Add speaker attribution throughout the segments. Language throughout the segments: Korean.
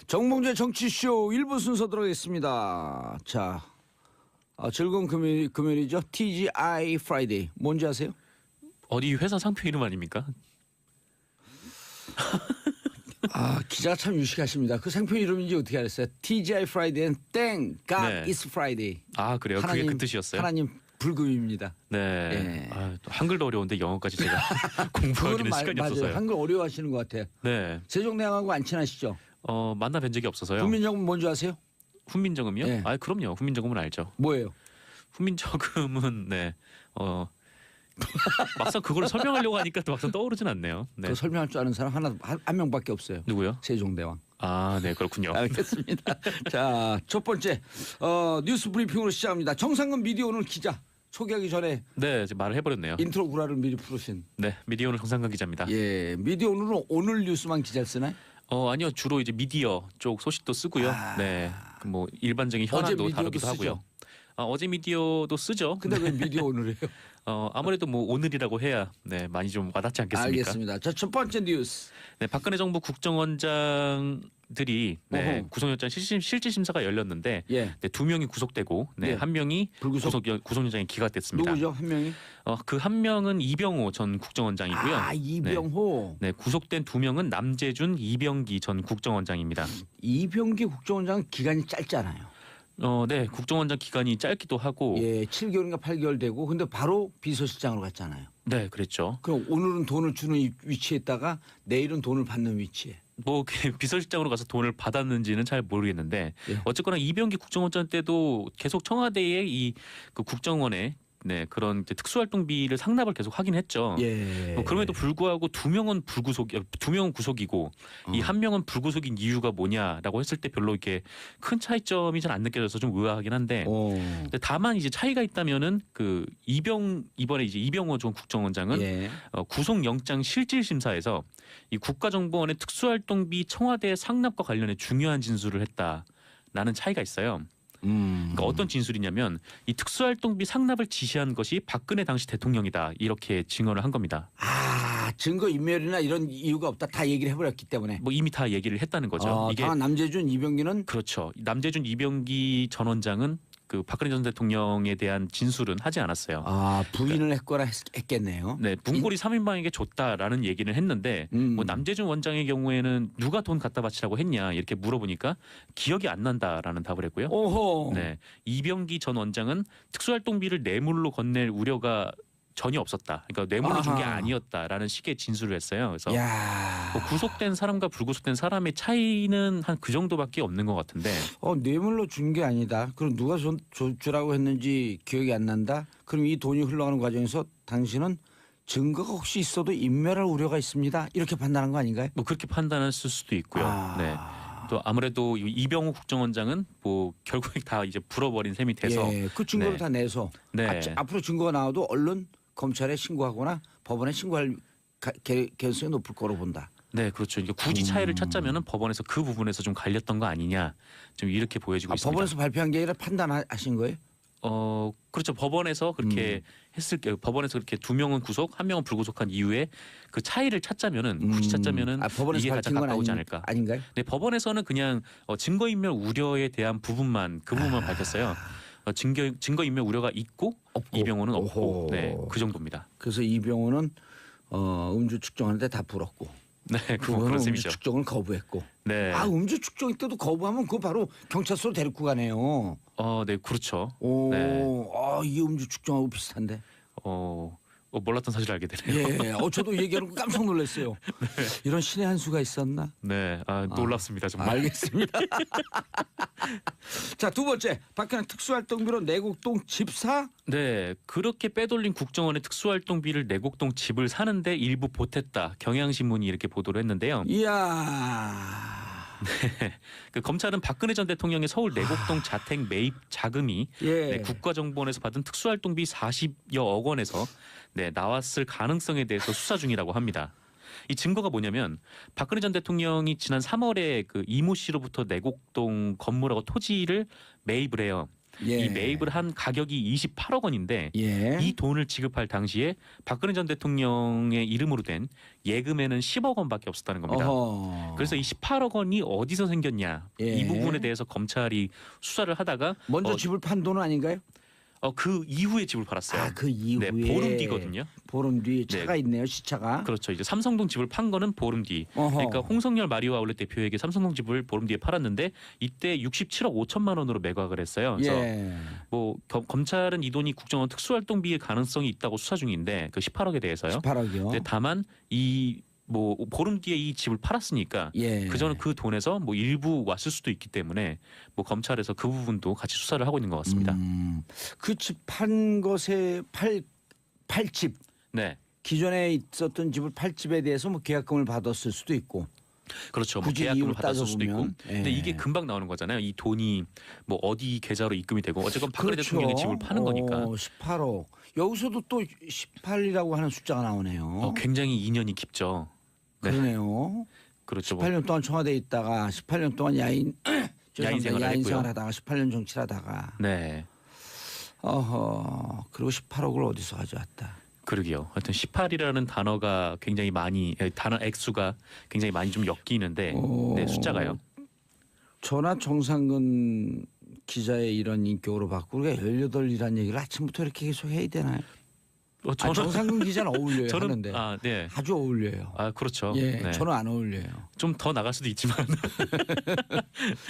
Speaker 1: 정봉재 정치쇼 1부 순서 들어가겠습니다. 자, 즐거운 금요일이죠. TGI Friday. 뭔지 아세요?
Speaker 2: 어디 회사 상표 이름 아닙니까?
Speaker 1: 기자가 참 유식하십니다. 그 상표 이름인지 어떻게 알았어요? TGI Friday는 땡, God
Speaker 2: 네.
Speaker 1: is Friday.
Speaker 2: 아 그래요? 그게 그 뜻이었어요?
Speaker 1: 하나님 불금입니다.
Speaker 2: 네.
Speaker 1: 예.
Speaker 2: 또 한글도 어려운데 영어까지 제가 공부하기는 시간이
Speaker 1: 맞아요.
Speaker 2: 없어서요.
Speaker 1: 한글 어려워하시는 것 같아요.
Speaker 2: 네.
Speaker 1: 세종대왕하고 안 친하시죠?
Speaker 2: 만나 뵌 적이 없어서요.
Speaker 1: 훈민정음 뭔지 아세요?
Speaker 2: 훈민정음이요?
Speaker 1: 네.
Speaker 2: 그럼요. 훈민정음은 알죠.
Speaker 1: 뭐예요?
Speaker 2: 훈민정음은 네. 막상 그걸 설명하려고 하니까 또 막상 떠오르진 않네요. 네.
Speaker 1: 그 설명할 줄 아는 사람 한 명밖에 없어요.
Speaker 2: 누구요?
Speaker 1: 세종대왕.
Speaker 2: 네 그렇군요.
Speaker 1: 알겠습니다. 자, 첫 번째 뉴스 브리핑으로 시작합니다. 정상근 미디어 오늘 기자 소개하기 전에
Speaker 2: 네, 이제 말을 해버렸네요.
Speaker 1: 인트로 구라를 미리 풀으신.
Speaker 2: 네, 미디어 오늘 정상근 기자입니다.
Speaker 1: 예, 미디어 오늘은 오늘 뉴스만 기자를 쓰나요?
Speaker 2: 아니요, 주로 이제 미디어 쪽 소식도 쓰고요. 네, 뭐 일반적인
Speaker 1: 어제
Speaker 2: 현안도
Speaker 1: 미디어도
Speaker 2: 다루기도 하고요.
Speaker 1: 쓰죠?
Speaker 2: 어제 미디어도 쓰죠.
Speaker 1: 근데 왜 미디어 오늘이에요?
Speaker 2: 아무래도 뭐 오늘이라고 해야 네 많이 좀 와닿지 않겠습니까?
Speaker 1: 알겠습니다. 자, 첫 번째 뉴스.
Speaker 2: 네, 박근혜 정부 국정원장들이 네,
Speaker 1: 어허.
Speaker 2: 구속영장 실질 심사가 열렸는데
Speaker 1: 예.
Speaker 2: 네, 2명이 구속되고 네,
Speaker 1: 예.
Speaker 2: 한 명이
Speaker 1: 불구속.
Speaker 2: 구속영장이 기각됐습니다.
Speaker 1: 누구죠? 한 명이?
Speaker 2: 그 한 명은 이병호 전 국정원장이고요.
Speaker 1: 이병호.
Speaker 2: 네, 구속된 2명은 남재준, 이병기 전 국정원장입니다.
Speaker 1: 이병기 국정원장은 기간이 짧잖아요.
Speaker 2: 네, 국정원장 기간이 짧기도 하고,
Speaker 1: 예, 7개월인가 8개월 되고 근데 바로 비서실장으로 갔잖아요.
Speaker 2: 네, 그랬죠.
Speaker 1: 그럼 오늘은 돈을 주는 위치에 있다가 내일은 돈을 받는 위치에.
Speaker 2: 뭐 비서실장으로 가서 돈을 받았는지는 잘 모르겠는데,
Speaker 1: 예.
Speaker 2: 어쨌거나 이병기 국정원장 때도 계속 청와대에 그 국정원에 네, 그런 이제 특수활동비를 상납을 계속 하긴 했죠.
Speaker 1: 예.
Speaker 2: 그럼에도 불구하고 2명은 구속이고 이 한 명은 불구속인 이유가 뭐냐라고 했을 때 별로 이렇게 큰 차이점이 잘 안 느껴져서 좀 의아하긴 한데 근데 다만 이제 차이가 있다면은 이번에 이제 이병호 전 국정원장은
Speaker 1: 예.
Speaker 2: 구속영장 실질심사에서 이 국가정보원의 특수활동비 청와대 상납과 관련해 중요한 진술을 했다라는 차이가 있어요. 그러니까 어떤 진술이냐면 이 특수활동비 상납을 지시한 것이 박근혜 당시 대통령이다 이렇게 증언을 한 겁니다.
Speaker 1: 증거 인멸이나 이런 이유가 없다 다 얘기를 해버렸기 때문에.
Speaker 2: 뭐 이미 다 얘기를 했다는 거죠. 이게
Speaker 1: 다만 남재준, 이병기는
Speaker 2: 그렇죠. 남재준, 이병기 전 원장은 그 박근혜 전 대통령에 대한 진술은 하지 않았어요.
Speaker 1: 부인을 했거나 했겠네요.
Speaker 2: 네, 문고리 3인방에게 줬다라는 얘기는 했는데 뭐 남재준 원장의 경우에는 누가 돈 갖다 바치라고 했냐 이렇게 물어보니까 기억이 안 난다라는 답을 했고요.
Speaker 1: 오호.
Speaker 2: 네, 이병기 전 원장은 특수활동비를 뇌물로 건넬 우려가 전혀 없었다. 그러니까 뇌물로 준 게 아니었다라는 식의 진술을 했어요. 그래서 뭐 구속된 사람과 불구속된 사람의 차이는 한 그 정도밖에 없는 것 같은데.
Speaker 1: 뇌물로 준 게 아니다. 그럼 누가 주라고 했는지 기억이 안 난다. 그럼 이 돈이 흘러가는 과정에서 당신은 증거가 혹시 있어도 인멸할 우려가 있습니다. 이렇게 판단한 거 아닌가요?
Speaker 2: 뭐 그렇게 판단할 수도 있고요. 네. 또 아무래도 이병호 국정원장은 뭐 결국에 다 이제 불어버린 셈이 돼서
Speaker 1: 그 증거를
Speaker 2: 네.
Speaker 1: 다 내서
Speaker 2: 네.
Speaker 1: 앞으로 증거가 나와도 얼른 검찰에 신고하거나 법원에 신고할 개연성이 높을 거로 본다.
Speaker 2: 네, 그렇죠. 이게 굳이 차이를 찾자면은 법원에서 그 부분에서 좀 갈렸던 거 아니냐, 좀 이렇게 보여지고 있습니다.
Speaker 1: 법원에서 발표한 게 아니라 판단하신 거예요?
Speaker 2: 그렇죠. 법원에서 그렇게 했을 게 법원에서 그렇게 2명은 구속, 1명은 불구속한 이유에 그 차이를 찾자면은 굳이 찾자면은
Speaker 1: 법원에서
Speaker 2: 이게 가장 가까우지 않을까.
Speaker 1: 아닌가요?
Speaker 2: 네, 법원에서는 그냥 증거인멸 우려에 대한 부분만 밝혔어요. 증거인멸 우려가 있고
Speaker 1: 없고.
Speaker 2: 이병호는 없고,
Speaker 1: 오호.
Speaker 2: 네, 그 정도입니다.
Speaker 1: 그래서 이병호는 음주 측정하는데 다 불었고.
Speaker 2: 네,
Speaker 1: 그거는
Speaker 2: 그런
Speaker 1: 음주
Speaker 2: 셈이죠.
Speaker 1: 측정을 거부했고.
Speaker 2: 네,
Speaker 1: 음주 측정 때도 거부하면 그거 바로 경찰서로 데리고 가네요.
Speaker 2: 네, 그렇죠.
Speaker 1: 네. 이 음주 측정하고 비슷한데.
Speaker 2: 몰랐던 사실을 알게 되네요.
Speaker 1: 예, 저도 얘기하는 거 깜짝 놀랐어요.
Speaker 2: 네.
Speaker 1: 이런 신의 한 수가 있었나?
Speaker 2: 네, 놀랍습니다 정말.
Speaker 1: 알겠습니다. 자, 두 번째, 박근혜 특수활동비로 내곡동 집 사?
Speaker 2: 네, 그렇게 빼돌린 국정원의 특수활동비를 내곡동 집을 사는데 일부 보탰다. 경향신문이 이렇게 보도를 했는데요.
Speaker 1: 이야.
Speaker 2: 그 검찰은 박근혜 전 대통령의 서울 내곡동 자택 매입 자금이 네, 국가정보원에서 받은 특수활동비 40여억 원에서 네, 나왔을 가능성에 대해서 수사 중이라고 합니다. 이 증거가 뭐냐면 박근혜 전 대통령이 지난 3월에 그 이모 씨로부터 내곡동 건물하고 토지를 매입을 해요.
Speaker 1: 예.
Speaker 2: 이 매입을 한 가격이 28억 원인데
Speaker 1: 예.
Speaker 2: 이 돈을 지급할 당시에 박근혜 전 대통령의 이름으로 된 예금에는 10억 원밖에 없었다는 겁니다.
Speaker 1: 어허.
Speaker 2: 그래서 이 18억 원이 어디서 생겼냐
Speaker 1: 예.
Speaker 2: 이 부분에 대해서 검찰이 수사를 하다가
Speaker 1: 먼저 집을 판 돈은 아닌가요?
Speaker 2: 그 이후에 집을 팔았어요.
Speaker 1: 아, 그 이후에
Speaker 2: 네, 보름 뒤거든요.
Speaker 1: 보름 뒤 차가 있네요, 시차가.
Speaker 2: 그렇죠. 이제 삼성동 집을 판 거는 보름 뒤.
Speaker 1: 어허.
Speaker 2: 그러니까 홍성열 마리오 아울렛 대표에게 삼성동 집을 보름 뒤에 팔았는데 이때 67억 5천만 원으로 매각을 했어요. 그래서
Speaker 1: 예.
Speaker 2: 뭐 검찰은 이 돈이 국정원 특수활동비의 가능성이 있다고 수사 중인데 그 18억에 대해서요.
Speaker 1: 18억이요.
Speaker 2: 근데 다만 이 뭐 보름 뒤에 이 집을 팔았으니까
Speaker 1: 예.
Speaker 2: 그전에 그 돈에서 뭐 일부 왔을 수도 있기 때문에 뭐 검찰에서 그 부분도 같이 수사를 하고 있는 것 같습니다.
Speaker 1: 그 집 판 것에 팔집
Speaker 2: 네.
Speaker 1: 기존에 있었던 집을 팔 집에 대해서 뭐 계약금을 받았을 수도 있고.
Speaker 2: 그렇죠. 뭐
Speaker 1: 굳이
Speaker 2: 계약금을
Speaker 1: 이유를
Speaker 2: 받았을 수도 있고.
Speaker 1: 따져보면. 예.
Speaker 2: 근데 이게 금방 나오는 거잖아요. 이 돈이 뭐 어디 계좌로 입금이 되고 어쨌건 박근혜
Speaker 1: 그렇죠.
Speaker 2: 대통령이 집을 파는 거니까
Speaker 1: 18억. 여기서도 또 18이라고 하는 숫자가 나오네요.
Speaker 2: 굉장히 인연이 깊죠. 네.
Speaker 1: 그러네요.
Speaker 2: 그렇죠. 뭐
Speaker 1: 18년 동안 청와대에 있다가 18년 동안 야인
Speaker 2: 생활을 했고요.
Speaker 1: 생활하다가 18년 정치를 하다가
Speaker 2: 네.
Speaker 1: 그리고 18억을 어디서 가져왔다.
Speaker 2: 그러게요. 하여튼 18이라는 단어가 굉장히 많이 단어 액수가 굉장히 많이 좀 엮이는데 네, 숫자가요.
Speaker 1: 저나 정상근 기자의 이런 인격으로 받고 우리가 18이라는 얘기를 아침부터 이렇게 계속 해야 되나요?
Speaker 2: 저는
Speaker 1: 정상근 기자는 어울려요.
Speaker 2: 저는
Speaker 1: 하는데
Speaker 2: 네.
Speaker 1: 아주 어울려요.
Speaker 2: 그렇죠.
Speaker 1: 예,
Speaker 2: 네.
Speaker 1: 저는 안 어울려요.
Speaker 2: 좀 더 나갈 수도 있지만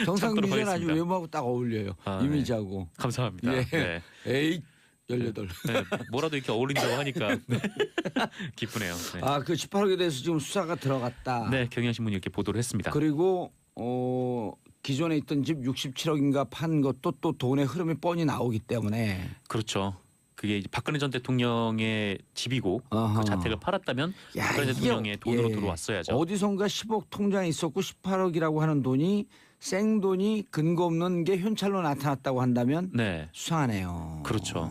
Speaker 1: 정상근
Speaker 2: 참고로
Speaker 1: 기자는 아주
Speaker 2: 하겠습니다.
Speaker 1: 외모하고 딱 어울려요. 이미지하고.
Speaker 2: 감사합니다.
Speaker 1: 예.
Speaker 2: 네.
Speaker 1: 에이 18.
Speaker 2: 네, 뭐라도 이렇게 어울린다고 하니까 기쁘네요. 네.
Speaker 1: 그 18억에 대해서 지금 수사가 들어갔다.
Speaker 2: 네, 경향신문이 이렇게 보도를 했습니다.
Speaker 1: 그리고 기존에 있던 집 67억인가 판 것도 또 돈의 흐름이 뻔히 나오기 때문에
Speaker 2: 그렇죠. 그게 이제 박근혜 전 대통령의 집이고
Speaker 1: 어허.
Speaker 2: 그 자택을 팔았다면
Speaker 1: 야,
Speaker 2: 박근혜
Speaker 1: 이게
Speaker 2: 대통령의 돈으로 들어왔어야죠.
Speaker 1: 어디선가 10억 통장에 있었고 18억이라고 하는 돈이 생돈이 근거 없는 게 현찰로 나타났다고 한다면
Speaker 2: 네,
Speaker 1: 수상하네요.
Speaker 2: 그렇죠.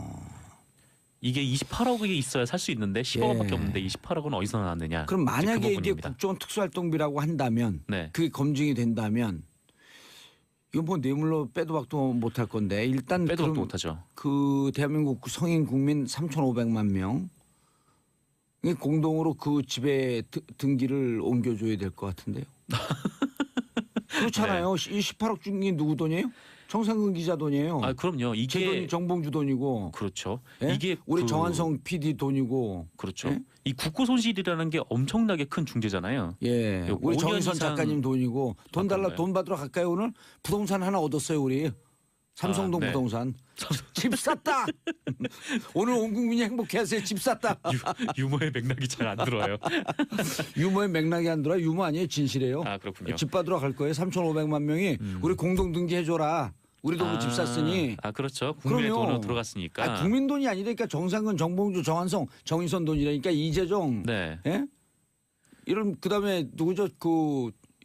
Speaker 2: 이게 28억이 있어야 살 수 있는데 10억밖에
Speaker 1: 예.
Speaker 2: 없는데 28억은 어디서 나왔느냐.
Speaker 1: 그럼
Speaker 2: 이제 그
Speaker 1: 만약에 이게
Speaker 2: 부분입니다.
Speaker 1: 국정원 특수활동비라고 한다면
Speaker 2: 네,
Speaker 1: 그게 검증이 된다면 이건 뭐 뇌물로 빼도 박도 못할 건데 일단
Speaker 2: 빼도 박도
Speaker 1: 그럼
Speaker 2: 못하죠.
Speaker 1: 그 대한민국 성인 국민 3,500만 명 공동으로 그 집에 등기를 옮겨줘야 될 것 같은데요. 그렇잖아요. 이 18억 중에 누구 돈이에요? 정상근 기자 돈이에요.
Speaker 2: 그럼요.
Speaker 1: 제 돈이
Speaker 2: 이게
Speaker 1: 정봉주 돈이고.
Speaker 2: 그렇죠.
Speaker 1: 예?
Speaker 2: 이게
Speaker 1: 우리 정한성 PD 돈이고.
Speaker 2: 그렇죠.
Speaker 1: 예?
Speaker 2: 이 국고 손실이라는 게 엄청나게 큰 중재잖아요.
Speaker 1: 예. 우리
Speaker 2: 5년
Speaker 1: 정인선
Speaker 2: 이상
Speaker 1: 작가님 돈이고 돈 달라
Speaker 2: 그런가요?
Speaker 1: 돈 받으러 갈까요 오늘? 부동산 하나 얻었어요 우리. 삼성동
Speaker 2: 네.
Speaker 1: 부동산. 집 샀다. 오늘 온 국민이 행복해하세요. 집 샀다.
Speaker 2: 유머의 맥락이 잘 안 들어요.
Speaker 1: 유머의 맥락이 안 들어. 유머 아니에요. 진실이에요.
Speaker 2: 그렇군요.
Speaker 1: 집 받으러 갈 거예요. 3,500만 명이 우리 공동 등기해줘라. 우리도 집 샀으니.
Speaker 2: 그렇죠. 국민의
Speaker 1: 그럼요.
Speaker 2: 돈으로 들어갔으니까.
Speaker 1: 국민 돈이 아니라니까 정상근, 정봉주, 정한성, 정인선 돈이라니까 이재정.
Speaker 2: 네,
Speaker 1: 예? 이런 그다음에 누구죠?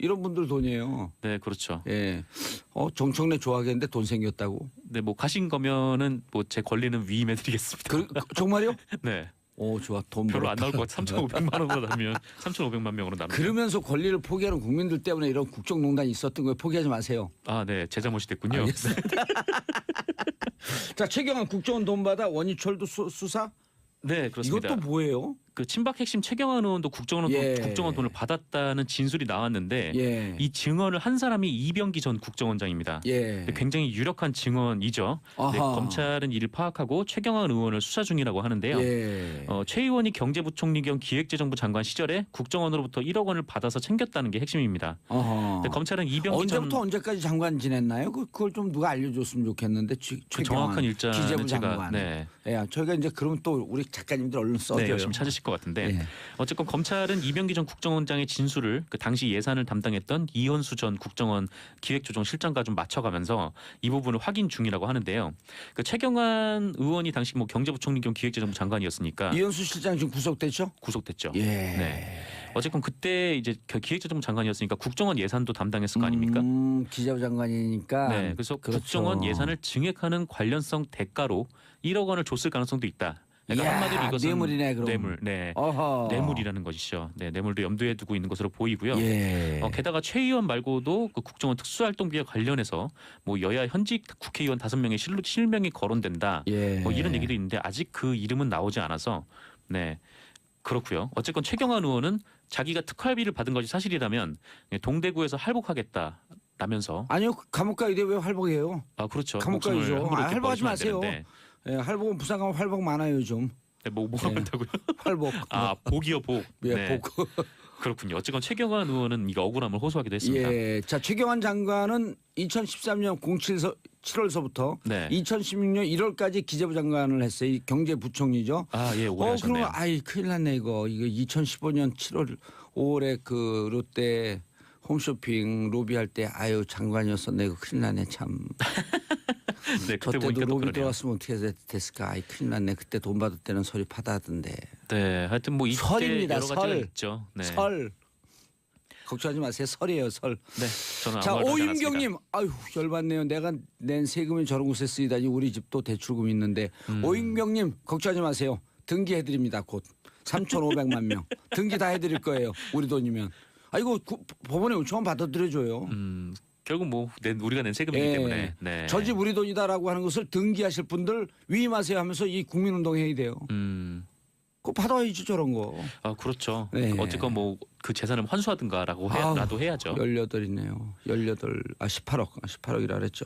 Speaker 1: 이런 분들 돈이에요.
Speaker 2: 네, 그렇죠.
Speaker 1: 예. 정청래 좋아하겠는데 돈 생겼다고.
Speaker 2: 네, 뭐 가신 거면은 뭐 제 권리는 위임해드리겠습니다.
Speaker 1: 정말요?
Speaker 2: 네,
Speaker 1: 좋아. 돈
Speaker 2: 별로 안
Speaker 1: 벌었다.
Speaker 2: 나올 것 같아. 3,500만 원으로 나면 3,500만 명으로 나면.
Speaker 1: 그러면서 권리를 포기하는 국민들 때문에 이런 국정농단이 있었던 거예요. 포기하지 마세요.
Speaker 2: 네, 제 잘못이 됐군요.
Speaker 1: 알겠습니다. 자, 최경환 국정원 돈 받아 원희철도 수사?
Speaker 2: 네, 그렇습니다.
Speaker 1: 이것도 뭐예요?
Speaker 2: 그 친박 핵심 최경환 의원도 국정원 돈을 받았다는 진술이 나왔는데
Speaker 1: 예.
Speaker 2: 이 증언을 한 사람이 이병기 전 국정원장입니다.
Speaker 1: 예.
Speaker 2: 굉장히 유력한 증언이죠. 네,
Speaker 1: 아하.
Speaker 2: 검찰은 이를 파악하고 최경환 의원을 수사 중이라고 하는데요.
Speaker 1: 예.
Speaker 2: 최 의원이 경제부총리 겸 기획재정부 장관 시절에 국정원으로부터 1억 원을 받아서 챙겼다는 게 핵심입니다.
Speaker 1: 어허.
Speaker 2: 근데 검찰은 이병기 전
Speaker 1: 언제부터 언제까지 장관 지냈나요? 그걸 좀 누가 알려줬으면 좋겠는데.
Speaker 2: 그 정확한 일자는
Speaker 1: 기재부
Speaker 2: 제가
Speaker 1: 장관.
Speaker 2: 네,
Speaker 1: 예, 저희가 이제 그러면 또 우리 작가님들 얼른 써줘요.
Speaker 2: 네, 열심히 찾으실 것 같은데
Speaker 1: 예.
Speaker 2: 어쨌건 검찰은 이병기 전 국정원장의 진술을 그 당시 예산을 담당했던 이현수 전 국정원 기획조정실장과 좀 맞춰가면서 이 부분을 확인 중이라고 하는데요. 그 최경환 의원이 당시 뭐 경제부총리 겸 기획재정부 장관이었으니까
Speaker 1: 이현수 실장 지금 구속됐죠?
Speaker 2: 구속됐죠.
Speaker 1: 예.
Speaker 2: 네. 어쨌건 그때 이제 기획재정부 장관이었으니까 국정원 예산도 담당했을 거 아닙니까?
Speaker 1: 기재부 장관이니까.
Speaker 2: 네. 그래서
Speaker 1: 그렇죠.
Speaker 2: 국정원 예산을 증액하는 관련성 대가로 1억 원을 줬을 가능성도 있다. 그러니까
Speaker 1: 이야,
Speaker 2: 한마디로 이것은
Speaker 1: 뇌물이네, 그럼.
Speaker 2: 뇌물, 네,
Speaker 1: 어허.
Speaker 2: 뇌물이라는 것이죠. 네, 뇌물도 염두에 두고 있는 것으로 보이고요.
Speaker 1: 예.
Speaker 2: 게다가 최 의원 말고도 그 국정원 특수활동비와 관련해서 뭐 여야 현직 국회의원 5명의 실명이 거론된다.
Speaker 1: 예.
Speaker 2: 뭐 이런 얘기도 있는데 아직 그 이름은 나오지 않아서 네. 그렇고요. 어쨌건 최경환 의원은 자기가 특활비를 받은 것이 사실이라면 동대구에서 할복하겠다라면서
Speaker 1: 아니요, 감옥 가야 왜 활복해요?
Speaker 2: 그렇죠.
Speaker 1: 감옥
Speaker 2: 목숨을
Speaker 1: 가야죠.
Speaker 2: 함부로 이렇게
Speaker 1: 활복하지
Speaker 2: 버리시면 안
Speaker 1: 마세요.
Speaker 2: 되는데.
Speaker 1: 예, 활복은 부산 가면 활복 많아요 좀.
Speaker 2: 네, 뭐가
Speaker 1: 예.
Speaker 2: 많다고요?
Speaker 1: 활복.
Speaker 2: 복이요 복.
Speaker 1: 예,
Speaker 2: 네.
Speaker 1: 복.
Speaker 2: 그렇군요. 어쨌건 최경환 의원은 이거 억울함을 호소하기도 했습니다.
Speaker 1: 예. 자, 최경환 장관은 2013년 7월서부터
Speaker 2: 네.
Speaker 1: 2016년 1월까지 기재부 장관을 했어요. 이 경제부총리죠.
Speaker 2: 예, 오래 하셨네요.
Speaker 1: 그러면 큰일 났네 이거. 이거 2015년 7월 5월에 그 롯데 홈쇼핑 로비할 때 장관이었었네. 이거 큰일 났네 참.
Speaker 2: 네,
Speaker 1: 저
Speaker 2: 그때
Speaker 1: 때도
Speaker 2: 보니까 또
Speaker 1: 로비
Speaker 2: 그러네요.
Speaker 1: 들어왔으면 어떻게 됐을까. 큰일 났네. 그때 돈 받을 때는 소리 파다하던데.
Speaker 2: 네, 하여튼 뭐 이때
Speaker 1: 설입니다,
Speaker 2: 여러 가지가
Speaker 1: 설.
Speaker 2: 있죠. 네.
Speaker 1: 설. 걱정하지 마세요. 설이에요 설.
Speaker 2: 네, 저는
Speaker 1: 자,
Speaker 2: 아무 말도 하지 않았습니다.
Speaker 1: 오윤경님, 열받네요. 내가 낸 세금이 저런 곳에 쓰이다니 우리 집도 대출금 있는데. 오윤경님, 걱정하지 마세요. 등기해드립니다. 곧 3,500만 명 등기 다 해드릴 거예요. 우리 돈이면. 이거 법원에 요청은 받아들여줘요.
Speaker 2: 결국 뭐 우리가 낸 세금이기
Speaker 1: 예.
Speaker 2: 때문에. 네.
Speaker 1: 저 집 우리 돈이다라고 하는 것을 등기하실 분들 위임하세요 하면서 이 국민운동 해야 돼요. 그거 받아야지 저런 거.
Speaker 2: 그렇죠.
Speaker 1: 네.
Speaker 2: 어쨌건 뭐 그 재산을 환수하든가라고 라도 해야죠.
Speaker 1: 18이네요. 18억. 18억이라 그랬죠.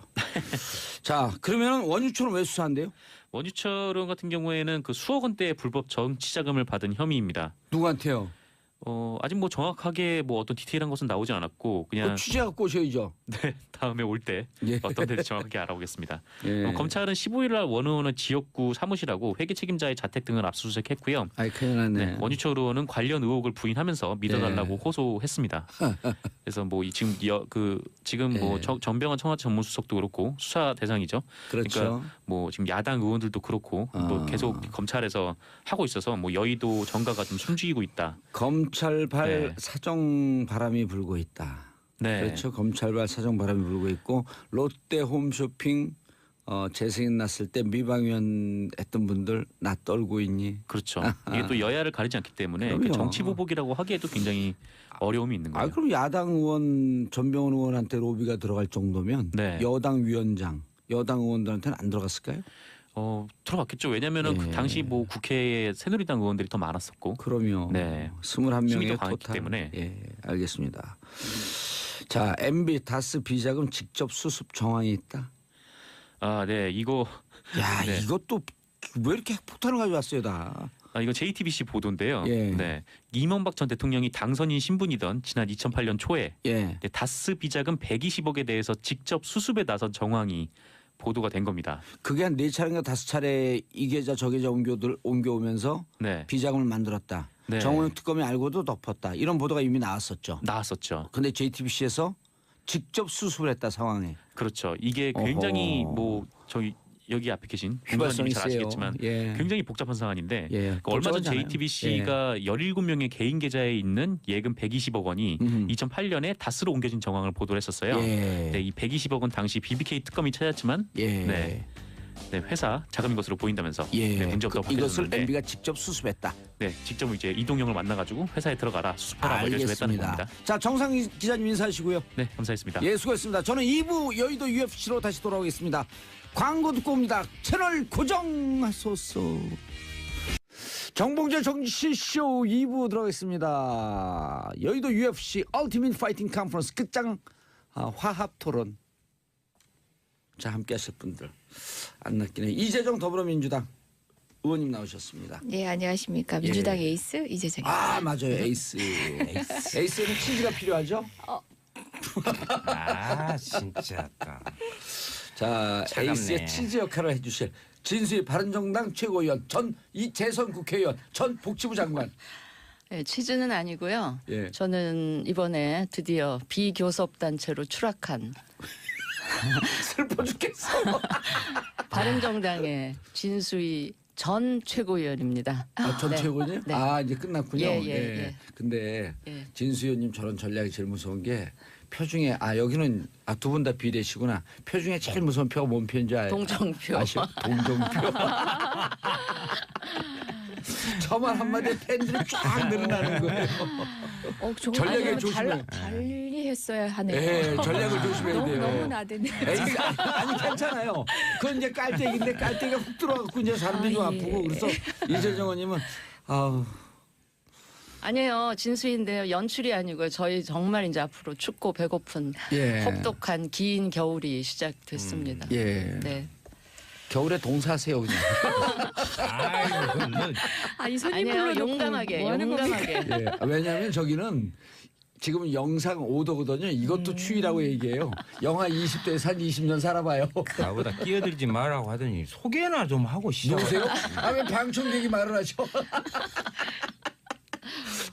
Speaker 1: 자, 그러면 원유초는 왜 수사한대요?
Speaker 2: 원유철 의원 같은 경우에는 그 수억 원대의 불법 정치자금을 받은 혐의입니다.
Speaker 1: 누구한테요?
Speaker 2: 아직 뭐 정확하게 뭐 어떤 디테일한 것은 나오지 않았고 그냥
Speaker 1: 취재갖고 오셔야죠.
Speaker 2: 네, 다음에 올 때
Speaker 1: 예.
Speaker 2: 어떤 데인지 정확하게 알아보겠습니다.
Speaker 1: 예.
Speaker 2: 검찰은 15일 날 원 의원의 지역구 사무실하고 회계 책임자의 자택 등을 압수수색했고요.
Speaker 1: 큰일 났네.
Speaker 2: 네, 원유철 의원은 관련 의혹을 부인하면서 믿어달라고 호소했습니다. 그래서 뭐 지금 뭐 정병환 청와대 전문수석도 그렇고 수사 대상이죠.
Speaker 1: 그렇죠.
Speaker 2: 그러니까 뭐 지금 야당 의원들도 그렇고 또 계속 검찰에서 하고 있어서 뭐 여의도 정가가 좀 숨죽이고 있다.
Speaker 1: 검찰발
Speaker 2: 네.
Speaker 1: 사정 바람이 불고 있다.
Speaker 2: 네.
Speaker 1: 그렇죠. 검찰발 사정 바람이 불고 있고 롯데 홈쇼핑 재승인 났을 때 미방위원 했던 분들 나 떨고 있니?
Speaker 2: 그렇죠. 이게 또 여야를 가리지 않기 때문에
Speaker 1: 그럼요.
Speaker 2: 정치 보복이라고 하기에도 굉장히 어려움이 있는 거예요.
Speaker 1: 그럼 야당 의원 전병훈 의원한테 로비가 들어갈 정도면
Speaker 2: 네.
Speaker 1: 여당 위원장, 여당 의원들한테는 안 들어갔을까요?
Speaker 2: 들어갔겠죠. 왜냐하면은 그
Speaker 1: 예.
Speaker 2: 당시 뭐 국회에 새누리당 의원들이 더 많았었고.
Speaker 1: 그럼요.
Speaker 2: 네.
Speaker 1: 21명의
Speaker 2: 힘이 더 강했기
Speaker 1: 토탈.
Speaker 2: 때문에.
Speaker 1: 예, 알겠습니다. 자, MB 다스 비자금 직접 수습 정황이 있다.
Speaker 2: 네, 이거 네.
Speaker 1: 이것도 왜 이렇게 핵폭탄을 가져왔어요, 다.
Speaker 2: 이거 JTBC 보도인데요.
Speaker 1: 예.
Speaker 2: 네, 이명박 전 대통령이 당선인 신분이던 지난 2008년 초에
Speaker 1: 예.
Speaker 2: 다스 비자금 120억에 대해서 직접 수습에 나선 정황이 보도가 된 겁니다.
Speaker 1: 그게 한 4차례인가 5차례 이 계좌 저 계좌 옮겨오면서
Speaker 2: 네,
Speaker 1: 비자금을 만들었다.
Speaker 2: 네.
Speaker 1: 정호영 특검이 알고도 덮었다. 이런 보도가 이미 나왔었죠.
Speaker 2: 나왔었죠.
Speaker 1: 근데 JTBC에서 직접 수습을 했다 상황에.
Speaker 2: 그렇죠. 이게 굉장히
Speaker 1: 어허.
Speaker 2: 뭐 여기 앞에 계신
Speaker 1: 휘발성이
Speaker 2: 공관님이 잘
Speaker 1: 세요.
Speaker 2: 아시겠지만
Speaker 1: 예.
Speaker 2: 굉장히 복잡한 사안인데
Speaker 1: 예,
Speaker 2: 얼마 전
Speaker 1: 복잡하잖아요.
Speaker 2: JTBC가 17명의 개인 계좌에 있는 예금 120억 원이 2008년에 다스로 옮겨진 정황을 보도를 했었어요.
Speaker 1: 예.
Speaker 2: 네, 이 120억 원 당시 BBK 특검이 찾았지만
Speaker 1: 예.
Speaker 2: 네, 회사 자금인 것으로 보인다면서
Speaker 1: 예.
Speaker 2: 네, 문제없다고
Speaker 1: 이것을
Speaker 2: 밝혀졌는데
Speaker 1: MB가 직접 수습했다.
Speaker 2: 네, 직접 이제 이동영을 만나가지고 회사에 들어가라 수습하라 뭐 이래서 했다는 겁니다.
Speaker 1: 자, 정상희 기자님 인사하시고요.
Speaker 2: 네, 감사했습니다.
Speaker 1: 예, 수고했습니다. 저는 2부 여의도 UFC로 다시 돌아오겠습니다. 광고 듣고 옵니다. 채널 고정하소서. 정봉재 정치쇼 2부 들어가겠습니다. 여의도 UFC 얼티밋 파이팅 컨퍼런스 끝장 화합 토론. 자, 함께 하실 분들 안 낚이네. 이재정 더불어민주당 의원님 나오셨습니다.
Speaker 3: 네, 안녕하십니까. 민주당 에이스 이재정입니다.
Speaker 1: 맞아요. 에이스. 에이스에는 치즈가 필요하죠?
Speaker 4: 진짜.
Speaker 1: 자,
Speaker 4: 차갑네.
Speaker 1: 에이스의 치즈 역할을 해주실 진수희 바른정당 최고위원 전 이재선 국회의원 전 복지부 장관.
Speaker 5: 네, 취지는 아니고요.
Speaker 1: 예.
Speaker 5: 저는 이번에 드디어 비교섭 단체로 추락한
Speaker 1: 슬퍼 죽겠어.
Speaker 5: 바른정당의 진수희 전 최고위원입니다.
Speaker 1: 전
Speaker 5: 네.
Speaker 1: 최고위원님?
Speaker 5: 네.
Speaker 1: 이제 끝났군요.
Speaker 5: 예.
Speaker 1: 근데
Speaker 5: 예.
Speaker 1: 진수 의원님 저런 전략이 제일 무서운 게 표중에 여기는 두 분 다 비례시구나. 표중에 제일 무서운 표가 뭔 표인지
Speaker 5: 동정표.
Speaker 1: 동정표. 저만 한마디에 팬들이 쫙 늘어나는 거예요. 전략에 조심해.
Speaker 3: 달리했어야 하네요.
Speaker 1: 네, 전략을 조심해야 돼요.
Speaker 3: 너무 나대네.
Speaker 1: 에이, 아니 괜찮아요. 그건 이제 깔때기인데 깔때기가 훅 들어가고 이제 사람들이 좀
Speaker 3: 예.
Speaker 1: 아프고 그래서 이재정 의원님은 아우.
Speaker 5: 아니에요. 진수인데요. 연출이 아니고요. 저희 정말 이제 앞으로 춥고 배고픈
Speaker 1: 예.
Speaker 5: 혹독한 긴 겨울이 시작됐습니다.
Speaker 1: 예.
Speaker 5: 네.
Speaker 1: 겨울에 동사하세요 그냥.
Speaker 4: 아이고, 뭐,
Speaker 3: 아니 손님
Speaker 5: 아니에요.
Speaker 3: 불러놓고
Speaker 5: 용감하게,
Speaker 3: 뭐 하는 겁니까?
Speaker 5: 용감하게.
Speaker 1: 예. 왜냐하면 저기는 지금 영상 5도거든요. 이것도 추위라고 얘기해요. 영하 20도에 산 20년 살아봐요.
Speaker 4: 나보다 끼어들지 말라고 하더니 소개나 좀 하고 시작.
Speaker 1: 누구세요? 아 왜 방청객이 말을 하죠?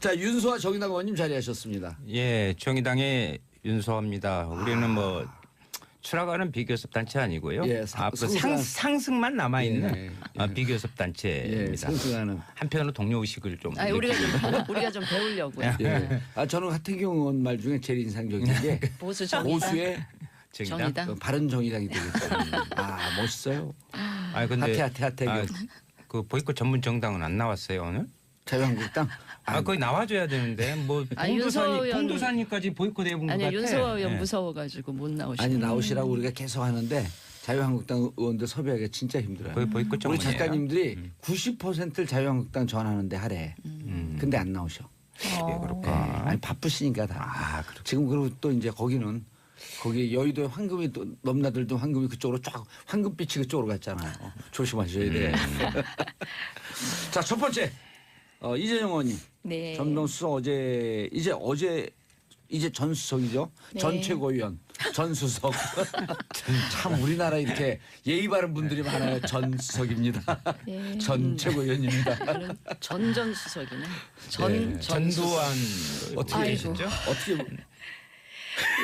Speaker 1: 자 윤소아 정의당 의원님 자리하셨습니다.
Speaker 4: 예, 정의당의 윤소입니다. 우리는 뭐 추락하는 비교섭 단체 아니고요.
Speaker 1: 예,
Speaker 4: 앞으로
Speaker 1: 상승한-
Speaker 4: 상승만 남아 있는
Speaker 1: 예,
Speaker 4: 비교섭
Speaker 1: 예,
Speaker 4: 단체입니다.
Speaker 1: 상승하는.
Speaker 4: 한편으로 동료 의식을 좀.
Speaker 5: 아니, 우리가 좀 배우려고요.
Speaker 1: 예. 아 저는 하태경 의원 말 중에 제일 인상적인 게
Speaker 5: 보수 정의당.
Speaker 1: 보수의
Speaker 5: 정의당.
Speaker 1: 바른 정의당이 되겠어요. 아 멋있어요.
Speaker 4: 아 근데
Speaker 1: 하태경.
Speaker 4: 그 보이콧 전문 정당은 안 나왔어요 오늘?
Speaker 1: 자유한국당.
Speaker 4: 거의 나와줘야 되는데 뭐
Speaker 5: 아니, 윤서 의원-
Speaker 4: 봉도사님까지 보이콧 해본 것
Speaker 5: 아니
Speaker 4: 같아.
Speaker 5: 윤소아 의원
Speaker 4: 예.
Speaker 5: 무서워가지고 못 나오시고.
Speaker 1: 아니 나오시라고 우리가 계속 하는데 자유한국당 의원들 섭외하기가 진짜 힘들어요.
Speaker 4: 거의 보이콧
Speaker 1: 우리
Speaker 4: 전문이에요.
Speaker 1: 작가님들이 90%를 자유한국당 전하는데 하래. 근데 안 나오셔.
Speaker 4: 예, 그렇구나.
Speaker 1: 네. 아니 바쁘시니까 다.
Speaker 4: 아, 그렇구나.
Speaker 1: 지금 그리고 또 이제 거기는 거기 여의도에 황금이 또 넘나들던 황금이 그쪽으로 쫙 황금빛이 그쪽으로 갔잖아요. 조심하셔야 돼. 자 첫 번째 이재정 의원님
Speaker 3: 네.
Speaker 1: 전동 수석 어제 이제 전 수석이죠.
Speaker 3: 네.
Speaker 1: 전 최고위원 전 수석. 참 우리나라 이렇게 예의 바른 분들이 많아요. 전 수석입니다.
Speaker 3: 네.
Speaker 1: 전 최고위원입니다.
Speaker 5: 전전수석이네.
Speaker 1: 네.
Speaker 4: 전두환
Speaker 1: 어떻게
Speaker 3: 아이고.
Speaker 4: 되시죠?
Speaker 1: 어떻게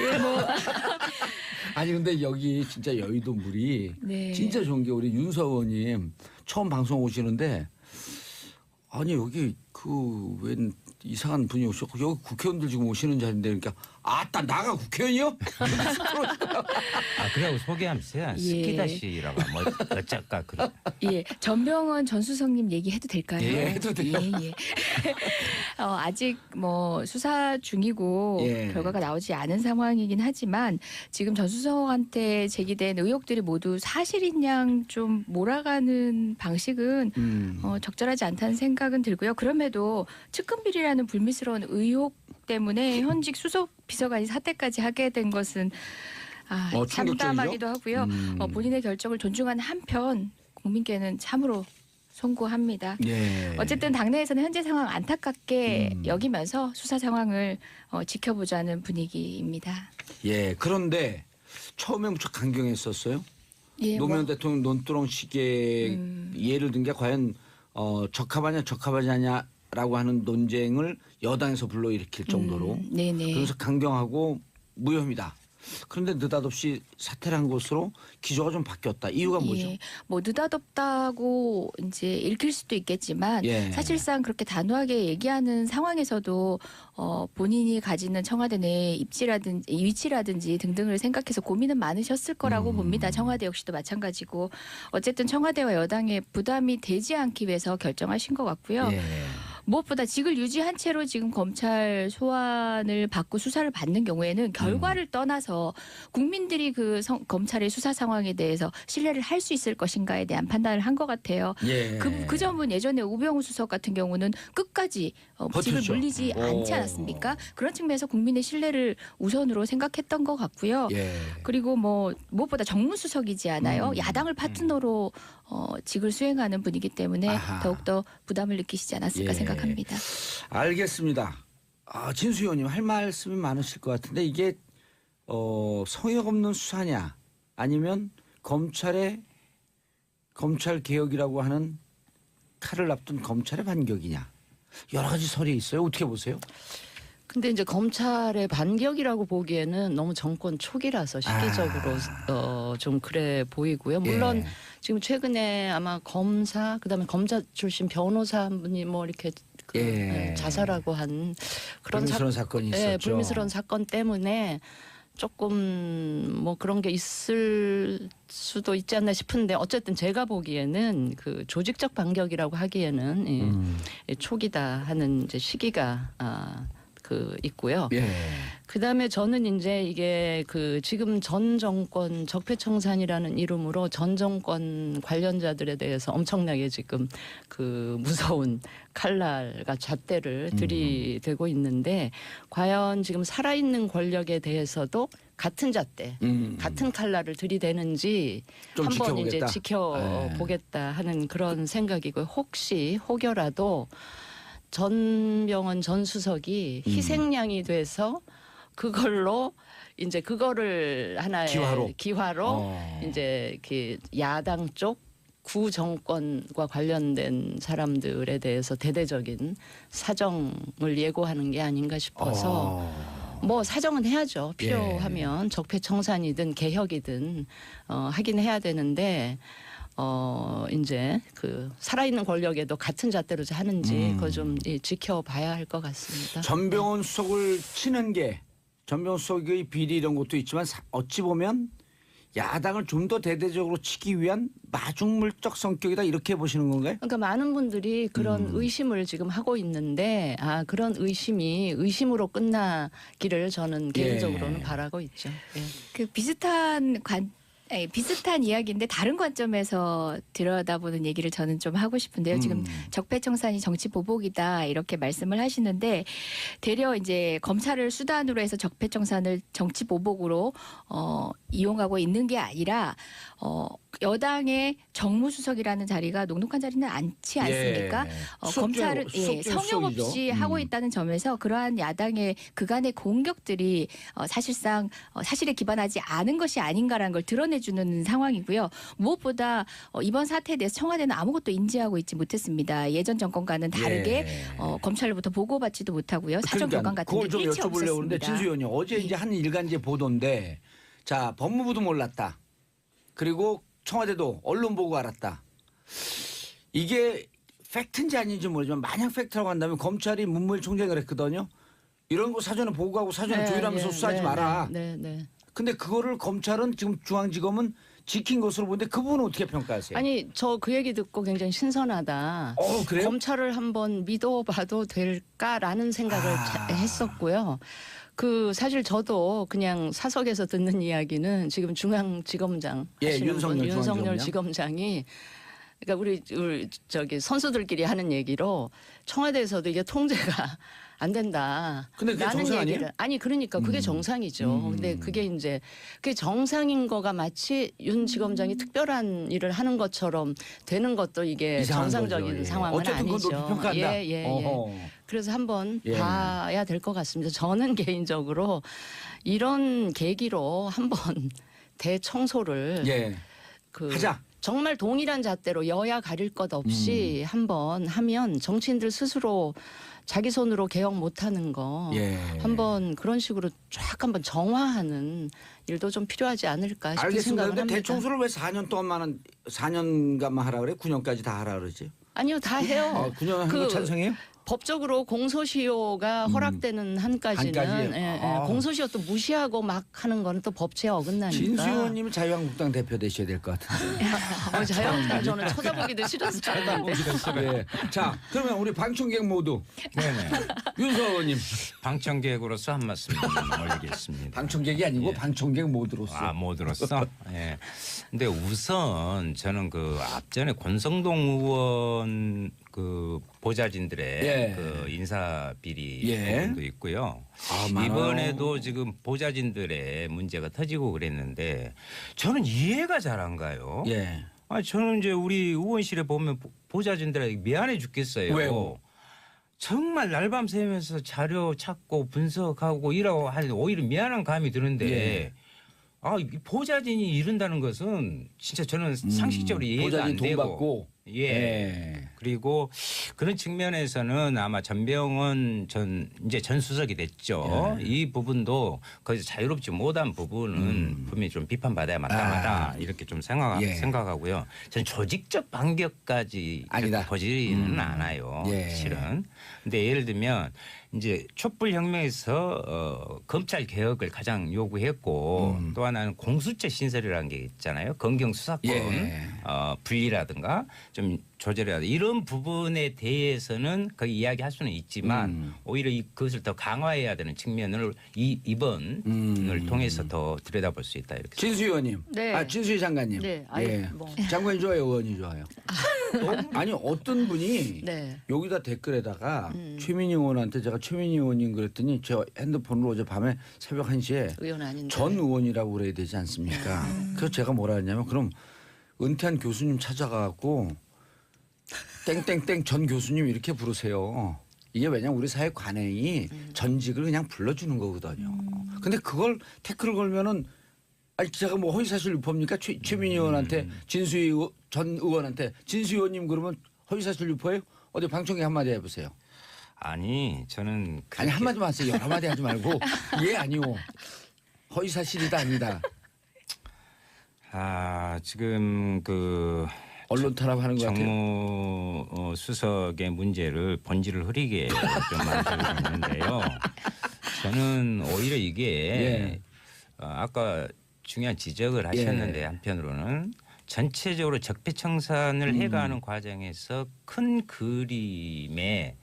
Speaker 3: 예, 뭐
Speaker 1: 아니 근데 여기 진짜 여의도 물이
Speaker 3: 네.
Speaker 1: 진짜 좋은 게 우리 윤서 의원님 처음 방송 오시는데 아니 여기 그 웬 이상한 분이 오셨고 여기 국회의원들 지금 오시는 자리인데 그러니까 아따 나가 국회의원이요?
Speaker 4: 그래고 소개하면서 스키다시라고 뭐 어쩔까 그래.
Speaker 3: 예, 전병헌 전 수석님 얘기해도 될까요?
Speaker 1: 예, 해도 돼요.
Speaker 3: 예. 아직 뭐 수사 중이고
Speaker 1: 예.
Speaker 3: 결과가 나오지 않은 상황이긴 하지만 지금 전 수석한테 제기된 의혹들이 모두 사실인 양 좀 몰아가는 방식은 적절하지 않다는 생각은 들고요. 그럼에도 측근비리라는 불미스러운 의혹 때문에 현직 수석 비서관이 사퇴까지 하게 된 것은
Speaker 1: 충격적이죠?
Speaker 3: 참담하기도 하고요. 본인의 결정을 존중하는 한편 국민께는 참으로 송구합니다.
Speaker 1: 예.
Speaker 3: 어쨌든 당내에서는 현재 상황 안타깝게 여기면서 수사 상황을 지켜보자는 분위기입니다.
Speaker 1: 예. 그런데 처음에 무척 강경했었어요.
Speaker 3: 예,
Speaker 1: 노무현 대통령 논두렁식의 예를 든 게 과연 적합하지 않냐라고 하는 논쟁을 여당에서 불러일으킬 정도로
Speaker 3: 네네.
Speaker 1: 그래서 강경하고 무혐의다. 그런데 느닷없이 사퇴를 한 것으로 기조가 좀 바뀌었다. 이유가 뭐죠?
Speaker 3: 예, 뭐 느닷없다고 이제 읽힐 수도 있겠지만
Speaker 1: 예.
Speaker 3: 사실상 그렇게 단호하게 얘기하는 상황에서도 본인이 가지는 청와대 내 위치라든지 등등을 생각해서 고민은 많으셨을 거라고 봅니다. 청와대 역시도 마찬가지고 어쨌든 청와대와 여당의 부담이 되지 않기 위해서 결정하신 것 같고요.
Speaker 1: 예.
Speaker 3: 무엇보다 직을 유지한 채로 지금 검찰 소환을 받고 수사를 받는 경우에는 결과를 떠나서 국민들이 그 검찰의 수사 상황에 대해서 신뢰를 할 수 있을 것인가에 대한 판단을 한 것 같아요.
Speaker 1: 예.
Speaker 3: 그 점은 예전에 우병우 수석 같은 경우는 끝까지 직을
Speaker 1: 버텼죠.
Speaker 3: 물리지 않지 않았습니까? 그런 측면에서 국민의 신뢰를 우선으로 생각했던 것 같고요.
Speaker 1: 예.
Speaker 3: 그리고 뭐 무엇보다 정무수석이지 않아요. 야당을 파트너로 직을 수행하는 분이기 때문에
Speaker 1: 아하.
Speaker 3: 더욱더 부담을 느끼시지 않았을까
Speaker 1: 예.
Speaker 3: 생각합니다.
Speaker 1: 알겠습니다. 진수 의원님 할 말씀이 많으실 것 같은데 이게 성역 없는 수사냐 아니면 검찰 개혁이라고 하는 칼을 앞둔 검찰의 반격이냐 여러 가지 설이 있어요. 어떻게 보세요?
Speaker 5: 근데 이제 검찰의 반격이라고 보기에는 너무 정권 초기라서 시기적으로 좀 그래 보이고요. 물론
Speaker 1: 예.
Speaker 5: 지금 최근에 아마 검사 그다음에 검사 출신 변호사 한 분이 뭐 이렇게
Speaker 1: 예.
Speaker 5: 자살하고 한 그런
Speaker 1: 불미스러운 사건이 있었죠.
Speaker 5: 불미스러운 사건 때문에 조금 뭐 그런 게 있을 수도 있지 않나 싶은데 어쨌든 제가 보기에는 그 조직적 반격이라고 하기에는 초기다 하는 이제 시기가 그 있고요.
Speaker 1: 예.
Speaker 5: 그다음에 저는 이제 이게 그 지금 전 정권 적폐청산이라는 이름으로 전 정권 관련자들에 대해서 엄청나게 지금 그 무서운 칼날과 잣대를 들이대고 있는데 과연 지금 살아있는 권력에 대해서도 같은 잣대, 같은 칼날을 들이대는지
Speaker 1: 좀
Speaker 5: 한번
Speaker 1: 지켜보겠다.
Speaker 5: 이제 지켜보겠다 하는 그런 생각이고요. 혹여라도 전병헌 전 수석이 희생양이 돼서 그걸로 이제 그거를 하나의 기화로 이제 그 야당 쪽 구정권과 관련된 사람들에 대해서 대대적인 사정을 예고하는 게 아닌가 싶어서 뭐 사정은 해야죠. 필요하면 적폐청산이든 개혁이든 하긴 해야 되는데 이제 그 살아있는 권력에도 같은 잣대로 하는지 그거 좀 지켜봐야 할 것 같습니다.
Speaker 1: 전병헌 수석을 치는 게 전병헌 수석의 비리 이런 것도 있지만 어찌 보면 야당을 좀 더 대대적으로 치기 위한 마중물적 성격이다 이렇게 보시는 건가요?
Speaker 5: 그러니까 많은 분들이 그런 의심을 지금 하고 있는데 그런 의심이 의심으로 끝나기를 저는 개인적으로는 바라고 있죠. 예.
Speaker 3: 그 비슷한 이야기인데 다른 관점에서 들여다보는 얘기를 저는 좀 하고 싶은데요. 지금 적폐청산이 정치 보복이다 이렇게 말씀을 하시는데 되려 이제 검찰을 수단으로 해서 적폐청산을 정치 보복으로 이용하고 있는 게 아니라 여당의 정무수석이라는 자리가 녹록한 자리는 않지 않습니까? 검찰을 성역 없이 하고 있다는 점에서 그러한 야당의 그간의 공격들이 사실상 사실에 기반하지 않은 것이 아닌가라는 걸 드러내주는 상황이고요. 무엇보다 이번 사태에 대해서 청와대는 아무것도 인지하고 있지 못했습니다. 예전 정권과는 다르게 검찰로부터 보고받지도 못하고요. 사전 교관 같은 게
Speaker 1: 그걸 좀
Speaker 3: 일치
Speaker 1: 여쭤보려고 하는데
Speaker 3: 없었습니다.
Speaker 1: 진수 의원님 어제 이제 한 일간지 보도인데 자 법무부도 몰랐다. 그리고 청와대도 언론 보고 알았다. 이게 팩트인지 아닌지 모르지만 만약 팩트라고 한다면 검찰이 문무일 총장을 했거든요. 이런 거 사전에 보고하고 사전에 조율하면서 수사하지 마라. 근데 그거를 검찰은 지금 중앙지검은 지킨 것으로 보는데 그 부분은 어떻게 평가하세요?
Speaker 5: 아니 저 그 얘기 듣고 굉장히 신선하다.
Speaker 1: 그래요?
Speaker 5: 검찰을 한번 믿어봐도 될까라는 생각을 했었고요. 그 사실 저도 그냥 사석에서 듣는 이야기는 지금 중앙지검장 하시는
Speaker 1: 윤석열
Speaker 5: 윤석열 지검장이 그러니까 우리 저기 선수들끼리 하는 얘기로 청와대에서도 이게 통제가 안 된다.
Speaker 1: 근데 그게 정상 아니에요?
Speaker 5: 아니 그러니까 그게 정상이죠. 근데 그게 이제 그게 정상인 거가 마치 윤 지검장이 특별한 일을 하는 것처럼 되는 것도 이게 정상적인 상황은
Speaker 1: 어쨌든
Speaker 5: 아니죠.
Speaker 1: 그건 높이 평가한다.
Speaker 5: 그래서 한번 봐야 될 것 같습니다. 저는 개인적으로 이런 계기로 한번 대청소를
Speaker 1: 하자.
Speaker 5: 정말 동일한 잣대로 여야 가릴 것 없이 한번 하면 정치인들 스스로 자기 손으로 개혁 못하는 거 한번 그런 식으로 쫙 한번 정화하는 일도 좀 필요하지 않을까 싶은 생각을 합니다.
Speaker 1: 대청소를 왜 4년 동안만 4년간만 하라 그래? 9년까지 다 하라 그러지?
Speaker 5: 아니요, 다 해요.
Speaker 1: 9년 한 거 찬성해요?
Speaker 5: 법적으로 공소시효가 허락되는 한까지는 공소시효 또 무시하고 막 하는 거는 또 법치에 어긋나니까.
Speaker 1: 진수 의원님이 자유한국당 대표 되셔야 될 것 같은데.
Speaker 5: 자유한국당 저는 쳐다보기도 싫어서
Speaker 1: 자, 그러면 우리 방청객 모두
Speaker 4: 네네.
Speaker 1: 윤석열 의원님.
Speaker 4: 방청객으로서 한 말씀 올리겠습니다.
Speaker 1: 방청객이 아니고 방청객 모두로서.
Speaker 4: 모두로서. 예. 근데 우선 저는 그 앞전에 권성동 의원 그 보좌진들의 그 인사 비리 부분도 있고요. 이번에도 지금 보좌진들의 문제가 터지고 그랬는데 저는 이해가 잘 안 가요. 저는 이제 우리 의원실에 보면 보좌진들에게 미안해 죽겠어요.
Speaker 1: 왜요?
Speaker 4: 정말 날밤 새면서 자료 찾고 분석하고 이러고 하는데 오히려 미안한 감이 드는데 이 보좌진이 이른다는 것은 진짜 저는 상식적으로 이해가 안 되고.
Speaker 1: 돈 받고.
Speaker 4: 그리고 그런 측면에서는 아마 전병헌 전 수석이 됐죠. 이 부분도 거기서 자유롭지 못한 부분은 분명히 좀 비판받아야 마땅하다 이렇게 좀 생각하고요. 전 조직적 반격까지
Speaker 1: 아니다.
Speaker 4: 벌지는 않아요. 실은. 근데 예를 들면 이제 촛불혁명에서 검찰 개혁을 가장 요구했고 또 하나는 공수처 신설이라는 게 있잖아요. 검경 수사권 분리라든가 좀 조절해야 돼. 이런 부분에 대해서는 거기 이야기할 수는 있지만 오히려 그것을 더 강화해야 되는 측면을 이번을 통해서 더 들여다볼 수 있다 이렇게.
Speaker 1: 진수 의원님,
Speaker 5: 네.
Speaker 1: 진수희 장관님,
Speaker 5: 네, 뭐.
Speaker 1: 장관이 좋아요, 의원이 좋아요. 아니 어떤 분이
Speaker 5: 네.
Speaker 1: 여기다 댓글에다가 최민희 의원한테 제가 최민희 의원님 그랬더니 제 핸드폰으로 어제 밤에 새벽 1시에
Speaker 5: 의원 아닌데.
Speaker 1: 전 의원이라고 그래야 되지 않습니까? 그래서 제가 뭐라 했냐면 그럼 은퇴한 교수님 찾아가고 땡땡땡 전 교수님 이렇게 부르세요. 이게 왜냐면 우리 사회 관행이 전직을 그냥 불러주는 거거든요. 근데 그걸 태클을 걸면은 아니 제가 뭐 허위사실 유포입니까? 최민희 의원한테 진수희 전 의원한테 진수희 의원님 그러면 허위사실 유포예요? 어디 방청객 한마디 해보세요.
Speaker 4: 아니 저는
Speaker 1: 아니 한마디만 하세요. 여러 마디 하지 말고 예 아니오. 허위사실이다 아니다.
Speaker 4: 지금 그
Speaker 1: 언론 탄압하는 것 같아요.
Speaker 4: 정무 수석의 문제를 본질을 흐리게 좀 만들고 있는데요. 저는 오히려 이게 아까 중요한 지적을 하셨는데 한편으로는 전체적으로 적폐청산을 해가는 과정에서 큰 그림에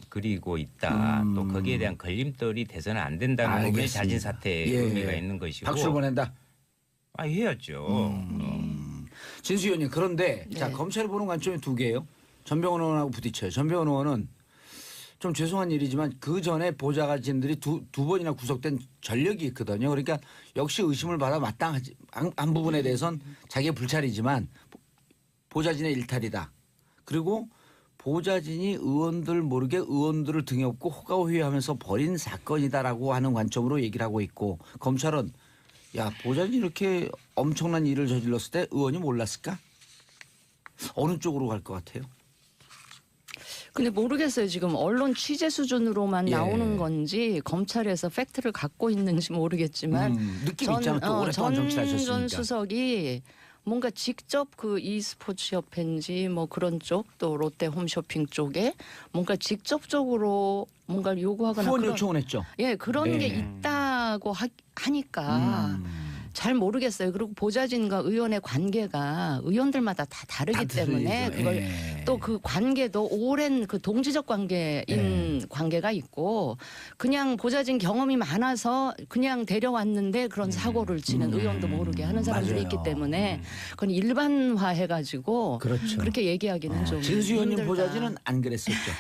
Speaker 4: 그리고 있다. 또 거기에 대한 걸림돌이 돼서는 안 된다는 부분이 자진 사퇴의 의미가 있는 것이고.
Speaker 1: 박수를 보낸다.
Speaker 4: 해야죠.
Speaker 1: 진수 의원님 그런데 자 검찰이 보는 관점이 두 개예요. 전병헌 의원하고 부딪혀요. 전병헌 의원은 좀 죄송한 일이지만 그 전에 보좌관진들이 두 번이나 구속된 전력이 있거든요. 그러니까 역시 의심을 받아 마땅하지 한 부분에 대해서는 자기의 불찰이지만 보좌진의 일탈이다. 그리고 보좌진이 의원들 모르게 의원들을 등에 업고 호가호위하면서 벌인 사건이다라고 하는 관점으로 얘기를 하고 있고 검찰은 야 보좌진이 이렇게 엄청난 일을 저질렀을 때 의원이 몰랐을까? 어느 쪽으로 갈 것 같아요?
Speaker 5: 근데 모르겠어요. 지금 언론 취재 수준으로만 나오는 건지 검찰에서 팩트를 갖고 있는지 모르겠지만
Speaker 1: 느낌 있잖아. 또 오랫동안 정치하셨으니까.
Speaker 5: 전 수석이 뭔가 직접 그 e스포츠 협회인지 뭐 그런 쪽 또 롯데 홈쇼핑 쪽에 뭔가 직접적으로 뭔가를 요구하거나
Speaker 1: 후원 요청을 했죠.
Speaker 5: 예, 그런 게 있다고 하니까 잘 모르겠어요. 그리고 보좌진과 의원의 관계가 의원들마다 다 다르기 때문에 그걸 또 그 관계도 오랜 그 동지적 관계인 관계가 있고 그냥 보좌진 경험이 많아서 그냥 데려왔는데 그런 사고를 치는 의원도 모르게 하는 사람들이 있기 때문에 그건 일반화해가지고
Speaker 1: 그렇죠.
Speaker 5: 그렇게 얘기하기는 좀
Speaker 1: 진수 의원님
Speaker 5: 힘들다.
Speaker 1: 보좌진은 안 그랬었죠.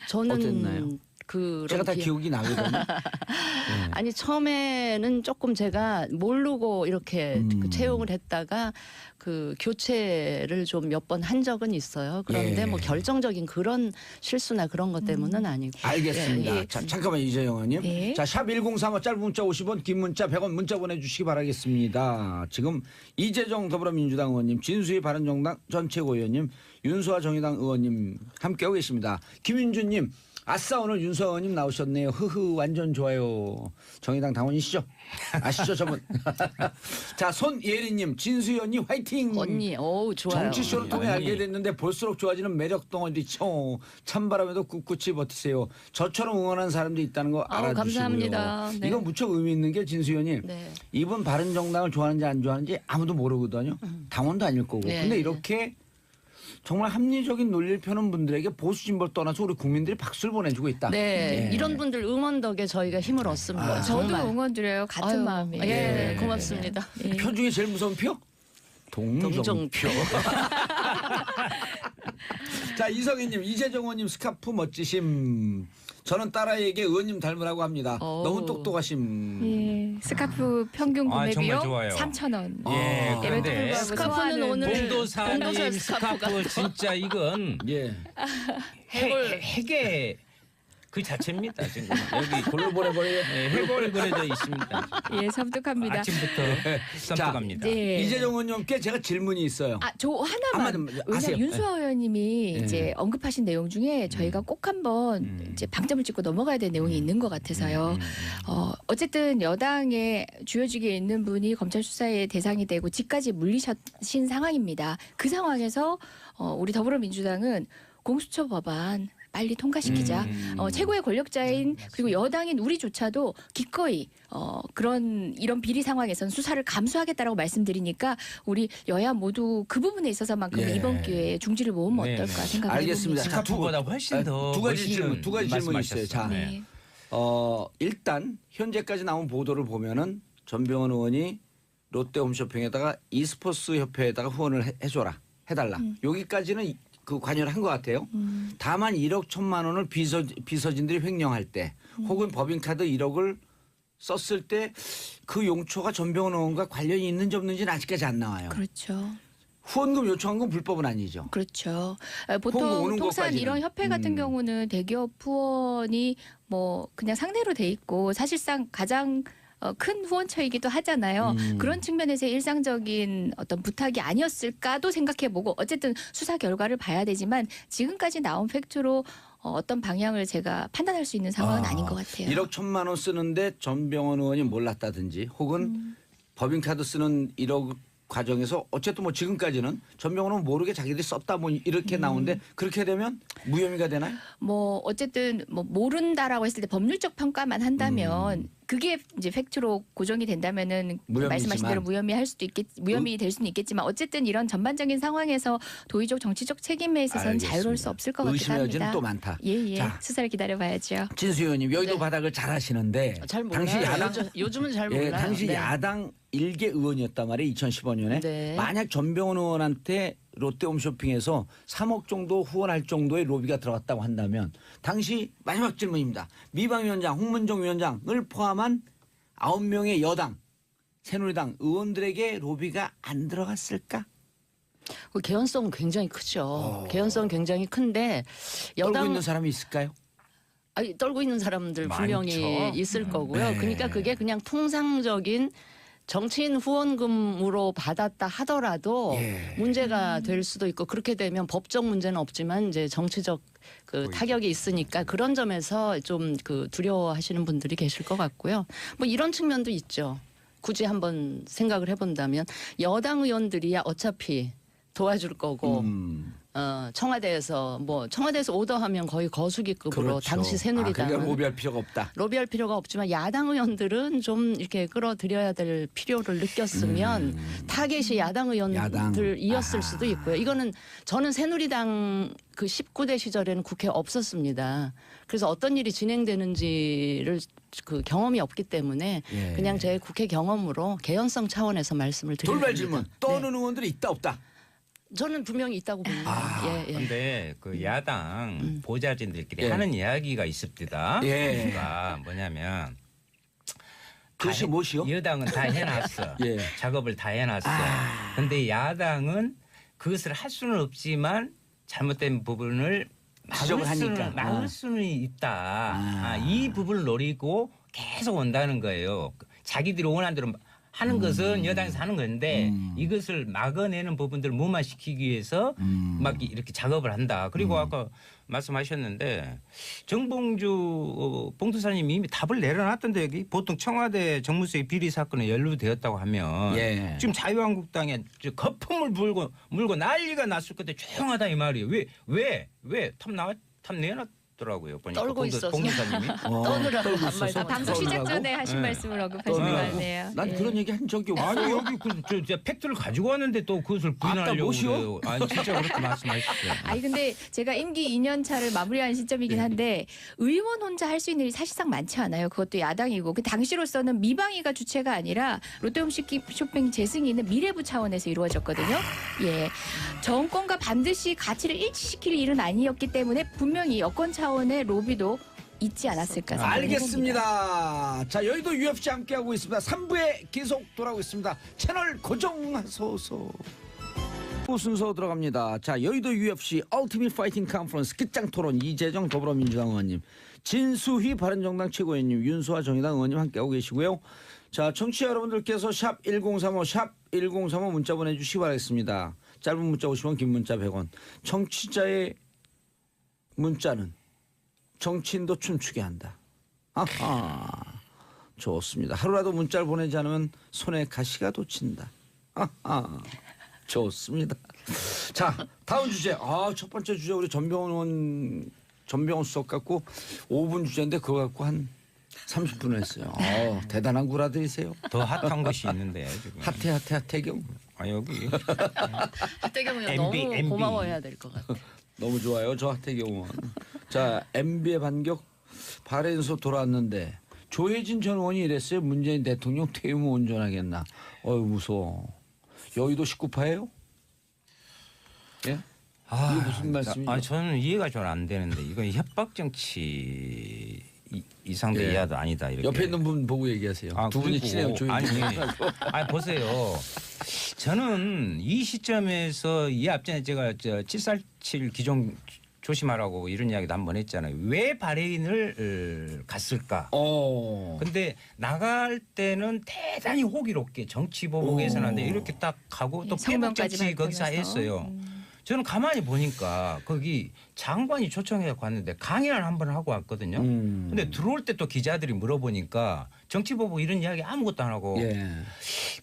Speaker 5: 저는
Speaker 1: 어땠나요?
Speaker 5: 그런
Speaker 1: 제가 다 기억이 나거든요.
Speaker 5: 아니 처음에는 조금 제가 모르고 이렇게 그 채용을 했다가 그 교체를 좀 몇 번 한 적은 있어요. 그런데 뭐 결정적인 그런 실수나 그런 것 때문은 아니고.
Speaker 1: 알겠습니다.
Speaker 5: 예.
Speaker 1: 자, 잠깐만 이재영 의원님.
Speaker 3: 네.
Speaker 1: 자, 샵 1035 짧은 문자 50원 긴 문자 100원 문자 보내주시기 바라겠습니다. 지금 이재정 더불어민주당 의원님 진수희 바른정당 전 최고위원님 윤수아 정의당 의원님 함께하고 계십니다. 김윤주님 아싸 오늘 윤수아 의원님 나오셨네요. 흐흐 완전 좋아요. 정의당 당원이시죠? 아시죠 저분. 자 손예리님 진수 의원님 화이팅.
Speaker 5: 언니, 어우 좋아요.
Speaker 1: 정치쇼를 통해 알게 됐는데 볼수록 좋아지는 매력 덩어리죠. 찬바람에도 꿋꿋이 버티세요. 저처럼 응원하는 사람도 있다는 거 알아주시고요.
Speaker 5: 감사합니다. 네.
Speaker 1: 이건 무척 의미 있는 게 진수 의원님.
Speaker 5: 네.
Speaker 1: 이분 바른정당을 좋아하는지 안 좋아하는지 아무도 모르거든요. 당원도 아닐 거고.
Speaker 5: 네.
Speaker 1: 근데 이렇게 정말 합리적인 논리를 펴는 분들에게 보수 진보를 떠나서 우리 국민들이 박수를 보내주고 있다.
Speaker 5: 네,
Speaker 1: 예.
Speaker 5: 이런 분들 응원 덕에 저희가 힘을 얻습니다.
Speaker 3: 저도
Speaker 5: 정말.
Speaker 3: 응원드려요. 같은
Speaker 5: 아유,
Speaker 3: 마음이에요.
Speaker 5: 예, 고맙습니다.
Speaker 1: 표 중에 제일 무서운 표? 동정표. 자 이성희님 이재정 의원님 스카프 멋지심. 저는 딸아이에게 의원님 닮으라고 합니다.
Speaker 5: 오.
Speaker 1: 너무 똑똑하심.
Speaker 3: 예, 스카프 평균 구매
Speaker 4: 정말
Speaker 3: 비용
Speaker 4: 좋아요.
Speaker 3: 3,000원.
Speaker 4: 예, 그런데
Speaker 5: 스카프는 오늘
Speaker 4: 봉도사님
Speaker 5: 봉도사 스카프가
Speaker 4: 스카프 진짜 이건
Speaker 1: 예.
Speaker 4: 핵의 그 자체입니다. 지금 여기
Speaker 1: 골로 보내버려요.
Speaker 4: 해골 그려져 있습니다.
Speaker 3: 예, 섬뜩합니다.
Speaker 4: 아침부터 섬뜩합니다.
Speaker 3: 네.
Speaker 1: 이재정 의원님께 제가 질문이 있어요.
Speaker 3: 저 하나만.
Speaker 1: 한마디
Speaker 3: 왜냐
Speaker 1: 하세요.
Speaker 3: 윤수아 의원님이
Speaker 1: 네.
Speaker 3: 이제 언급하신 내용 중에 저희가 꼭 한번 이제 방점을 찍고 넘어가야 될 내용이 있는 것 같아서요. 어쨌든 여당의 주요직에 있는 분이 검찰 수사의 대상이 되고 직까지 물리신 상황입니다. 그 상황에서 우리 더불어민주당은 공수처 법안 빨리 통과시키자. 최고의 권력자인 그리고 여당인 우리조차도 기꺼이 이런 비리 상황에서는 수사를 감수하겠다라고 말씀드리니까 우리 여야 모두 그 부분에 있어서만큼
Speaker 1: 예.
Speaker 3: 이번 기회에 중지를 모으면
Speaker 4: 네,
Speaker 3: 어떨까
Speaker 4: 네.
Speaker 3: 생각을
Speaker 1: 알겠습니다.
Speaker 3: 해봅니다.
Speaker 4: 스카프보다 훨씬 더
Speaker 1: 두 가지
Speaker 4: 멋있는
Speaker 1: 질문, 두 가지 질문이 있어요.
Speaker 4: 말씀하셨어요.
Speaker 1: 자,
Speaker 3: 네.
Speaker 1: 일단 현재까지 나온 보도를 보면은 전병헌 의원이 롯데 홈쇼핑에다가 e스포츠 협회에다가 후원을 해줘라, 해달라. 여기까지는 그 관여를 한 것 같아요. 다만 1억 1천만 원을 비서진들이 횡령할 때 혹은 법인카드 1억을 썼을 때 그 용처가 전병헌 의원과 관련이 있는지 없는지는 아직까지 안 나와요.
Speaker 3: 그렇죠.
Speaker 1: 후원금 요청한 건 불법은 아니죠.
Speaker 3: 그렇죠.
Speaker 1: 후원금
Speaker 3: 보통
Speaker 1: 오는
Speaker 3: 통상
Speaker 1: 것까지는.
Speaker 3: 이런 협회 같은 경우는 대기업 후원이 뭐 그냥 상대로 돼 있고 사실상 가장 큰 후원처이기도 하잖아요. 그런 측면에서 일상적인 어떤 부탁이 아니었을까도 생각해보고 어쨌든 수사 결과를 봐야 되지만 지금까지 나온 팩트로 어떤 방향을 제가 판단할 수 있는 상황은 아닌 것 같아요.
Speaker 1: 1억 1천만 원 쓰는데 전병헌 의원이 몰랐다든지 혹은 법인카드 쓰는 1억 과정에서 어쨌든 뭐 지금까지는 전병헌 의원 모르게 자기들이 썼다 뭐 이렇게 나오는데 그렇게 되면 무혐의가 되나요?
Speaker 3: 뭐 어쨌든 뭐 모른다라고 했을 때 법률적 평가만 한다면 그게 이제 팩트로 고정이 된다면은
Speaker 1: 무혐의지만.
Speaker 3: 말씀하신 대로 무혐의 될 수는 있겠지만 어쨌든 이런 전반적인 상황에서 도의적 정치적 책임에 있어서는 자유로울 수 없을 것 같기도
Speaker 1: 의심의 여지는
Speaker 3: 합니다.
Speaker 1: 또 많다.
Speaker 3: 예예.
Speaker 1: 자.
Speaker 3: 수사를 기다려봐야죠.
Speaker 1: 진수 의원님 여의도
Speaker 5: 네.
Speaker 1: 바닥을 잘 아시는데
Speaker 5: 잘 몰라요.
Speaker 1: 당시 야당
Speaker 5: 요즘은 잘 몰라요.
Speaker 1: 당시
Speaker 5: 네.
Speaker 1: 야당 일개 의원이었단 말이에요. 2015년에
Speaker 5: 네.
Speaker 1: 만약 전병헌 의원한테 롯데홈쇼핑에서 3억 정도 후원할 정도의 로비가 들어갔다고 한다면 당시 마지막 질문입니다. 미방위원장, 홍문정 위원장을 포함한 9명의 여당 새누리당 의원들에게 로비가 안 들어갔을까?
Speaker 5: 그 개연성은 굉장히 크죠. 개연성은 굉장히 큰데
Speaker 1: 떨고
Speaker 5: 여당
Speaker 1: 있는 사람이 있을까요?
Speaker 5: 떨고 있는 사람들 분명히
Speaker 4: 많죠.
Speaker 5: 있을 거고요.
Speaker 1: 네.
Speaker 5: 그러니까 그게 그냥 통상적인 정치인 후원금으로 받았다 하더라도
Speaker 1: 예.
Speaker 5: 문제가 될 수도 있고 그렇게 되면 법적 문제는 없지만 이제 정치적 그 타격이 있으니까 그런 점에서 좀 그 두려워하시는 분들이 계실 것 같고요. 뭐 이런 측면도 있죠. 굳이 한번 생각을 해본다면 여당 의원들이야 어차피 도와줄 거고 청와대에서 오더하면 거의 거수기급으로
Speaker 1: 그렇죠.
Speaker 5: 당시 새누리당은
Speaker 1: 그러니까 로비할 필요가 없다.
Speaker 5: 로비할 필요가 없지만 야당 의원들은 좀 이렇게 끌어들여야 될 필요를 느꼈으면 타겟이 야당 의원들이었을 수도 있고요. 이거는 저는 새누리당 그 19대 시절에는 국회 없었습니다. 그래서 어떤 일이 진행되는지를 그 경험이 없기 때문에
Speaker 1: 예.
Speaker 5: 그냥 제 국회 경험으로 개연성 차원에서 말씀을 드립니다.
Speaker 1: 돌발 질문. 떠는
Speaker 5: 네.
Speaker 1: 의원들이 있다 없다.
Speaker 5: 저는 분명히 있다고 봅니다. 예, 예.
Speaker 4: 근데 그 야당 보좌진들끼리
Speaker 1: 예.
Speaker 4: 하는 이야기가 있습니다.
Speaker 1: 예.
Speaker 4: 그러니까 뭐냐면
Speaker 1: 그것이 무엇이요?
Speaker 4: 여당은 다 해놨어.
Speaker 1: 예.
Speaker 4: 작업을 다 해놨어. 근데 야당은 그것을 할 수는 없지만 잘못된 부분을
Speaker 1: 지적을 하니까.
Speaker 4: 막을 수는 있다. 이 부분을 노리고 계속 온다는 거예요. 자기들이 원하는 대로 하는 것은 여당에서 하는 건데 이것을 막아내는 부분들을 무마시키기 위해서 막 이렇게 작업을 한다. 그리고 아까 말씀하셨는데 정봉주 봉투사님이 이미 답을 내려놨던데 여기 보통 청와대 정무수의 비리 사건에 연루되었다고 하면
Speaker 1: 예.
Speaker 4: 지금 자유한국당에 거품을 물고 난리가 났을 건데 조용하다 이 말이에요. 왜 탑 내놨더라고요. 보니까
Speaker 5: 떨고 있어서.
Speaker 4: 봉투사님이.
Speaker 5: 떠느라고
Speaker 1: 떨고
Speaker 5: 한
Speaker 1: 있어서.
Speaker 5: 말도 안
Speaker 3: 방송 시작 전에 하신
Speaker 4: 네.
Speaker 3: 말씀을 언급하신 것 같네요.
Speaker 1: 난
Speaker 3: 예.
Speaker 1: 그런 얘기 한 적이 없어.
Speaker 4: 아니 여기 저 팩트를 가지고 왔는데 또 그것을 부인하려고
Speaker 1: 뭐시오?
Speaker 4: 그래요. 아니 진짜 그렇게 말씀하셨어요.
Speaker 3: 아니 근데 제가 임기 2년 차를 마무리하는 시점이긴 한데 의원 혼자 할 수 있는 일이 사실상 많지 않아요. 그것도 야당이고 그 당시로서는 미방위가 주체가 아니라 롯데홈쇼핑 재승인은 미래부 차원에서 이루어졌거든요. 예, 정권과 반드시 가치를 일치시킬 일은 아니었기 때문에 분명히 여권 차원의 로비도 있지 않았을까 생각합니다.
Speaker 1: 알겠습니다. 자, 여의도 UFC 함께하고 있습니다. 3부에 계속 돌아오겠습니다. 채널 고정하소서. 순서 들어갑니다. 자, 여의도 UFC 얼티밋 파이팅 컨퍼런스 끝장 토론 이재정 더불어민주당 의원님, 진수희 바른정당 최고위원님, 윤수아 정의당 의원님 함께하고 계시고요. 자, 청취자 여러분들께서 샵 1035, 샵 1035 문자 보내주시기 바라겠습니다. 짧은 문자 50원, 긴 문자 100원. 청취자의 문자는 정치인도 춤추게 한다. 아하, 좋습니다. 하루라도 문자를 보내지 않으면 손에 가시가 돋친다. 아하, 좋습니다. 자, 다음 주제. 첫 번째 주제 우리 전병헌 의원 전병훈 수석 갖고 5분 주제인데 그거 갖고 한 30분을 했어요. 대단한 구라들이세요.
Speaker 4: 더 핫한 것이 있는데 지금.
Speaker 1: 핫해경.
Speaker 4: 아 여기
Speaker 5: 하태경
Speaker 4: MB,
Speaker 5: 너무
Speaker 4: MB.
Speaker 5: 고마워해야 될 것 같아.
Speaker 1: 너무 좋아요. 저 하태경 의원. 자, MB의 반격 바레인에서 돌아왔는데 조혜진 전 의원이 이랬어요. 문재인 대통령 퇴임 후 운전하겠나. 무서워. 여의도 19파예요? 예? 이게 무슨 말씀이죠?
Speaker 4: 저는 이해가 잘 안 되는데 이건 협박 정치 이상도
Speaker 1: 예.
Speaker 4: 이하도 아니다 이렇게.
Speaker 1: 옆에 있는 분 보고 얘기하세요. 두 분이
Speaker 4: 그리고
Speaker 1: 친해요. 조혜진.
Speaker 4: 아니 보세요. 저는 이 시점에서 이 앞전에 제가 747 기종 조심하라고 이런 이야기도 한 번 했잖아요. 왜 바레인을 갔을까? 근데 나갈 때는 대단히 호기롭게 정치 보복에서는 안 돼. 이렇게 딱 가고 또 페북 정치 거기서 했어요. 저는 가만히 보니까 거기 장관이 초청해서 갔는데 강연을 한번 하고 왔거든요. 근데 들어올 때 또 기자들이 물어보니까 정치 보복 이런 이야기 아무것도 안 하고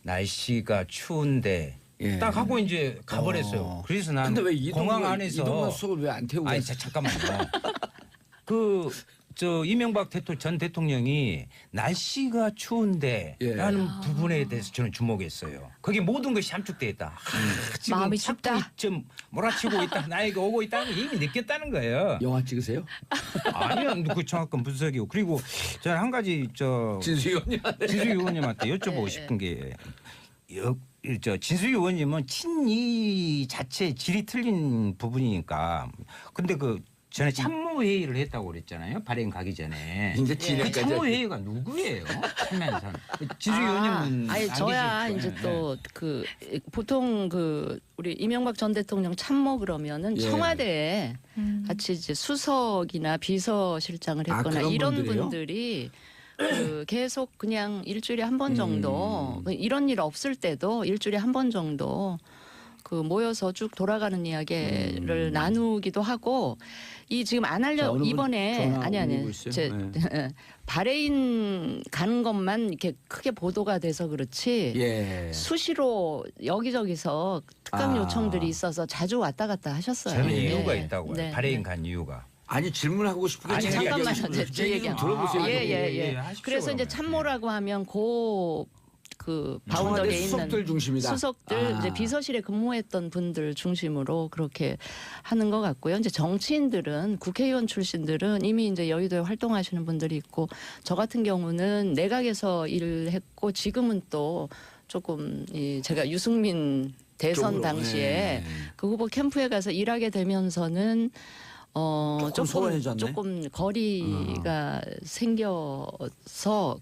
Speaker 4: 날씨가 추운데 딱 하고 이제 가버렸어요. 그래서 난
Speaker 1: 근데 왜
Speaker 4: 공항 안에서
Speaker 1: 이동관 수석을 왜 안 태우고?
Speaker 4: 아니 잠깐만요. 이명박 전 대통령이 날씨가 추운데라는 부분에 대해서 저는 주목했어요. 거기 모든 것이 함축되어 있다. 지금
Speaker 3: 마음이 춥다.
Speaker 4: 좀 몰아치고 있다. 나에게 오고 있다는 걸 이미 느꼈다는 거예요.
Speaker 1: 영화 찍으세요?
Speaker 4: 아니요, 그 정확한 분석이고 그리고 저는 한 가지
Speaker 1: 진수
Speaker 4: 의원님한테 여쭤보고 싶은 게. 진수희 의원님은 친이 자체 질이 틀린 부분이니까. 근데 전에 참모회의를 했다고 그랬잖아요. 발행 가기 전에.
Speaker 1: 이제
Speaker 4: 그
Speaker 1: 진행까지.
Speaker 4: 참모회의가 누구예요? 참여한 진수희 의원님은
Speaker 5: 아니
Speaker 4: 안
Speaker 5: 저야
Speaker 4: 계실
Speaker 5: 이제
Speaker 4: 거예요.
Speaker 5: 또 보통 우리 이명박 전 대통령 참모 그러면은 청와대에 같이 이제 수석이나 비서실장을 했거나
Speaker 1: 그런
Speaker 5: 이런
Speaker 1: 분들이요?
Speaker 5: 분들이 계속 그냥 일주일에 한 번 정도 이런 일 없을 때도 일주일에 한 번 정도 모여서 쭉 돌아가는 이야기를 나누기도 하고 이 지금 안
Speaker 1: 자, 어느 분
Speaker 5: 이번에
Speaker 1: 전화
Speaker 5: 아니
Speaker 1: 오고 있어요?
Speaker 5: 바레인 가는 것만 이렇게 크게 보도가 돼서 그렇지 수시로 여기저기서 특강 요청들이 있어서 자주 왔다 갔다 하셨어요.
Speaker 4: 저는
Speaker 5: 네.
Speaker 4: 이유가 있다고요.
Speaker 5: 네.
Speaker 4: 발행 간 이유가.
Speaker 1: 아니 질문하고 싶은 게
Speaker 4: 아니,
Speaker 5: 잠깐만요.
Speaker 1: 제
Speaker 5: 제 얘기
Speaker 1: 얘기 들어보세요.
Speaker 5: 예.
Speaker 4: 하십시오,
Speaker 5: 그래서 이제
Speaker 4: 그러면.
Speaker 5: 참모라고 하면 바운더리에
Speaker 1: 청와대
Speaker 5: 있는
Speaker 1: 수석들 중심이다.
Speaker 5: 수석들 이제 비서실에 근무했던 분들 중심으로 그렇게 하는 것 같고요. 이제 정치인들은 국회의원 출신들은 이미 이제 여의도에 활동하시는 분들이 있고 저 같은 경우는 내각에서 일을 했고 지금은 또 조금 제가 유승민 대선
Speaker 1: 쪽으로,
Speaker 5: 당시에 그 후보 캠프에 가서 일하게 되면서는
Speaker 1: 소원해졌네.
Speaker 5: 조금 거리가 생겨서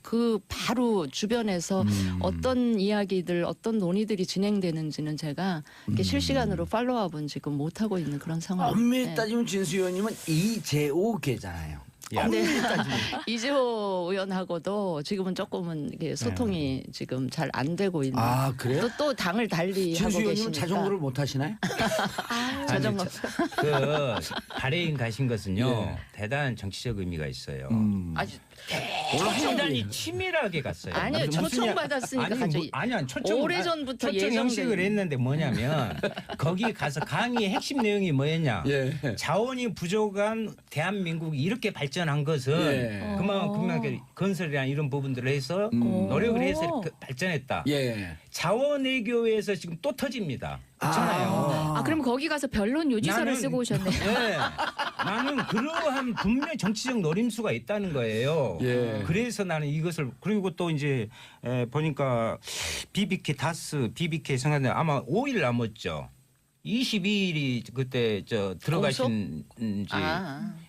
Speaker 5: 바로 주변에서 어떤 이야기들 어떤 논의들이 진행되는지는 제가 이렇게 실시간으로 팔로우업은 지금 못 하고 있는 그런 상황.
Speaker 1: 엄밀히 따지면 진수 의원님은 이재호계잖아요.
Speaker 5: 근데 이재호 의원하고도 지금은 조금은 이게 소통이 지금 잘 안 되고 있는.
Speaker 1: 그래요?
Speaker 5: 또 당을 달리 하고
Speaker 1: 진수 의원님은
Speaker 5: 계시니까.
Speaker 1: 자전거를 못 하시나요?
Speaker 5: 자전거.
Speaker 4: 발해인 가신 것은요 대단한 정치적 의미가 있어요.
Speaker 5: 아주
Speaker 4: 대단히 치밀하게 갔어요.
Speaker 5: 아니요,
Speaker 4: 무슨
Speaker 5: 초청받았으니까 가죠.
Speaker 4: 아니야 초청
Speaker 5: 오래전부터
Speaker 4: 초청
Speaker 5: 예정된.
Speaker 4: 형식을 했는데 뭐냐면 거기 가서 강의 핵심 내용이 뭐였냐? 자원이 부족한 대한민국이 이렇게 발전한 것은 그만큼 건설이나 이런 부분들을 해서 노력을 해서 이렇게 발전했다. 자원 외교에서 지금 또 터집니다. 그렇잖아요.
Speaker 3: 그럼 거기 가서 변론 요지서를
Speaker 4: 나는-
Speaker 3: 쓰고 오셨네요.
Speaker 4: 네. 나는 그러한 분명 정치적 노림수가 있다는 거예요. 그래서 나는 이것을 그리고 또 이제 보니까 BBK 다스 BBK 성한데 아마 5일 남았죠. 22일이 그때 들어가신 지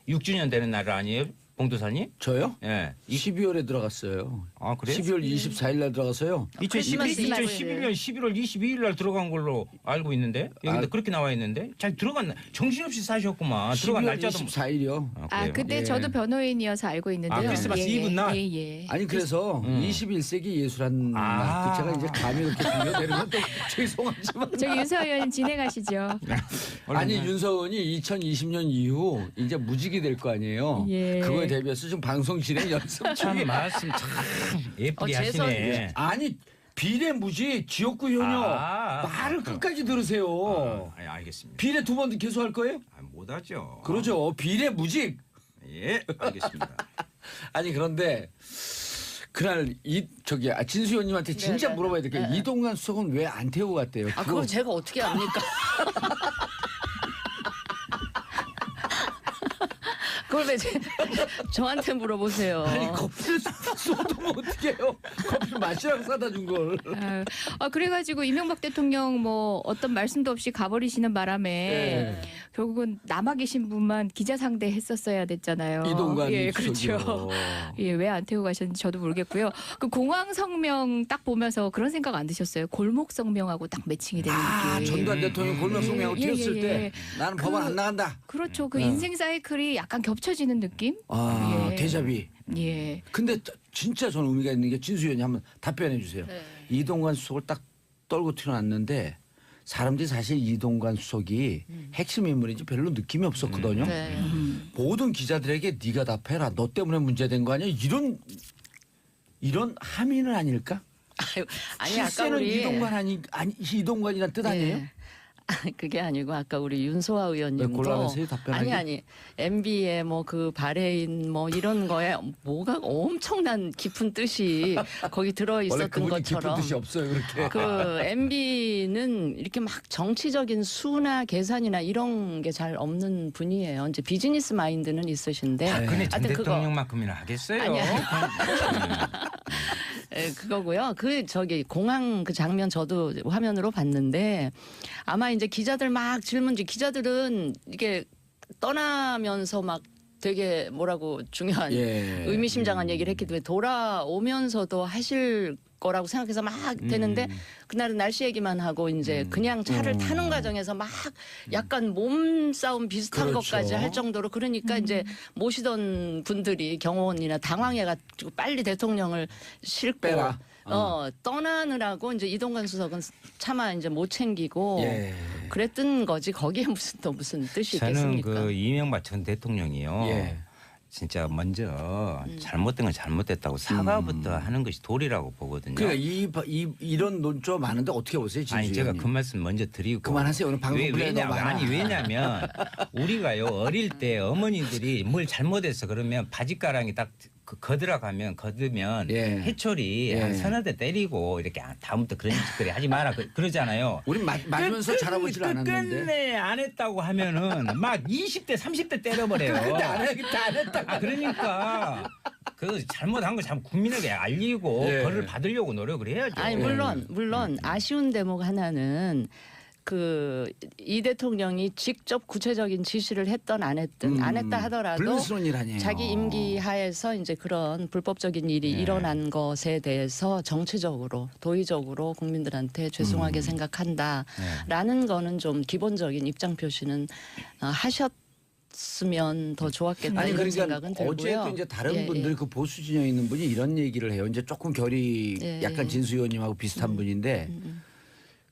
Speaker 4: 6주년 되는 날 아니에요? 봉도사님?
Speaker 1: 저요?
Speaker 4: 예.
Speaker 1: 12월에 들어갔어요.
Speaker 4: 아 그래?
Speaker 1: 12월 24일 날 들어가서요.
Speaker 4: 2011년 11월 22일 날 들어간 걸로 알고 있는데 여기 그렇게 나와 있는데 잘 들어간 정신없이 사셨구만. 들어간
Speaker 1: 12월
Speaker 4: 날짜도
Speaker 1: 24일이요.
Speaker 3: 그때 저도 변호인이어서 알고 있는데요.
Speaker 4: 크리스마스 이브 날?
Speaker 1: 아니 그래서 21세기 예술한 날. 제가 이제 감이 그렇게 들려내는 또 죄송하지만
Speaker 3: 저기 윤서 의원 진행하시죠.
Speaker 1: 아니 윤서원이 2020년 이후 이제 무직이 될 거 아니에요. 그거에 대비해서 지금 방송 진행 연습
Speaker 4: 참
Speaker 1: 중에
Speaker 4: 말씀 참 예쁘게
Speaker 5: 재선-
Speaker 4: 하시네.
Speaker 1: 아니 비례무지 지역구 효녀 말을 끝까지 들으세요.
Speaker 4: 알겠습니다.
Speaker 1: 비례 2번 계속 할 거예요?
Speaker 4: 못하죠.
Speaker 1: 그러죠. 비례무직.
Speaker 4: 예, 알겠습니다.
Speaker 1: 아니 그런데 그날 진수 의원님한테 진짜
Speaker 5: 네네.
Speaker 1: 물어봐야 될 게
Speaker 5: 네.
Speaker 1: 이동관 수석은 왜 안 태우고 갔대요?
Speaker 5: 아 그걸 제가 어떻게 압니까? 그걸 왜 저한테 물어보세요?
Speaker 1: 아니 커피를 쏟으면 어떡해요? 커피를 마시라고 사다 준 걸.
Speaker 3: 그래가지고 이명박 대통령 뭐 어떤 말씀도 없이 가버리시는 바람에
Speaker 1: 네.
Speaker 3: 결국은 남아 계신 분만 기자 상대했었어야 됐잖아요.
Speaker 1: 이동관
Speaker 3: 예,
Speaker 1: 수석이요.
Speaker 3: 그렇죠. 예, 왜 안 태우고 가셨는지 저도 모르겠고요. 그 공항 성명 딱 보면서 그런 생각 안 드셨어요? 골목 성명하고 딱 매칭이 되는 느낌.
Speaker 1: 전두환 대통령 골명 성명하고
Speaker 3: 예, 예,
Speaker 1: 튀었을
Speaker 3: 예.
Speaker 1: 때 나는 법원 안 나간다.
Speaker 3: 그렇죠. 그
Speaker 1: 네.
Speaker 3: 인생 사이클이 약간 겹쳐지는 느낌? 예.
Speaker 1: 대자비.
Speaker 3: 예.
Speaker 1: 근데 진짜 저는 의미가 있는 게 진수 의원이 한번 답변해 주세요.
Speaker 5: 네.
Speaker 1: 이동관 수석을 딱 떨고 튀어났는데 사람들이 사실 이동관 수석이 핵심 인물인지 별로 느낌이 없었거든요.
Speaker 5: 네.
Speaker 1: 모든 기자들에게 네가 답해라. 너 때문에 문제된 거 아니야? 이런 함의는 아닐까?
Speaker 5: 아니 아까
Speaker 1: 실세는
Speaker 5: 우리
Speaker 1: 이동관이란 뜻 아니에요?
Speaker 5: 예. 그게 아니고 아까 우리 윤소아 의원님도
Speaker 1: 곤란하세요, 답변하기?
Speaker 5: 아니 MB의 뭐 그 발해인 뭐 이런 거에 뭐가 엄청난 깊은 뜻이 거기 들어
Speaker 1: 원래
Speaker 5: 있었던
Speaker 1: 그분이 깊은
Speaker 5: 것처럼
Speaker 1: 뜻이 없어요. 그렇게.
Speaker 5: 그 MB는 이렇게 막 정치적인 수나 계산이나 이런 게 잘 없는 분이에요. 이제 비즈니스 마인드는 있으신데
Speaker 4: 박근혜 전
Speaker 5: 하여튼 그거
Speaker 4: 대통령만큼이나 하겠어요.
Speaker 5: 아니야. 예, 그거고요. 공항 그 장면 저도 화면으로 봤는데 아마 이제 기자들 막 기자들은 이게 떠나면서 막 되게 뭐라고 중요한
Speaker 1: 예.
Speaker 5: 의미심장한 얘기를 했기 때문에 돌아오면서도 하실 거라고 생각해서 막 되는데 그날은 날씨 얘기만 하고 이제 그냥 차를 타는 과정에서 막 약간 몸싸움 비슷한
Speaker 1: 그렇죠.
Speaker 5: 것까지 할 정도로 그러니까 이제 모시던 분들이 경호원이나 당황해가지고 빨리 대통령을 싣고
Speaker 1: 빼라.
Speaker 5: 떠나느라고 이제 이동관 수석은 차마 이제 못 챙기고
Speaker 1: 예.
Speaker 5: 그랬던 거지 거기에 무슨 뜻이
Speaker 4: 저는
Speaker 5: 있겠습니까?
Speaker 4: 그 이명박 전 대통령이요.
Speaker 1: 예.
Speaker 4: 진짜 먼저 잘못된 건 잘못됐다고 사과부터 하는 것이 도리라고 보거든요.
Speaker 1: 그러니까 이런 논조 많은데 어떻게 보세요, 진수
Speaker 4: 아니 제가
Speaker 1: 의원님?
Speaker 4: 그 말씀 먼저 드리고
Speaker 1: 그만하세요. 오늘 방송 분량이 너무 많아.
Speaker 4: 왜냐면 우리가요 어릴 때 어머니들이 뭘 잘못해서 그러면 바지가랑이 딱 거들면
Speaker 1: 예.
Speaker 4: 해초리
Speaker 1: 예.
Speaker 4: 한 서너 대 때리고 이렇게 다음부터 그런 짓거리 하지 마라 그러잖아요.
Speaker 1: 우린 맞으면서 자라보질 않았는데.
Speaker 4: 끝내 안 했다고 하면은 막 20대 30대 때려버려요.
Speaker 1: 근데 안 했다.
Speaker 4: 그러니까 그 잘못한 거 참 국민에게 알리고
Speaker 1: 예.
Speaker 4: 벌을 받으려고 노력을 해야죠.
Speaker 5: 아니 물론 아쉬운 대목 하나는 그 이 대통령이 직접 구체적인 지시를 했던 안 했던 안 했다 하더라도
Speaker 1: 불미스러운 일 아니에요.
Speaker 5: 자기 임기 하에서 이제 그런 불법적인 일이 일어난 것에 대해서 정치적으로 도의적으로 국민들한테 죄송하게 생각한다라는 거는 좀 기본적인 입장 표시는 하셨으면 더 좋았겠다
Speaker 1: 아니
Speaker 5: 이런
Speaker 1: 그러니까
Speaker 5: 생각은 들고요.
Speaker 1: 어제도 이제 다른
Speaker 5: 예,
Speaker 1: 분들
Speaker 5: 예.
Speaker 1: 그 보수 진영에 있는 분이 이런 얘기를 해요. 이제 조금 결이
Speaker 5: 예,
Speaker 1: 약간
Speaker 5: 예.
Speaker 1: 진수 의원님하고 비슷한 분인데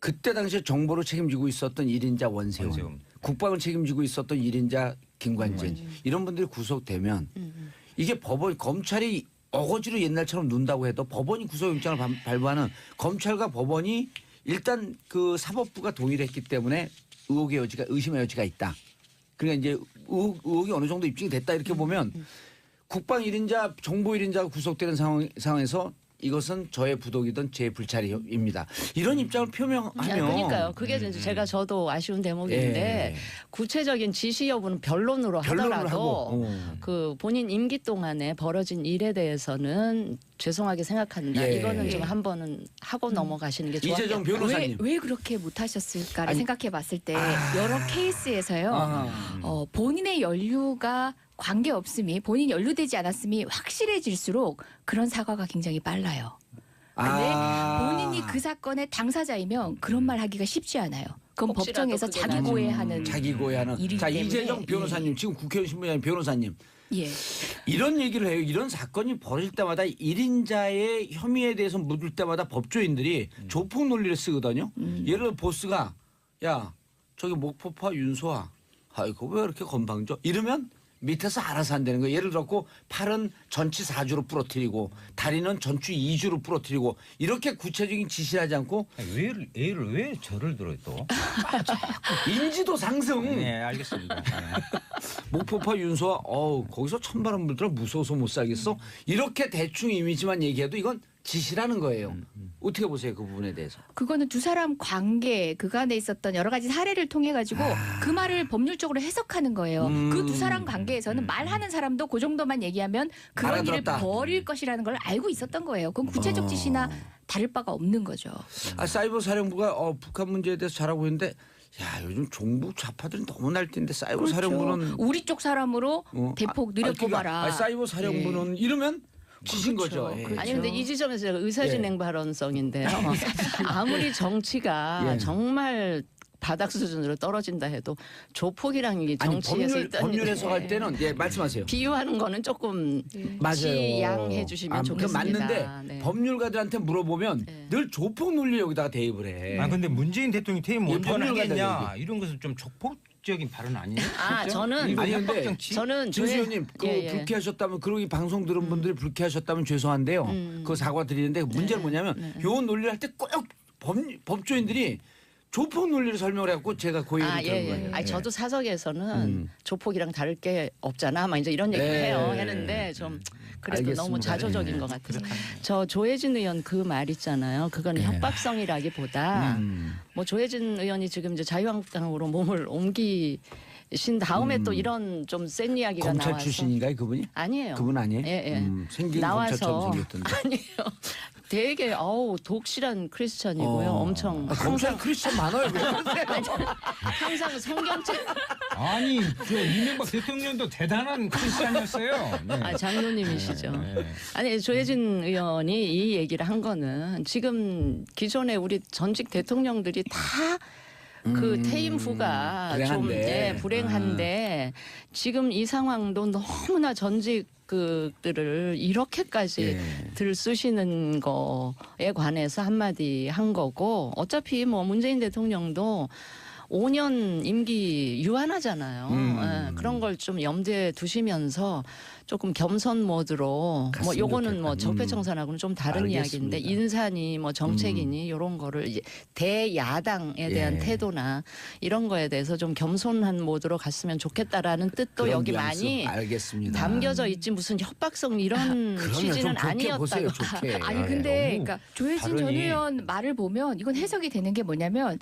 Speaker 1: 그때 당시에 정보를 책임지고 있었던 1인자 원세훈,
Speaker 4: 원세훈.
Speaker 1: 국방을 책임지고 있었던 1인자 김관진 이런 분들이 구속되면 이게 검찰이 어거지로 옛날처럼 눈다고 해도 법원이 구속영장을 발부하는 검찰과 법원이 일단 그 사법부가 동의를 했기 때문에 의심의 여지가 있다. 그러니까 이제 의혹이 어느 정도 입증이 됐다 이렇게 보면 국방 1인자, 정보 1인자가 구속되는 상황에서 이것은 저의 부독이든 제 불찰입니다. 이런 입장을 표명하면
Speaker 5: 그러니까요. 그게 이제 저도 아쉬운 대목인데
Speaker 1: 예.
Speaker 5: 구체적인 지시 여부는 변론으로 하더라도
Speaker 1: 하고.
Speaker 5: 그 본인 임기 동안에 벌어진 일에 대해서는 죄송하게 생각한다.
Speaker 1: 예.
Speaker 5: 이거는 좀 한 번은 하고 넘어가시는 게
Speaker 1: 이재정
Speaker 5: 좋겠다.
Speaker 1: 변호사님.
Speaker 3: 왜 그렇게 못하셨을까를
Speaker 1: 아니,
Speaker 3: 생각해봤을 때 여러 케이스에서요. 본인의 연루가 관계없음이 본인이 연루되지 않았음이 확실해질수록 그런 사과가 굉장히 빨라요. 근데 본인이 그 사건의 당사자이면 그런 말 하기가 쉽지 않아요. 그건
Speaker 5: 혹시라도
Speaker 3: 법정에서
Speaker 5: 그게
Speaker 3: 자기
Speaker 5: 나중에
Speaker 3: 고해하는
Speaker 1: 자기 고해하는.
Speaker 3: 일이기
Speaker 1: 자
Speaker 3: 때문에.
Speaker 1: 이재정 변호사님 지금 국회의원 신분이 아닌 변호사님
Speaker 3: 예.
Speaker 1: 이런 얘기를 해요. 이런 사건이 벌어질 때마다 1인자의 혐의에 대해서 묻을 때마다 법조인들이 조폭 논리를 쓰거든요. 예를 들어 보스가 야 저기 목포파 윤소아 아이고 왜 이렇게 건방져 이러면 밑에서 알아서 한다는 거예요. 예를 들었고 팔은 전치 4주로 부러뜨리고 다리는 전치 2주로 부러뜨리고 이렇게 구체적인 지시를 하지 않고
Speaker 4: 애를 왜 저를 들어요 또?
Speaker 1: 인지도 상승.
Speaker 4: 네, 알겠습니다. 네.
Speaker 1: 목포파 윤서와 거기서 찬바람 불더라 무서워서 못 살겠어. 이렇게 대충 이미지만 얘기해도 이건 지시라는 거예요. 어떻게 보세요 그 부분에 대해서?
Speaker 3: 그거는 두 사람 관계 그간에 있었던 여러 가지 사례를 통해 가지고 그 말을 법률적으로 해석하는 거예요. 그 두 사람 관계에서는 말하는 사람도 그 정도만 얘기하면 그런 일을
Speaker 1: 알아들었다.
Speaker 3: 벌일 것이라는 걸 알고 있었던 거예요. 그건 구체적 지시나 다를 바가 없는 거죠.
Speaker 1: 사이버 사령부가 북한 문제에 대해서 잘하고 있는데 야 요즘 종북 좌파들이 너무 날뛰는데 사이버
Speaker 3: 그렇죠.
Speaker 1: 사령부는
Speaker 3: 우리 쪽 사람으로 대폭 느려뽑아라.
Speaker 1: 사이버 사령부는 이러면 지신
Speaker 3: 그렇죠.
Speaker 1: 거죠. 예.
Speaker 3: 그렇죠.
Speaker 5: 아니 근데 이 지점에서 제가 의사진행 발언성인데요. 아무리 정치가
Speaker 1: 예.
Speaker 5: 정말 바닥 수준으로 떨어진다 해도 조폭이랑 이게
Speaker 1: 아니
Speaker 5: 정치에서
Speaker 1: 법률 해석할 때는 말씀하세요.
Speaker 5: 비유하는 거는 조금
Speaker 1: 맞아요.
Speaker 5: 지양해 주시면
Speaker 1: 그건
Speaker 5: 좋겠습니다.
Speaker 1: 맞는데
Speaker 5: 네.
Speaker 1: 법률가들한테 물어보면
Speaker 5: 네.
Speaker 1: 늘 조폭 논리 여기다가 대입을 해.
Speaker 4: 아 근데 문재인 대통령이 퇴임
Speaker 1: 이
Speaker 4: 언제 하겠냐
Speaker 1: 법률가들
Speaker 4: 이런 것은 좀 촉폭적인 발언 아니에요?
Speaker 5: 아,
Speaker 4: 진짜?
Speaker 5: 저는-
Speaker 4: 이거
Speaker 1: 아니, 근데
Speaker 4: 협박정치?
Speaker 5: 저는
Speaker 1: 진수현님 불쾌하셨다면 그리고 이 방송 들은 분들이 불쾌하셨다면 죄송한데요. 그 사과 드리는데 문제는 뭐냐면 요 논리를 할 때 꼭 법조인들이 조폭 논리를 설명을 해갖고 제가 그 얘기를 들은 거예요.
Speaker 5: 아니, 저도 사석에서는 조폭이랑 다를 게 없잖아. 막 이제 이런 얘기를
Speaker 1: 네.
Speaker 5: 해요. 했는데 좀 그래도
Speaker 1: 알겠습니다.
Speaker 5: 너무 자조적인 것 같아요. 저 조혜진 의원 그 말 있잖아요. 그건 협박성이라기보다 뭐 조혜진 의원이 지금 이제 자유한국당으로 몸을 옮기신 다음에 또 이런 좀 센 이야기가
Speaker 1: 검찰
Speaker 5: 나와서
Speaker 1: 출신인가요 그분이?
Speaker 5: 아니에요.
Speaker 1: 그분 아니에요?
Speaker 5: 예, 예.
Speaker 1: 생긴
Speaker 5: 나와서
Speaker 1: 검찰처럼 생겼던데.
Speaker 5: 아니에요. 되게 독실한 크리스천이고요. 엄청
Speaker 1: 검찰 크리스천 많아요.
Speaker 5: 항상 성경책
Speaker 4: 아니 저 이명박 대통령도 대단한 크리스찬이었어요. 네.
Speaker 5: 아, 장로님이시죠.
Speaker 4: 네.
Speaker 5: 아니 조혜진 의원이 이 얘기를 한 거는 지금 기존에 우리 전직 대통령들이 다 그 퇴임 후가 좀
Speaker 1: 불행한데.
Speaker 5: 불행한데 지금 이 상황도 너무나 전직 그들을 이렇게까지 들쑤시는 거에 관해서 한마디 한 거고 어차피 뭐 문재인 대통령도 5년 임기 유한하잖아요. 예, 그런 걸 좀 염두에 두시면서 조금 겸손 모드로 뭐
Speaker 1: 갔으면
Speaker 5: 요거는 뭐
Speaker 1: 좋겠다.
Speaker 5: 적폐청산하고는 좀 다른
Speaker 1: 알겠습니다.
Speaker 5: 이야기인데 인사니 뭐 정책이니 이런 거를 이제 대야당에 대한 태도나 이런 거에 대해서 좀 겸손한 모드로 갔으면 좋겠다라는 뜻도
Speaker 1: 그런
Speaker 5: 여기
Speaker 1: 뉘앙스
Speaker 5: 많이
Speaker 1: 알겠습니다.
Speaker 5: 담겨져 있지 무슨 협박성 이런
Speaker 1: 그러면
Speaker 5: 취지는
Speaker 1: 좀 좋게 보세요.
Speaker 5: 아니었다고.
Speaker 1: 좋게.
Speaker 3: 아니 근데
Speaker 4: 너무
Speaker 3: 그러니까 조혜진 전
Speaker 4: 발언이-
Speaker 3: 의원 말을 보면 이건 해석이 되는 게 뭐냐면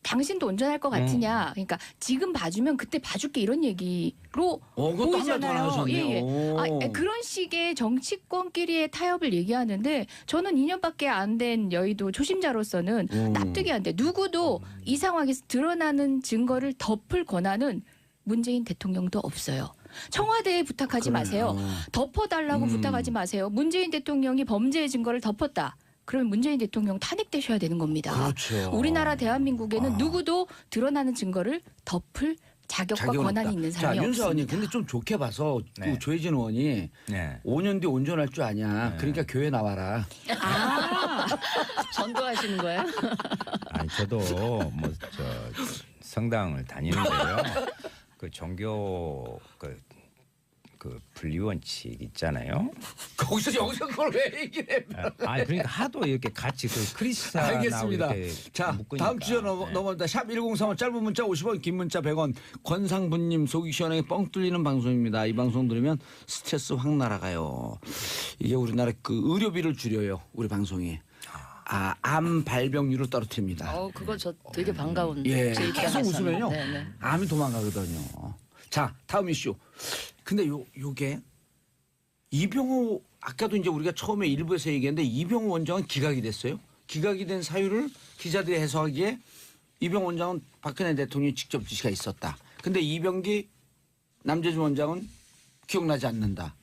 Speaker 3: 당신도 운전할 것 같으냐. 그러니까 지금 봐주면 그때 봐줄게 이런 얘기로
Speaker 1: 그것도 한마디
Speaker 3: 보이잖아요.
Speaker 1: 하셨네요.
Speaker 3: 예, 예.
Speaker 1: 오.
Speaker 3: 그런 식의 정치권끼리의 타협을 얘기하는데 저는 2년밖에 안 된 여의도 초심자로서는 납득이 안 돼. 누구도 이 상황에서 드러나는 증거를 덮을 권한은 문재인 대통령도 없어요. 청와대에 부탁하지 마세요. 덮어달라고 부탁하지 마세요. 문재인 대통령이 범죄의 증거를 덮었다. 그러면 문재인 대통령 탄핵되셔야 되는 겁니다.
Speaker 1: 그렇죠.
Speaker 3: 우리나라 대한민국에는 누구도 드러나는 증거를 덮을 자격과
Speaker 1: 자격은
Speaker 3: 권한이
Speaker 1: 없다.
Speaker 3: 있는 사람이
Speaker 1: 자, 윤 사원님,
Speaker 3: 없습니다.
Speaker 1: 근데 좀 좋게 봐서
Speaker 4: 네.
Speaker 1: 그 조혜진 의원이
Speaker 4: 네.
Speaker 1: 5년 뒤에 온전할 줄 아냐.
Speaker 4: 네.
Speaker 1: 그러니까 교회 나와라.
Speaker 5: 아 전도하시는 거예요?
Speaker 4: 아니 저도 뭐 저 성당을 다니는데요. 그 종교 그 분리원칙 있잖아요.
Speaker 1: 여기서 그걸 왜 얘기해?
Speaker 4: 아 그러니까 하도 이렇게 같이 그 크리스찬하고
Speaker 1: 알겠습니다.
Speaker 4: 이렇게
Speaker 1: 자,
Speaker 4: 묶으니까.
Speaker 1: 다음 주제
Speaker 4: 네.
Speaker 1: 넘어갑니다. 샵 1035 짧은 문자 50원, 긴 문자 100원. 권상분님 속이 시원하게 뻥 뚫리는 방송입니다. 이 방송 들으면 스트레스 확 날아가요. 이게 우리나라 그 의료비를 줄여요. 우리 방송이. 암 발병률을 떨어뜨립니다.
Speaker 5: 그거 저 되게 반가운
Speaker 1: 예,
Speaker 5: 제
Speaker 1: 계속
Speaker 5: 입장에서는.
Speaker 1: 웃으면요.
Speaker 5: 네네.
Speaker 1: 암이 도망가거든요. 자, 다음 이슈. 근데 요게 이병호 아까도 이제 우리가 처음에 일부에서 얘기했는데 이병호 원장은 기각이 됐어요. 기각이 된 사유를 기자들이 해석하기에 이병호 원장은 박근혜 대통령이 직접 지시가 있었다. 근데 이병기 남재준 원장은 기억나지 않는다.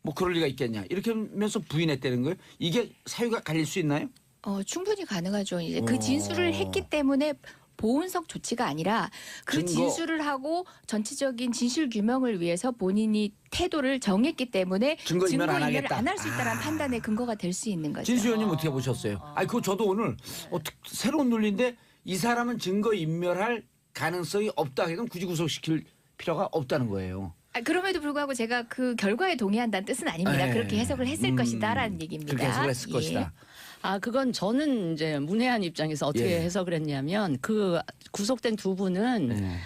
Speaker 1: 뭐 그럴 리가 있겠냐. 이렇게 하면서 부인했다는 거예요. 이게 사유가 갈릴 수 있나요?
Speaker 3: 충분히 가능하죠. 이제 그 진술을 했기 때문에 보훈석 조치가 아니라 그
Speaker 1: 증거.
Speaker 3: 진술을 하고 전체적인 진실 규명을 위해서 본인이 태도를 정했기 때문에
Speaker 1: 증거 인멸 안
Speaker 3: 인멸을
Speaker 1: 하겠다.
Speaker 3: 안 할 수 있다는 판단의 근거가 될 수 있는 거죠.
Speaker 1: 진수 의원님 어떻게 보셨어요? 아니 그거 저도 오늘 새로운 논리인데 이 사람은 증거 인멸할 가능성이 없다. 그럼 굳이 구속시킬 필요가 없다는 거예요.
Speaker 3: 그럼에도 불구하고 제가 그 결과에 동의한다는 뜻은 아닙니다.
Speaker 1: 네.
Speaker 3: 그렇게 해석을 했을 것이다라는 얘기입니다.
Speaker 1: 그렇게 해석을 했을
Speaker 3: 예.
Speaker 1: 것이다.
Speaker 5: 그건 저는 이제 문외한 입장에서 어떻게
Speaker 1: 예.
Speaker 5: 해석을 했냐면 그 구속된 두 분은
Speaker 1: 네.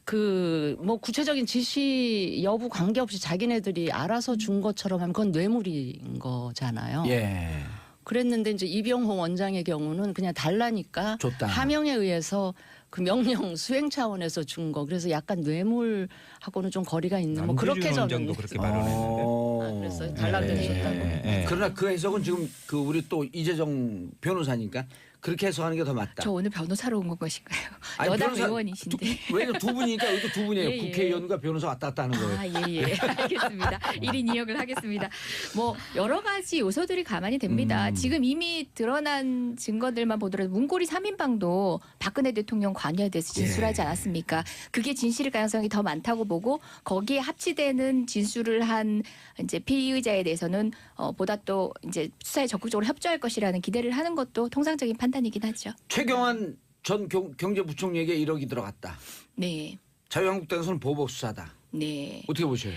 Speaker 5: 그 뭐 구체적인 지시 여부 관계없이 자기네들이 알아서 준 것처럼 하면 그건 뇌물인 거잖아요.
Speaker 1: 예.
Speaker 5: 그랬는데 이제 이병호 원장의 경우는 그냥 달라니까
Speaker 1: 줬다.
Speaker 5: 하명에 의해서 그 명령 수행 차원에서 준 거. 그래서 약간 뇌물하고는 좀 거리가 있는 뭐 그렇게
Speaker 4: 남규준
Speaker 5: 저는
Speaker 4: 원장도 그렇게 발언했는데.
Speaker 5: 그랬어요. 달라고
Speaker 1: 예.
Speaker 5: 해줬다고.
Speaker 4: 예.
Speaker 1: 그러나 그 해석은 지금 그 우리 또 이재정 변호사니까 그렇게 해석하는 게 더 맞다.
Speaker 3: 저 오늘 변호사로 온 것인가요?
Speaker 1: 아니,
Speaker 3: 여당
Speaker 1: 변호사
Speaker 3: 의원이신데.
Speaker 1: 왜냐면 두 분이니까 여기도 두 분이에요.
Speaker 3: 예, 예.
Speaker 1: 국회의원과 변호사 왔다 갔다 하는 거예요.
Speaker 3: 예. 알겠습니다. 1인 2역을 하겠습니다. 뭐 여러 가지 요소들이 가만히 됩니다. 지금 이미 드러난 증거들만 보더라도 문고리 3인방도 박근혜 대통령 관여에 대해서 진술하지 않았습니까? 그게 진실일 가능성이 더 많다고 보고 거기에 합치되는 진술을 한 이제 피의자에 대해서는 보다 또 이제 수사에 적극적으로 협조할 것이라는 기대를 하는 것도 통상적인 판단이긴 하죠.
Speaker 1: 최경환 전 경제부총리에게 1억이 들어갔다.
Speaker 3: 네.
Speaker 1: 자유한국당에서는 보복 수사다.
Speaker 3: 네.
Speaker 1: 어떻게 보셔요?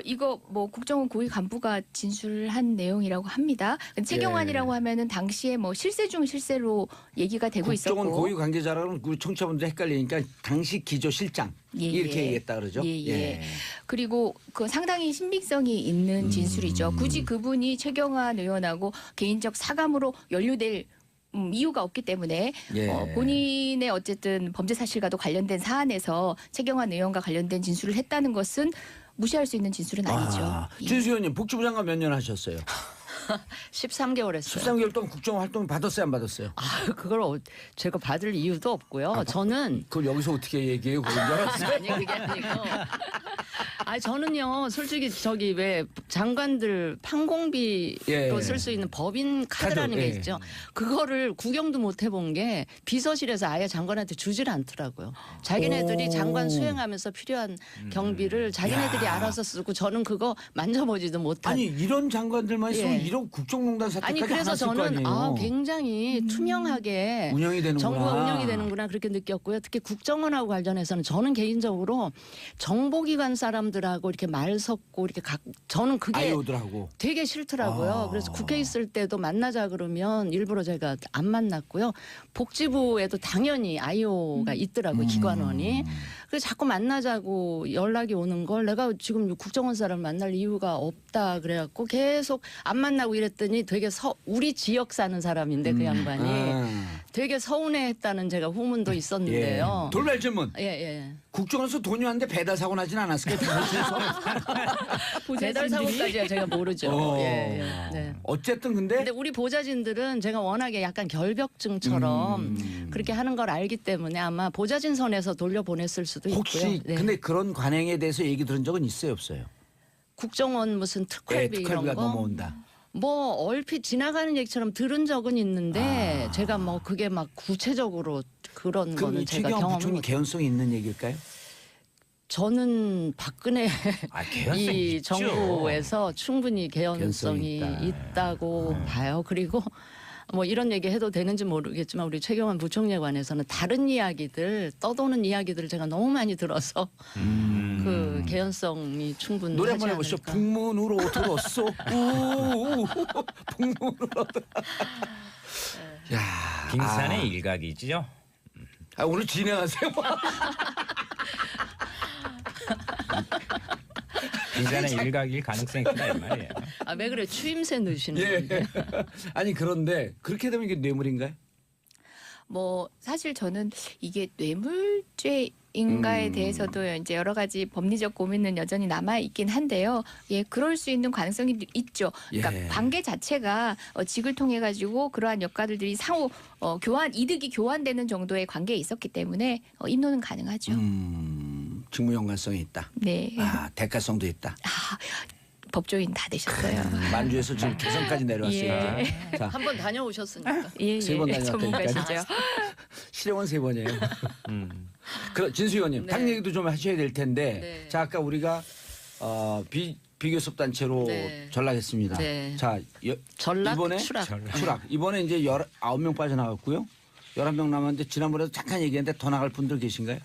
Speaker 3: 이거 뭐 국정원 고위 간부가 진술을 한 내용이라고 합니다. 최경환이라고 하면은 당시에 뭐 실세 중 실세로 얘기가 되고
Speaker 1: 국정원
Speaker 3: 있었고.
Speaker 1: 고위 관계자라는 우리 청취자분들 헷갈리니까 당시 기조실장 이렇게 얘기했다 그러죠.
Speaker 3: 예. 그리고 그 상당히 신빙성이 있는 진술이죠. 굳이 그분이 최경환 의원하고 개인적 사감으로 연루될 이유가 없기 때문에
Speaker 1: 예.
Speaker 3: 본인의 어쨌든 범죄 사실과도 관련된 사안에서 최경환 의원과 관련된 진술을 했다는 것은 무시할 수 있는 진술은 아니죠. 예.
Speaker 1: 진수 의원님 복지부 장관 몇 년 하셨어요?
Speaker 5: 13개월 했어요.
Speaker 1: 13개월 동안 국정원 활동 받았어요, 안 받았어요?
Speaker 5: 그걸 제가 받을 이유도 없고요. 저는
Speaker 1: 그걸 여기서 어떻게 얘기해요? 그런 줄 알았어요.
Speaker 5: 아니 그게 아니고. 저는요 솔직히 저기 왜 장관들 판공비로
Speaker 1: 예.
Speaker 5: 쓸 수 있는 법인 카드라는
Speaker 1: 카드,
Speaker 5: 게
Speaker 1: 예.
Speaker 5: 있죠. 그거를 구경도 못 해본 게 비서실에서 아예 장관한테 주질 않더라고요. 자기네들이
Speaker 1: 오.
Speaker 5: 장관 수행하면서 필요한 경비를 자기네들이
Speaker 1: 야.
Speaker 5: 알아서 쓰고 저는 그거 만져보지도 못한.
Speaker 1: 아니 이런 장관들만 있으면
Speaker 5: 예.
Speaker 1: 이런 국정농단
Speaker 5: 아니
Speaker 1: 사태까지
Speaker 5: 그래서
Speaker 1: 안 했을 거
Speaker 5: 저는
Speaker 1: 아니에요.
Speaker 5: 굉장히 투명하게
Speaker 1: 운영이 되는구나.
Speaker 5: 정부가 운영이 되는구나 그렇게 느꼈고요. 특히 국정원하고 관련해서는 저는 개인적으로 정보기관 사람들하고 이렇게 말 섞고 이렇게 저는 그게
Speaker 1: 아이오들하고
Speaker 5: 되게 싫더라고요. 그래서 국회 있을 때도 만나자 그러면 일부러 제가 안 만났고요. 복지부에도 당연히 아이오가 있더라고요. 기관원이. 그래서 자꾸 만나자고 연락이 오는 걸 내가 지금 국정원 사람 만날 이유가 없다 그래갖고 계속 안 만나고 이랬더니 되게 우리 지역 사는 사람인데 그 양반이 되게 서운해했다는 제가 후문도 있었는데요.
Speaker 1: 예. 돌발 질문.
Speaker 5: 예.
Speaker 1: 국정원에서 돈이 왔는데 배달 사고 나진 않았을까요?
Speaker 5: 배달 사고까지야 제가 모르죠. 네.
Speaker 1: 어쨌든 근데
Speaker 5: 우리 보좌진들은 제가 워낙에 약간 결벽증처럼 그렇게 하는 걸 알기 때문에 아마 보좌진 선에서 돌려보냈을 수도
Speaker 1: 혹시
Speaker 5: 있고요. 네.
Speaker 1: 근데 그런 관행에 대해서 얘기 들은 적은 있어요, 없어요?
Speaker 5: 국정원 무슨 특활비 이런
Speaker 1: 특활비가
Speaker 5: 거
Speaker 1: 넘어온다.
Speaker 5: 뭐 얼핏 지나가는 얘기처럼 들은 적은 있는데 제가 뭐 그게 막 구체적으로 그런
Speaker 1: 그럼
Speaker 5: 거는
Speaker 1: 이
Speaker 5: 제가
Speaker 1: 최경환
Speaker 5: 경험을
Speaker 1: 부총리
Speaker 5: 못.
Speaker 1: 개연성이 있는 얘기일까요?
Speaker 5: 저는 박근혜
Speaker 4: 개연성이
Speaker 5: 이
Speaker 4: 있죠.
Speaker 5: 정부에서 충분히 개연성이
Speaker 1: 개연성이
Speaker 5: 있다고 봐요. 그리고 뭐 이런 얘기 해도 되는지 모르겠지만 우리 최경환 부총리에 관해서는 다른 이야기들 떠도는 이야기들을 제가 너무 많이 들어서 그 개연성이 충분히
Speaker 1: 노래 한번 해보시죠. 북문으로 들었어. 북문으로. 야,
Speaker 4: 빙산의 일각이죠.
Speaker 1: 오늘 진행하세요.
Speaker 4: 빙산의 일각일 가능성이 크다 이 말이에요.
Speaker 5: 왜 그래 추임새 넣으시는
Speaker 1: 예.
Speaker 5: 건데.
Speaker 1: 아니 그런데 그렇게 되면 이게 뇌물인가요?
Speaker 3: 뭐 사실 저는 이게 뇌물죄인가에 대해서도 이제 여러 가지 법리적 고민은 여전히 남아 있긴 한데요. 예, 그럴 수 있는 가능성이 있죠. 그러니까
Speaker 1: 예.
Speaker 3: 관계 자체가 직을 통해 가지고 그러한 역할들이 상호 이득이 교환되는 정도의 관계에 있었기 때문에 입론은 가능하죠.
Speaker 1: 직무 연관성이 있다.
Speaker 3: 네.
Speaker 1: 대가성도 있다.
Speaker 3: 법조인 다 되셨어요.
Speaker 1: 만주에서 지금 개성까지 내려왔어요.
Speaker 3: 예.
Speaker 1: 이제. 자,
Speaker 5: 한번 다녀오셨으니까.
Speaker 3: 예,
Speaker 1: 세번 다녀왔다니까요.
Speaker 3: 전문가시죠.
Speaker 1: 실형은 3번이에요. 진수 의원님,
Speaker 5: 네.
Speaker 1: 당 얘기도 좀 하셔야 될 텐데,
Speaker 5: 네.
Speaker 1: 자 아까 우리가 비교섭 단체로
Speaker 5: 네.
Speaker 1: 전락했습니다.
Speaker 5: 네.
Speaker 1: 자
Speaker 5: 전락
Speaker 1: 이번에
Speaker 5: 추락.
Speaker 1: 이번에 이제 19명 빠져나갔고요. 11명 남았는데 지난번에도 잠깐 얘기했는데 더 나갈 분들 계신가요?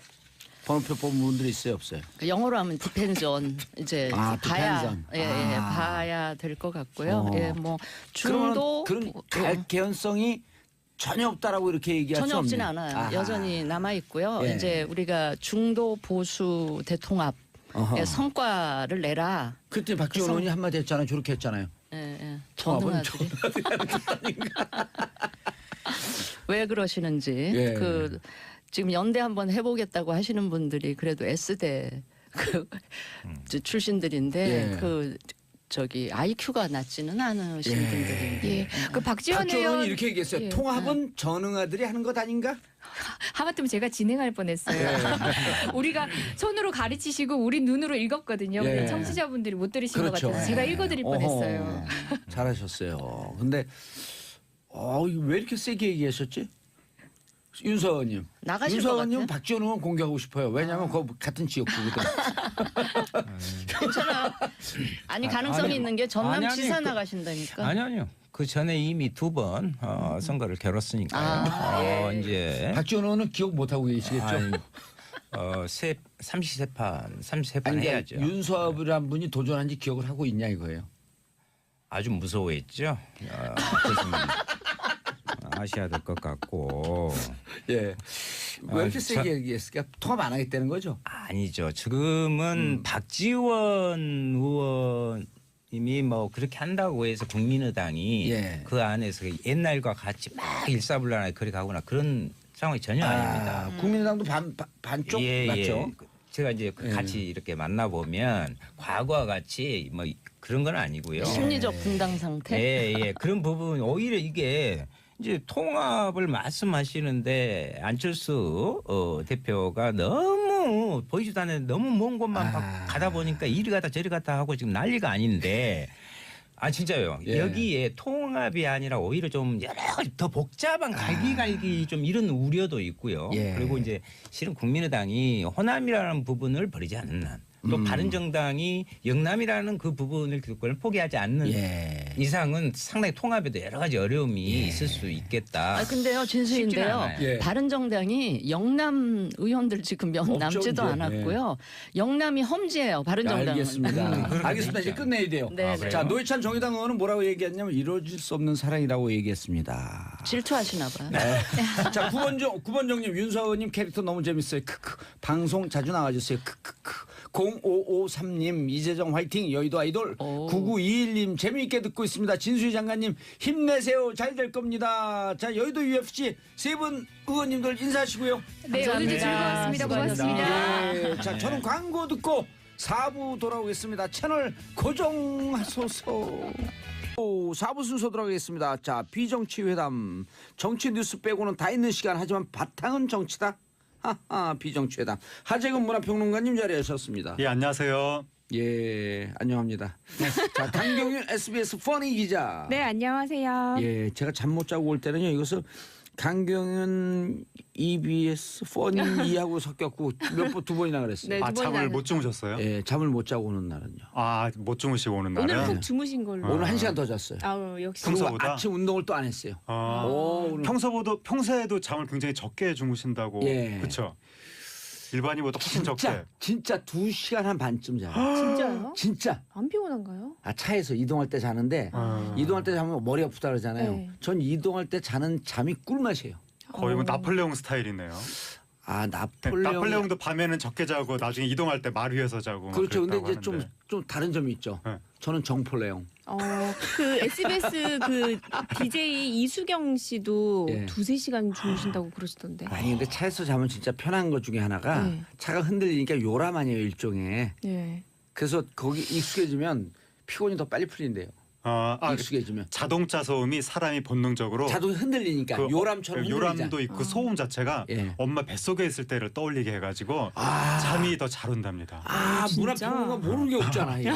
Speaker 1: 번호표 뽑은 분들이 있어요, 없어요?
Speaker 5: 그 영어로 하면 depends on 이제
Speaker 1: 아,
Speaker 5: 봐야
Speaker 1: depends on.
Speaker 5: 예,
Speaker 1: 아.
Speaker 5: 봐야 될 것 같고요.
Speaker 1: 어.
Speaker 5: 예, 뭐
Speaker 1: 그러면
Speaker 5: 중도
Speaker 1: 그런 개연성이 전혀 없다라고 이렇게 얘기할 수
Speaker 5: 전혀 없지는
Speaker 1: 없네요.
Speaker 5: 않아요.
Speaker 1: 아하.
Speaker 5: 여전히 남아 있고요.
Speaker 1: 예.
Speaker 5: 이제 우리가 중도 보수 대통합의
Speaker 1: 어허.
Speaker 5: 성과를 내라.
Speaker 1: 그때 박지원 의원이 한마디 했잖아요. 저렇게 했잖아요.
Speaker 5: 예, 예.
Speaker 1: 통합은
Speaker 5: 전능하들이 왜 그러시는지
Speaker 1: 예.
Speaker 5: 그 지금 연대 한번 해보겠다고 하시는 분들이 그래도 S대 그 출신들인데
Speaker 1: 예.
Speaker 5: 그 저기 IQ가 낮지는 않으신
Speaker 1: 예.
Speaker 5: 분들인데
Speaker 3: 예. 그 박지원
Speaker 1: 박지원 의원이
Speaker 3: 의원
Speaker 1: 이렇게 얘기했어요.
Speaker 3: 예.
Speaker 1: 통합은 전능아들이 하는 것 아닌가?
Speaker 3: 하마터면 제가 진행할 뻔했어요. 우리가 손으로 가르치시고 우리 눈으로 읽었거든요.
Speaker 1: 예.
Speaker 3: 근데 청취자분들이 못 들으신
Speaker 1: 그렇죠.
Speaker 3: 것 같아서 제가 읽어드릴
Speaker 1: 어허.
Speaker 3: 뻔했어요.
Speaker 1: 잘하셨어요. 근데 왜 이렇게 세게 얘기하셨지? 윤서원님.
Speaker 5: 나가실 것
Speaker 1: 윤서원님
Speaker 5: 같아요?
Speaker 1: 박지원 의원 공개하고 싶어요. 왜냐하면 그거 같은 지역구거든.
Speaker 5: 괜찮아요. 아니 가능성이
Speaker 4: 아니,
Speaker 5: 있는 게 전남
Speaker 4: 아니,
Speaker 5: 지사
Speaker 4: 그-
Speaker 5: 나가신다니까.
Speaker 4: 아니요. 그 전에 이미 2번 선거를 겨뤘으니까요.
Speaker 5: 아, 예.
Speaker 4: 이제
Speaker 1: 박지원 의원은 기억 못 하고 계시겠죠?
Speaker 4: 아니, 33판
Speaker 1: 아니,
Speaker 4: 해야죠.
Speaker 1: 윤수업이란 분이 도전한 지 기억을 하고 있냐 이거예요.
Speaker 4: 아주 무서워했죠. 그래서 아셔야 될 것 같고.
Speaker 1: 예. 왜 이렇게
Speaker 4: 아,
Speaker 1: 세게 얘기했을까? 통합 안 하겠다는 거죠?
Speaker 4: 아니죠. 지금은 박지원 의원님이 뭐 그렇게 한다고 해서 국민의당이
Speaker 1: 예.
Speaker 4: 그 안에서 옛날과 같이 막 일사불란하게 그리 가거나 그런 상황이 전혀 아닙니다.
Speaker 1: 국민의당도 반쪽 맞죠?
Speaker 4: 제가 이제
Speaker 1: 예.
Speaker 4: 같이 이렇게 만나 보면 과거와 같이 뭐 그런 건 아니고요.
Speaker 5: 심리적 분당 상태.
Speaker 4: 예. 그런 부분 오히려 이게 이제 통합을 말씀하시는데 안철수 대표가 너무 보이지도 않는 너무 먼 곳만 막 가다 보니까 이리 가다 저리 가다 하고 지금 난리가 아닌데 진짜요.
Speaker 1: 예.
Speaker 4: 여기에 통합이 아니라 오히려 좀 여러 가지 더 복잡한 갈기갈기 좀 이런 우려도 있고요.
Speaker 1: 예.
Speaker 4: 그리고 이제 실은 국민의당이 호남이라는 부분을 버리지 않는 한 또 바른정당이 영남이라는 그 부분을 그걸 포기하지 않는
Speaker 1: 예.
Speaker 4: 이상은 상당히 통합에도 여러 가지 어려움이 있을 수 있겠다.
Speaker 5: 근데요,
Speaker 4: 쉽지는
Speaker 5: 진수인데요.
Speaker 4: 않아요.
Speaker 1: 예.
Speaker 5: 바른정당이 영남 의원들 지금 몇
Speaker 1: 없죠,
Speaker 5: 남지도
Speaker 1: 이제.
Speaker 5: 않았고요. 영남이 험지예요, 바른정당은.
Speaker 1: 알겠습니다.
Speaker 4: 그러니까.
Speaker 1: 알겠습니다. 이제 끝내야 돼요.
Speaker 5: 네,
Speaker 4: 그래요?
Speaker 1: 자, 노회찬 정의당 의원은 뭐라고 얘기했냐면 이루어질 수 없는 사랑이라고 얘기했습니다.
Speaker 5: 질투하시나 봐요.
Speaker 1: 자, 9번정님 윤서원님 캐릭터 너무 재밌어요. 크크. 방송 자주 나와주세요. 크크크. 0553님 이재정 화이팅 여의도 아이돌.
Speaker 5: 오.
Speaker 1: 9921님 재미있게 듣고 있습니다. 진수희 장관님 힘내세요. 잘 될 겁니다. 자, 여의도 UFC 세 분 의원님들 인사하시고요.
Speaker 3: 네, 오늘도 즐거웠습니다. 고맙습니다.
Speaker 1: 예, 자, 저는 광고 듣고 4부 돌아오겠습니다. 채널 고정하소서. 4부 순서 들어가겠습니다. 자, 비정치 회담. 정치 뉴스 빼고는 다 있는 시간 하지만 바탕은 정치다. 하하, 비정치 회담. 하재근 문화평론가님 자리하셨습니다.
Speaker 6: 예, 안녕하세요.
Speaker 1: 예, 안녕합니다. 자, 강경윤 SBS 퍼니 기자.
Speaker 7: 네, 안녕하세요.
Speaker 1: 예, 제가 잠 못 자고 올 때는요. 이것을 강경윤 EBS 퍼니하고 섞였고 두 번이나 그랬어요.
Speaker 7: 네,
Speaker 6: 아,
Speaker 7: 두 번이나
Speaker 6: 잠을
Speaker 7: 하셨-
Speaker 6: 못 주무셨어요?
Speaker 1: 예, 잠을 못 자고 오는 날은요.
Speaker 6: 아, 못 주무시고 오는 날은?
Speaker 7: 오늘 푹 주무신 걸로.
Speaker 1: 오늘 1시간 더 잤어요.
Speaker 7: 아우, 역시.
Speaker 1: 그리고
Speaker 6: 평소보다?
Speaker 1: 아침 운동을 또 안 했어요.
Speaker 6: 아,
Speaker 1: 오늘
Speaker 6: 평소에도 잠을 굉장히 적게 주무신다고.
Speaker 1: 예.
Speaker 6: 그렇죠. 일반인보다 훨씬 적게.
Speaker 1: 진짜 2시간 한 반쯤 자요.
Speaker 7: 진짜요?
Speaker 1: 진짜.
Speaker 7: 안 피곤한가요?
Speaker 1: 차에서 이동할 때 자는데
Speaker 6: 아.
Speaker 1: 이동할 때 자면 머리 아프다 그러잖아요.
Speaker 7: 네.
Speaker 1: 전 이동할 때 자는 잠이 꿀맛이에요.
Speaker 6: 거의 뭐 나폴레옹 스타일이네요. 나폴레옹도 밤에는 적게 자고 나중에 이동할 때 말 위에서 자고. 막
Speaker 1: 그렇죠. 근데
Speaker 6: 그랬다고
Speaker 1: 이제 좀
Speaker 6: 하는데.
Speaker 1: 다른 점이 있죠.
Speaker 6: 네.
Speaker 1: 저는 정폴레옹.
Speaker 7: 그 SBS 그 DJ 이수경 씨도
Speaker 1: 예.
Speaker 7: 2-3시간 주무신다고 그러시던데.
Speaker 1: 아니 근데 차에서 자면 진짜 편한 것 중에 하나가
Speaker 7: 네.
Speaker 1: 차가 흔들리니까 요람 아니에요 일종의.
Speaker 7: 예.
Speaker 1: 그래서 거기 익숙해지면 피곤이 더 빨리 풀린대요. 익숙해지면.
Speaker 6: 자동차 소음이 사람이 본능적으로
Speaker 1: 자동이 흔들리니까
Speaker 6: 그
Speaker 1: 요람처럼 흔들리잖아.
Speaker 6: 요람도 있고 소음 자체가
Speaker 1: 예.
Speaker 6: 엄마 뱃속에 있을 때를 떠올리게 해가지고 잠이 더 잘 온답니다.
Speaker 7: 진짜?
Speaker 1: 문화평론가 모르는 게 없잖아. 이거.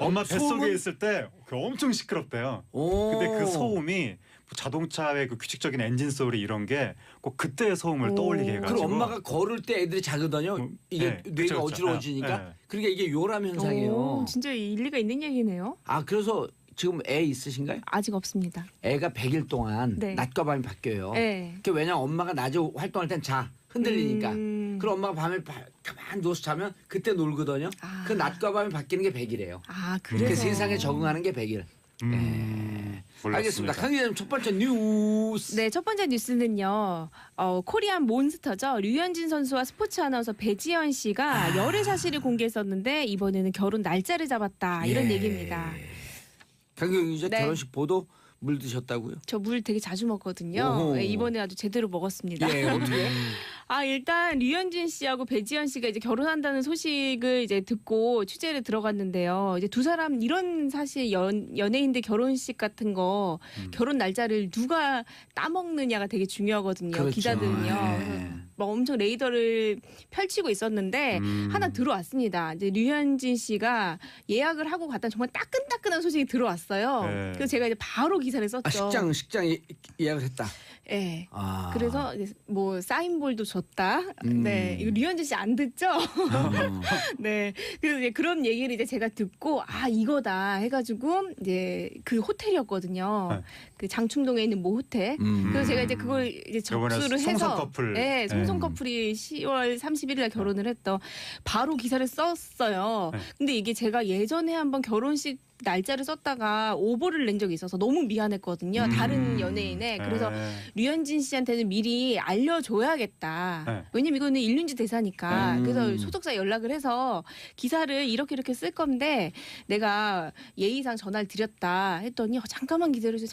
Speaker 6: 엄마
Speaker 1: 소음은-
Speaker 6: 뱃속에 있을 때 엄청 시끄럽대요.
Speaker 1: 오.
Speaker 6: 근데 그 소음이 자동차의 그 규칙적인 엔진 소리 이런 게 꼭 그때의 소음을 떠올리게 해가지고.
Speaker 1: 그럼 엄마가 걸을 때 애들이 자거든요. 이게
Speaker 6: 네,
Speaker 1: 뇌가
Speaker 6: 그쵸, 그쵸.
Speaker 1: 어지러워지니까.
Speaker 6: 네.
Speaker 1: 그러니까 이게 요람 현상이에요.
Speaker 7: 오, 진짜 일리가 있는 얘기네요.
Speaker 1: 그래서 지금 애 있으신가요?
Speaker 7: 아직 없습니다.
Speaker 1: 애가 100일 동안
Speaker 7: 네.
Speaker 1: 낮과 밤이 바뀌어요.
Speaker 7: 네.
Speaker 1: 그게 왜냐면 엄마가 낮에 활동할 땐 흔들리니까. 그럼 엄마가 밤에 가만 누워서 자면 그때 놀거든요.
Speaker 7: 아.
Speaker 1: 그 낮과 밤이 바뀌는 게 100일이에요.
Speaker 7: 아
Speaker 1: 그
Speaker 7: 그래서
Speaker 1: 세상에 적응하는 게 100일.
Speaker 6: 몰랐습니다.
Speaker 1: 알겠습니다. 강 기자님 첫 번째 뉴스.
Speaker 7: 네, 첫 번째 뉴스는요. 코리안 몬스터죠. 류현진 선수와 스포츠 아나운서 배지연 씨가 열애 사실을 공개했었는데 이번에는 결혼 날짜를 잡았다. 이런
Speaker 1: 예.
Speaker 7: 얘기입니다.
Speaker 1: 강경 기자
Speaker 7: 네.
Speaker 1: 결혼식 보도 물 드셨다고요?
Speaker 7: 저 물 되게 자주 먹거든요.
Speaker 1: 오호.
Speaker 7: 네, 이번에 아주 제대로 먹었습니다.
Speaker 1: 예, 어떻게?
Speaker 7: 아 일단 류현진 씨하고 배지연 씨가 이제 결혼한다는 소식을 이제 듣고 취재를 들어갔는데요. 이제 두 사람 이런 사실 연예인들 결혼식 같은 거 결혼 날짜를 누가 따먹느냐가 되게 중요하거든요.
Speaker 1: 그렇죠.
Speaker 7: 기자들은요.
Speaker 1: 예.
Speaker 7: 막 엄청 레이더를 펼치고 있었는데 하나 들어왔습니다. 이제 류현진 씨가 예약을 하고 갔다 정말 따끈따끈한 소식이 들어왔어요.
Speaker 6: 네.
Speaker 7: 그래서 제가 이제 바로 기사를 썼죠.
Speaker 1: 식장 예약을 했다.
Speaker 7: 예.
Speaker 1: 아.
Speaker 7: 그래서 이제 뭐 사인볼도 줬다. 네, 이거 류현진 씨 안 듣죠? 네, 그래서 이제 그런 얘기를 이제 제가 듣고 아 이거다 해가지고 이제 그 호텔이었거든요.
Speaker 6: 네.
Speaker 7: 그 장충동에 있는 모 호텔. 그래서 제가 이제 그걸 이제
Speaker 6: 요번에
Speaker 7: 접수를 해서
Speaker 6: 송송 커플.
Speaker 7: 네, 송송 커플이 10월 31일 날 결혼을 했던 바로 기사를 썼어요.
Speaker 6: 네.
Speaker 7: 근데 이게 제가 예전에 한번 결혼식 날짜를 썼다가 오보를 낸 적이 있어서 너무 미안했거든요. 다른 연예인에. 그래서 류현진 씨한테는 미리 알려줘야겠다.
Speaker 6: 네.
Speaker 7: 왜냐면 이거는 일륜지 대사니까. 그래서 소속사에 연락을 해서 기사를 이렇게 쓸 건데 내가 예의상 전화를 드렸다 했더니 잠깐만 기다려주세요.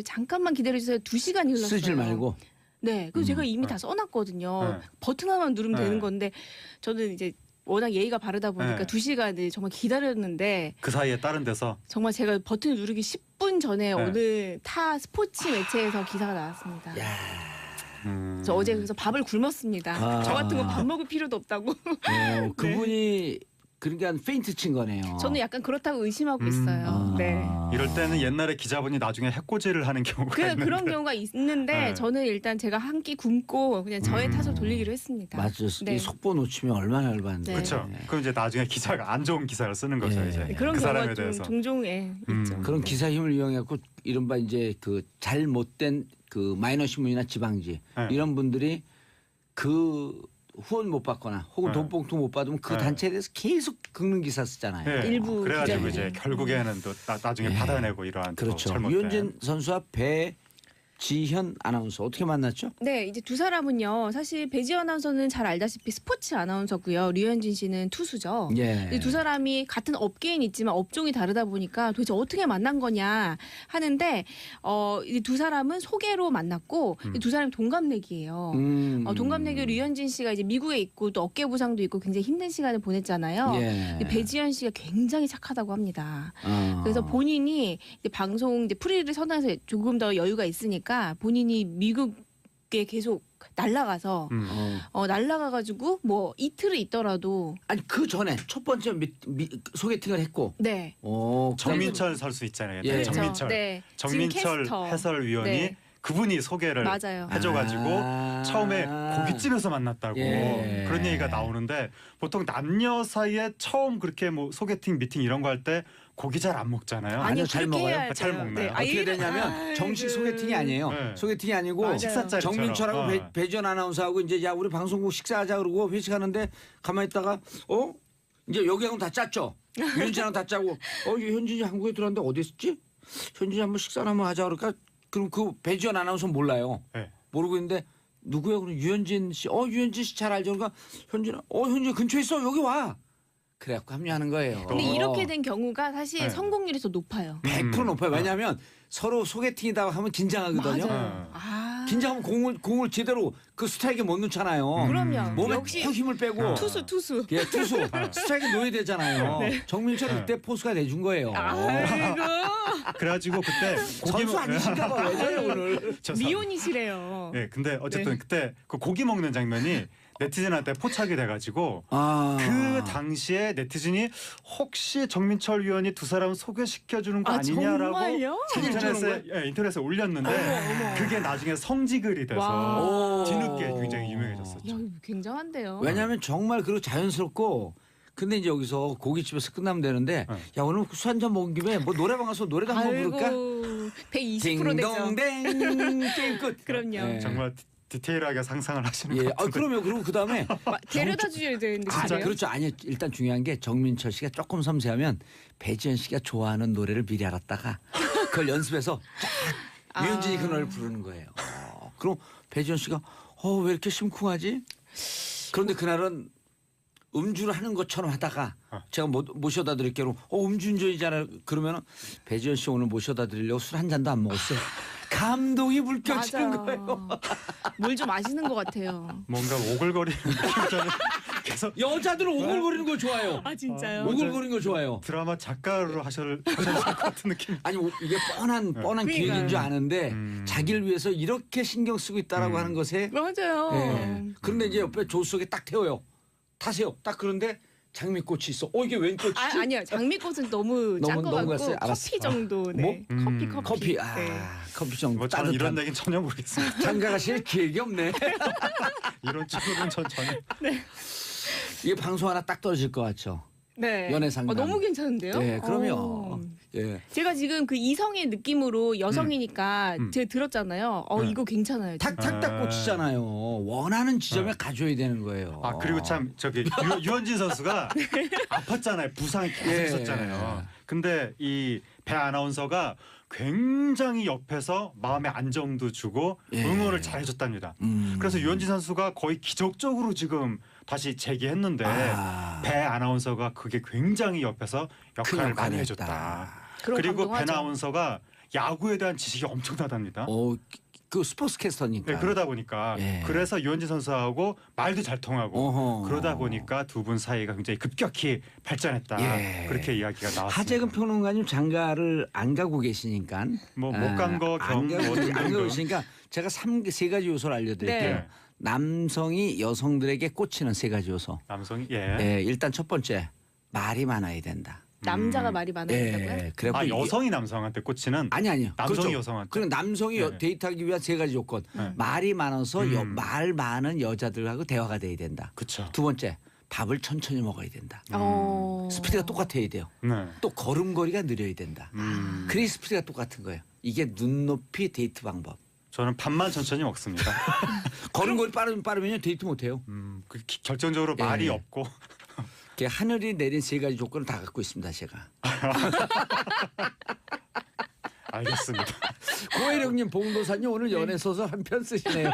Speaker 7: 잠깐만 기다려주세요. 2시간이 흘렀어요.
Speaker 1: 쓰질 말고.
Speaker 7: 네. 그래서 제가 이미 다 써놨거든요.
Speaker 6: 네.
Speaker 7: 버튼 하나만 누르면
Speaker 6: 네.
Speaker 7: 되는 건데 저는 이제 워낙 예의가 바르다 보니까
Speaker 6: 네.
Speaker 7: 2시간을 정말 기다렸는데
Speaker 6: 그 사이에 다른 데서
Speaker 7: 정말 제가 버튼을 누르기 10분 전에 어느 타 스포츠 매체에서 기사가 나왔습니다. 저 어제 그래서 밥을 굶었습니다.
Speaker 1: 아.
Speaker 7: 저 같은 거 밥 먹을 필요도 없다고.
Speaker 1: 그분이 그러니까 페인트 친 거네요.
Speaker 7: 저는 약간 그렇다고 의심하고 있어요. 네.
Speaker 6: 이럴 때는 옛날에 기자분이 나중에 해코지를 하는 경우가 있는데.
Speaker 7: 그런 경우가 있는데
Speaker 6: 네.
Speaker 7: 저는 일단 제가 한 끼 굶고 그냥 저의 탓을 돌리기로 했습니다.
Speaker 1: 맞죠.
Speaker 7: 네.
Speaker 1: 이 속보 놓치면 얼마나 열받는데.
Speaker 7: 네.
Speaker 6: 그렇죠. 그럼 이제 나중에 기자가 안 좋은 기사를 쓰는 거죠.
Speaker 1: 예.
Speaker 6: 이제
Speaker 7: 네, 그런
Speaker 6: 그
Speaker 7: 경우가
Speaker 6: 사람에
Speaker 7: 좀
Speaker 6: 대해서.
Speaker 7: 종종 있죠.
Speaker 1: 그런
Speaker 7: 네.
Speaker 1: 기사 힘을 이용해갖고 이른바 이제 그 잘못된 그 마이너 신문이나 지방지
Speaker 6: 네.
Speaker 1: 이런 분들이 그 후원 못 받거나 혹은
Speaker 6: 네.
Speaker 1: 돈봉투 못 받으면 그
Speaker 6: 네.
Speaker 1: 단체에 대해서 계속 긁는 기사 쓰잖아요.
Speaker 6: 예.
Speaker 7: 일부
Speaker 6: 그래가지고
Speaker 7: 기자들이.
Speaker 6: 이제 결국에는 또 나중에
Speaker 1: 예.
Speaker 6: 받아내고 이러한 또
Speaker 1: 그렇죠.
Speaker 6: 잘못된.
Speaker 1: 유현진 선수와 배지현 아나운서 어떻게 만났죠?
Speaker 7: 네, 이제 두 사람은요. 사실 배지연 아나운서는 잘 알다시피 스포츠 아나운서고요. 류현진 씨는 투수죠.
Speaker 1: 예.
Speaker 7: 이두 사람이 같은 업계인 있지만 업종이 다르다 보니까 도대체 어떻게 만난 거냐 하는데 이 두 사람은 소개로 만났고 이 두 사람이 동갑내기예요. 동갑내기 류현진 씨가 이제 미국에 있고 또 어깨 부상도 있고 굉장히 힘든 시간을 보냈잖아요.
Speaker 1: 예.
Speaker 7: 근데 배지연 씨가 굉장히 착하다고 합니다. 그래서
Speaker 1: 어.
Speaker 7: 본인이 이제 방송 이제 프리를 선언해서 조금 더 여유가 있으니까 본인이 미국에 계속 날라가서 날라가가지고 뭐 이틀을 있더라도
Speaker 1: 아니 그 전에 첫 번째 소개팅을 했고.
Speaker 7: 네.
Speaker 6: 정민철 선수 있잖아요.
Speaker 1: 예.
Speaker 6: 정민철.
Speaker 7: 네.
Speaker 6: 정민철
Speaker 7: 지금 캐스터.
Speaker 6: 해설위원이
Speaker 7: 네.
Speaker 6: 그분이 소개를
Speaker 7: 맞아요.
Speaker 6: 해줘가지고 처음에 고깃집에서 만났다고
Speaker 1: 예.
Speaker 6: 그런 얘기가 나오는데 보통 남녀 사이에 처음 그렇게 뭐 소개팅 미팅 이런 거 할 때 고기 잘 안 먹잖아요.
Speaker 1: 아니요, 잘
Speaker 7: 그렇게
Speaker 1: 먹어요.
Speaker 7: 해야
Speaker 6: 잘
Speaker 7: 돼요.
Speaker 6: 먹나요?
Speaker 1: 어떻게 되냐면 정식 소개팅이 아니에요.
Speaker 6: 네.
Speaker 1: 소개팅이 아니고
Speaker 7: 맞아요.
Speaker 6: 식사자리처럼.
Speaker 1: 정민철하고 배지현 아나운서하고 이제 야 우리 방송국 식사하자 그러고 회식하는데 가만히 있다가 이제 여기하고는 다 짰죠. 유현진하고 다 짜고 현진이 한국에 들어왔는데 어디 있었지? 현진이 한번 식사를 한번 하자 그러니까 그럼 그 배지현 아나운서 몰라요.
Speaker 6: 네.
Speaker 1: 모르고 있는데 누구야? 그럼 유현진 씨. 유현진 씨 잘 알죠. 그러니까 현진아. 현진 근처에 있어. 여기 와. 그래갖고 합류하는 거예요.
Speaker 7: 근데 이렇게 된 경우가 사실
Speaker 6: 네.
Speaker 7: 성공률이 더 높아요.
Speaker 1: 100% 높아요. 왜냐하면 서로 소개팅이다 하면 긴장하거든요.
Speaker 7: 맞아요. 아.
Speaker 1: 긴장하면 공을 제대로 그 스트라이크에 못 넣잖아요.
Speaker 7: 그럼요.
Speaker 1: 몸에
Speaker 7: 역시
Speaker 1: 쭉 힘을 빼고
Speaker 7: 투수.
Speaker 1: 예, 투수 스트라이크 놓아야 되잖아요. 정민철이 그때 포수가 내준 거예요.
Speaker 7: 아이고.
Speaker 6: 그래가지고 그때
Speaker 1: 선수 아니신가 봐. 왜 저래 오늘.
Speaker 7: 미혼이시래요.
Speaker 6: 네, 근데 어쨌든
Speaker 7: 네.
Speaker 6: 그때 그 고기 먹는 장면이 네티즌한테 포착이 돼가지고 그 당시에 네티즌이 혹시 정민철 위원이 두 사람 소개시켜 주는 거 아니냐라고
Speaker 7: 정말요?
Speaker 6: 인터넷에 올렸는데 그게 나중에 성지글이 돼서
Speaker 7: 와.
Speaker 6: 뒤늦게 굉장히 유명해졌었죠.
Speaker 7: 야, 이거 굉장한데요.
Speaker 1: 왜냐하면 정말 그리고 자연스럽고 근데 이제 여기서 고깃집에서 끝나면 되는데 야 오늘 술 한잔 먹은 김에 뭐 노래방 가서 노래도 한번 부를까?
Speaker 7: 120% 되죠.
Speaker 1: 딩동댕 게임 끝.
Speaker 7: 그럼요.
Speaker 1: 네.
Speaker 6: 정말 디테일하게 상상을 하시는 것
Speaker 1: 예.
Speaker 6: 같은데.
Speaker 1: 그러면 그리고 그다음에
Speaker 7: 데려다 주셔야 되는데
Speaker 1: 아,
Speaker 7: 그래요?
Speaker 1: 그렇죠. 아니 일단 중요한 게 정민철 씨가 조금 섬세하면 배지현 씨가 좋아하는 노래를 미리 알았다가 그걸 연습해서 쫙 유현진이 그 노래를 부르는 거예요. 그럼 배지현 씨가 왜 이렇게 심쿵하지? 그런데 그날은 음주를 하는 것처럼 하다가 제가 모셔다 드릴게요. 음주운전이잖아요. 그러면은 배지현 씨 오늘 모셔다 드리려고 술 한 잔도 안 먹었어요. 감동이 물결치는 거예요.
Speaker 7: 뭘 좀 아시는 것 같아요.
Speaker 6: 뭔가 오글거리는 느낌이 계속
Speaker 1: 여자들은 오글거리는 걸 좋아해요.
Speaker 7: 아 진짜요?
Speaker 1: 오글거리는 걸 좋아해요.
Speaker 6: 드라마 작가로 하실 것 같은 느낌.
Speaker 1: 아니 이게 뻔한 기획인 줄 아는데 자기를 위해서 이렇게 신경 쓰고 있다라고 하는 것에
Speaker 7: 맞아요.
Speaker 1: 예. 그런데 이제 옆에 조수석에 딱 태워요. 타세요. 딱 그런데 장미꽃이 있어. 이게 웬 꽃이지?
Speaker 7: 아니요. 장미꽃은 너무 짠 것
Speaker 1: 너무
Speaker 7: 같고
Speaker 1: 갔어요? 알았어.
Speaker 7: 커피 정도. 네.
Speaker 1: 뭐?
Speaker 7: 커피.
Speaker 1: 커피.
Speaker 7: 네.
Speaker 1: 커피 정도.
Speaker 6: 뭐 저는 이런
Speaker 1: 따뜻한.
Speaker 6: 얘기는 전혀 모르겠습니다.
Speaker 1: 장가가 실 기획이 없네.
Speaker 6: 이런 쪽으로는 전 전혀.
Speaker 1: 이게 방송 하나 딱 떨어질 것 같죠.
Speaker 7: 네.
Speaker 1: 연애 상담.
Speaker 7: 너무 괜찮은데요?
Speaker 1: 네, 그럼요. 예.
Speaker 7: 제가 지금 그 이성의 느낌으로 여성이니까 제가 들었잖아요. 이거 괜찮아요.
Speaker 1: 탁탁탁 꽂히잖아요. 원하는 지점에 가져야 되는 거예요.
Speaker 6: 아 그리고 참 저기 유현진 선수가 아팠잖아요. 부상이 계속
Speaker 1: 예.
Speaker 6: 있었잖아요. 근데 이 배 아나운서가 굉장히 옆에서 마음의 안정도 주고
Speaker 1: 예.
Speaker 6: 응원을 잘해줬답니다. 그래서 유현진 선수가 거의 기적적으로 지금 다시 재기했는데 배 아나운서가 그게 굉장히 옆에서
Speaker 1: 큰
Speaker 6: 역할을
Speaker 1: 역할을
Speaker 6: 많이
Speaker 1: 했다.
Speaker 6: 해줬다.
Speaker 7: 그럼
Speaker 6: 그리고 배
Speaker 7: 감동하죠.
Speaker 6: 아나운서가 야구에 대한 지식이 엄청나답니다.
Speaker 1: 그 스포츠 캐스터니까.
Speaker 6: 네, 그러다 보니까
Speaker 1: 예.
Speaker 6: 그래서 유현진 선수하고 말도 잘 통하고
Speaker 1: 어허.
Speaker 6: 그러다 보니까 두 분 사이가 굉장히 급격히 발전했다.
Speaker 1: 예.
Speaker 6: 그렇게 이야기가 나왔습니다.
Speaker 1: 하재근 평론가님 장가를 안 가고 계시니까
Speaker 6: 뭐 못 간 거
Speaker 1: 안
Speaker 6: 겸
Speaker 1: 가고
Speaker 6: 뭐 등등등.
Speaker 1: 계시니까 제가 세 가지 요소를 알려드릴게요.
Speaker 7: 네.
Speaker 1: 남성이 여성들에게 꽂히는 세 가지 요소.
Speaker 6: 남성이
Speaker 1: 일단 첫 번째 말이 많아야 된다.
Speaker 7: 남자가 말이 많아야 된다고요?
Speaker 1: 그래갖고 이게-
Speaker 6: 여성이 남성한테 꽂히는
Speaker 1: 아니요.
Speaker 6: 남성이 여성한테.
Speaker 1: 그럼 남성이
Speaker 6: 네.
Speaker 1: 데이트하기 위한 세 가지 조건. 말이 많아서 말 많은 여자들하고 대화가 돼야 된다.
Speaker 6: 그렇죠.
Speaker 1: 두 번째 밥을 천천히 먹어야 된다. 스피드가 똑같아야 돼요.
Speaker 6: 네.
Speaker 1: 또 걸음걸이가 느려야 된다. 그래 스피드가 똑같은 거예요. 이게 눈높이 데이트 방법.
Speaker 6: 저는 밥만 천천히 먹습니다.
Speaker 1: 걸음걸이 빠르면요 데이트 못해요.
Speaker 6: 결정적으로 말이
Speaker 1: 예.
Speaker 6: 없고
Speaker 1: 하늘이 내린 세 가지 조건을 다 갖고 있습니다. 제가.
Speaker 6: 알겠습니다.
Speaker 1: 고혜령님, 봉도사님 오늘 연애 소설 한 편 쓰시네요.